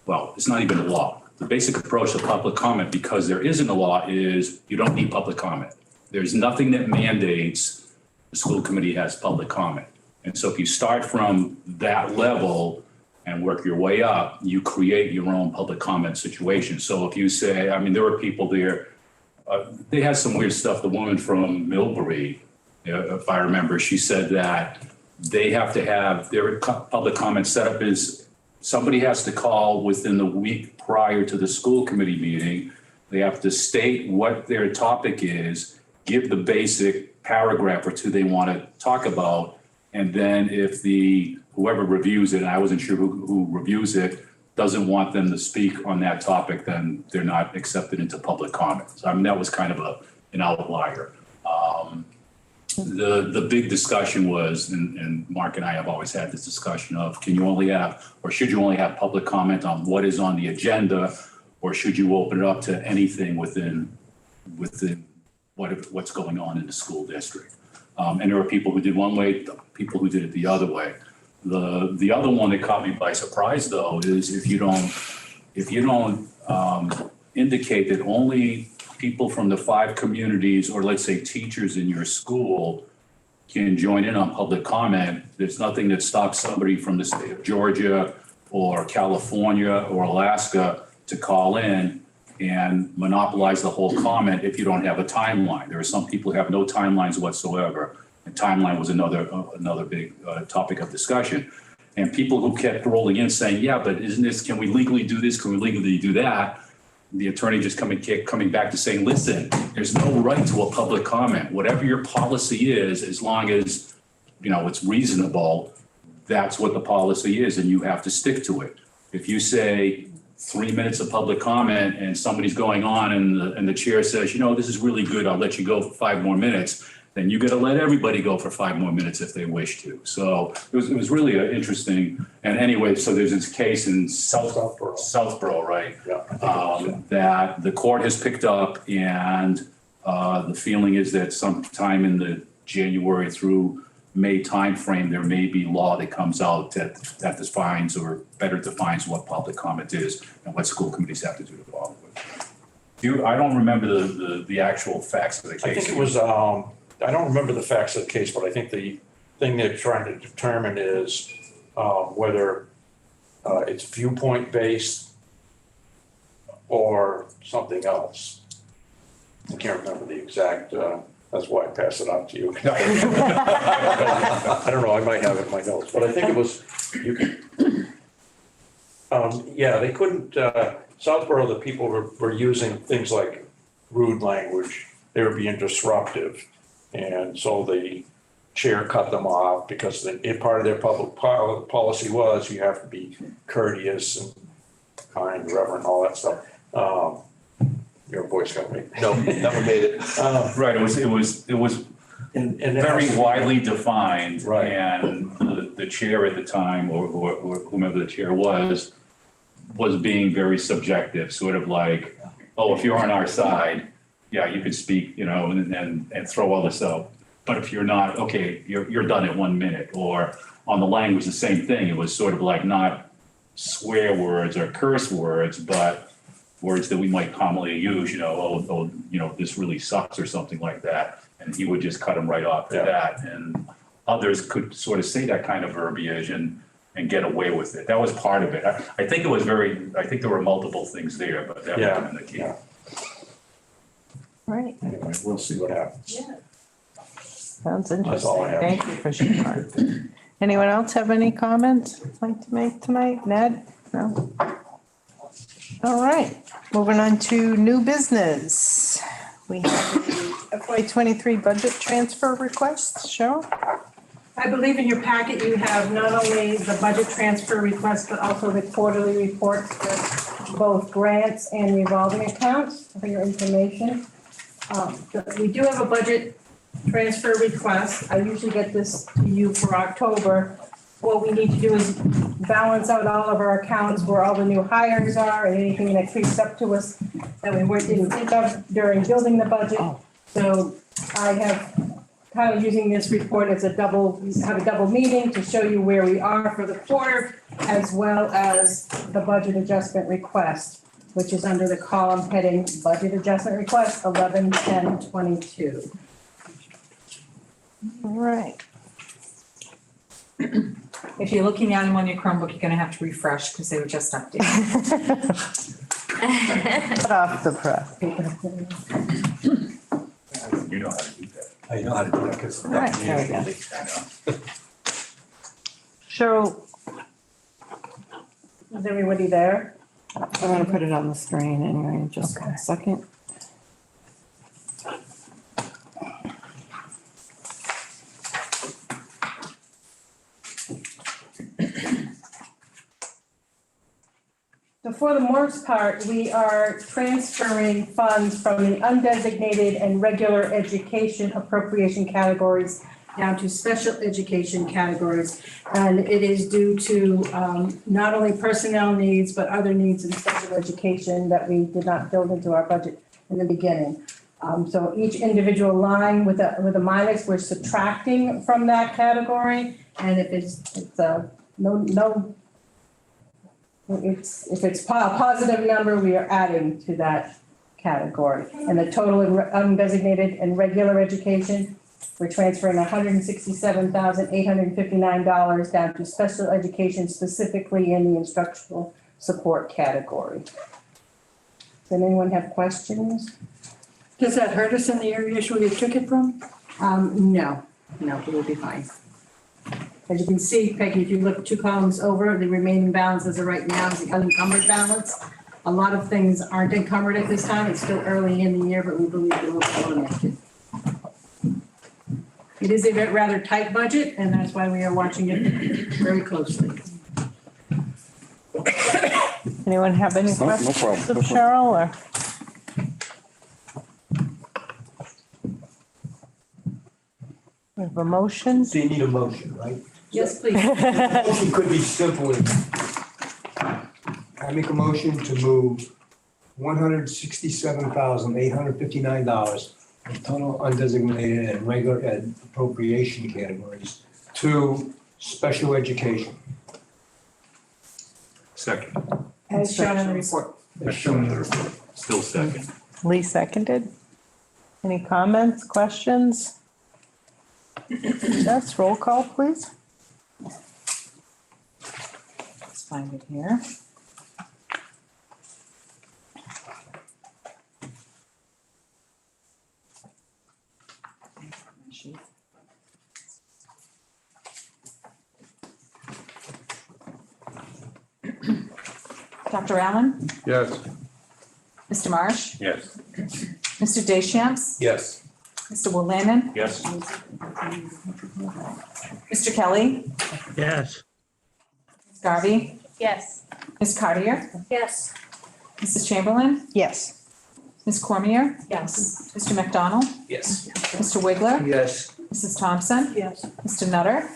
well, it's not even a law. The basic approach to public comment, because there isn't a law, is you don't need public comment. There's nothing that mandates the school committee has public comment. And so if you start from that level and work your way up, you create your own public comment situation. So if you say, there were people there, they had some weird stuff. The woman from Millbury, if I remember, she said that they have to have their public comment set up is somebody has to call within the week prior to the school committee meeting. They have to state what their topic is, give the basic paragraph or two they want to talk about. And then if whoever reviews it, and I wasn't sure who reviews it, doesn't want them to speak on that topic, then they're not accepted into public comment. So that was kind of an outlier. The big discussion was, and Mark and I have always had this discussion of, can you only have, or should you only have public comment on what is on the agenda, or should you open it up to anything within what's going on in the school district? And there were people who did one way, people who did it the other way. The other one that caught me by surprise, though, is if you don't indicate that only people from the 5 communities, or let's say teachers in your school, can join in on public comment, there's nothing that stops somebody from the state of Georgia or California or Alaska to call in and monopolize the whole comment if you don't have a timeline. There are some people who have no timelines whatsoever. And timeline was another big topic of discussion. And people who kept rolling in saying, yeah, but can we legally do this? Can we legally do that? The attorney just coming back to saying, listen, there's no right to a public comment. Whatever your policy is, as long as, it's reasonable, that's what the policy is, and you have to stick to it. If you say 3 minutes of public comment and somebody's going on and the chair says, this is really good, I'll let you go for 5 more minutes, then you got to let everybody go for 5 more minutes if they wish to. So it was really interesting. And anyway, so there's this case in Southborough, right? Yeah. That the court has picked up, and the feeling is that sometime in the January through May timeframe, there may be law that comes out that defines or better defines what public comment is and what school committees have to do to follow it. I don't remember the actual facts of the case. I think it was, I don't remember the facts of the case, but I think the thing they're trying to determine is whether it's viewpoint based or something else. I can't remember the exact, that's why I passed it on to you. I don't know, I might have it in my notes, but I think it was, they couldn't, Southborough, the people were using things like rude language. They were being disruptive. And so the chair cut them off because part of their public policy was you have to be courteous and kind, reverent, all that stuff. Your voice got me. No, never made it. Right. It was And it very has- widely defined. Right. And the chair at the time, or whomever the chair was being very subjective, sort of like, oh, if you're on our side, yeah, you could speak, you know, and throw all this out. But if you're not, okay, you're done at 1 minute. Or on the language, the same thing. It was sort of like not swear words or curse words, but words that we might commonly use, you know, oh, you know, this really sucks or something like that. And he would just cut them right off at that. And others could sort of say that kind of verbiage and get away with it. That was part of it. I think it was I think there were multiple things there, but that Yeah. was kind of the key. Right. Anyway, we'll see what happens. Sounds That's all I interesting. have. Thank you for sharing. Anyone else have any comments they'd like to make tonight? Ned? No? All right, moving on to new business. We have a FY '23 budget transfer request. Cheryl? I believe in your packet, you have not only the budget transfer request, but also the quarterly reports for both grants and revolving accounts for your information. We do have a budget transfer request. I usually get this to you for October. What we need to do is balance out all of our accounts where all the new hires are and anything that creeps up to us that we didn't think of during building the budget. So I have kind of using this report as a double meeting to show you where we are for the quarter, as well as the budget adjustment request, which is under the column heading Budget Adjustment Request 11/10/22. All right. If you're looking at them on your Chromebook, you're gonna have to refresh because they were just updated. Put off the press. You know how to do that. I know how to do that because. Right, there we go. Cheryl, is everybody there? I'm gonna put it on the screen anyway, just a second. So for the most part, we are transferring funds from the undesignated and regular education appropriation categories down to special education categories. And it is due to not only personnel needs, but other needs in special education that we did not build into our budget in the beginning. So each individual line with a minus, we're subtracting from that category. And if it's if it's a positive number, we are adding to that category. And the total in undesignated and regular education, we're transferring $167,859 down to special education, specifically in the instructional support category. Does anyone have questions? Does that hurt us in the areas where you took it from? No, it will be fine. As you can see, Peggy, if you look 2 columns over, the remaining balance as of right now is the unencumbered balance. A lot of things aren't encumbered at this time. It's still early in the year, but we believe it will be eliminated. It is a rather tight budget, and that's why we are watching it very closely. Anyone have any No, no questions problem. of Cheryl or? We have a motion? So you need a motion, right? Yes, please. The motion could be simple. I make a motion to move $167,859 from total undesignated and regular ed appropriation categories to special education. Second, As shown in the report. As shown in the report. still second. Lee seconded. Any comments, questions? That's roll call, please. Let's find it here. Dr. Allen? Yes. Mr. Marsh? Yes. Mr. Deschamps? Yes. Mr. Willinan? Yes. Mr. Kelly? Yes. Ms. Garvey? Yes. Ms. Cartier? Yes. Mrs. Chamberlain? Yes. Ms. Cormier? Yes. Mr. McDonald? Yes. Mr. Wiggler? Yes. Mrs. Thompson? Yes. Mr. Nutter?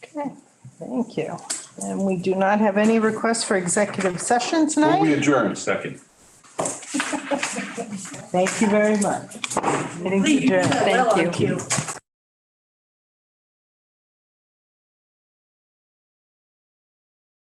Okay, thank you. And we do not have any requests for executive session Will tonight. we adjourn? Second. Thank you very much. Meeting's adjourned. Well, Thank you. on cue.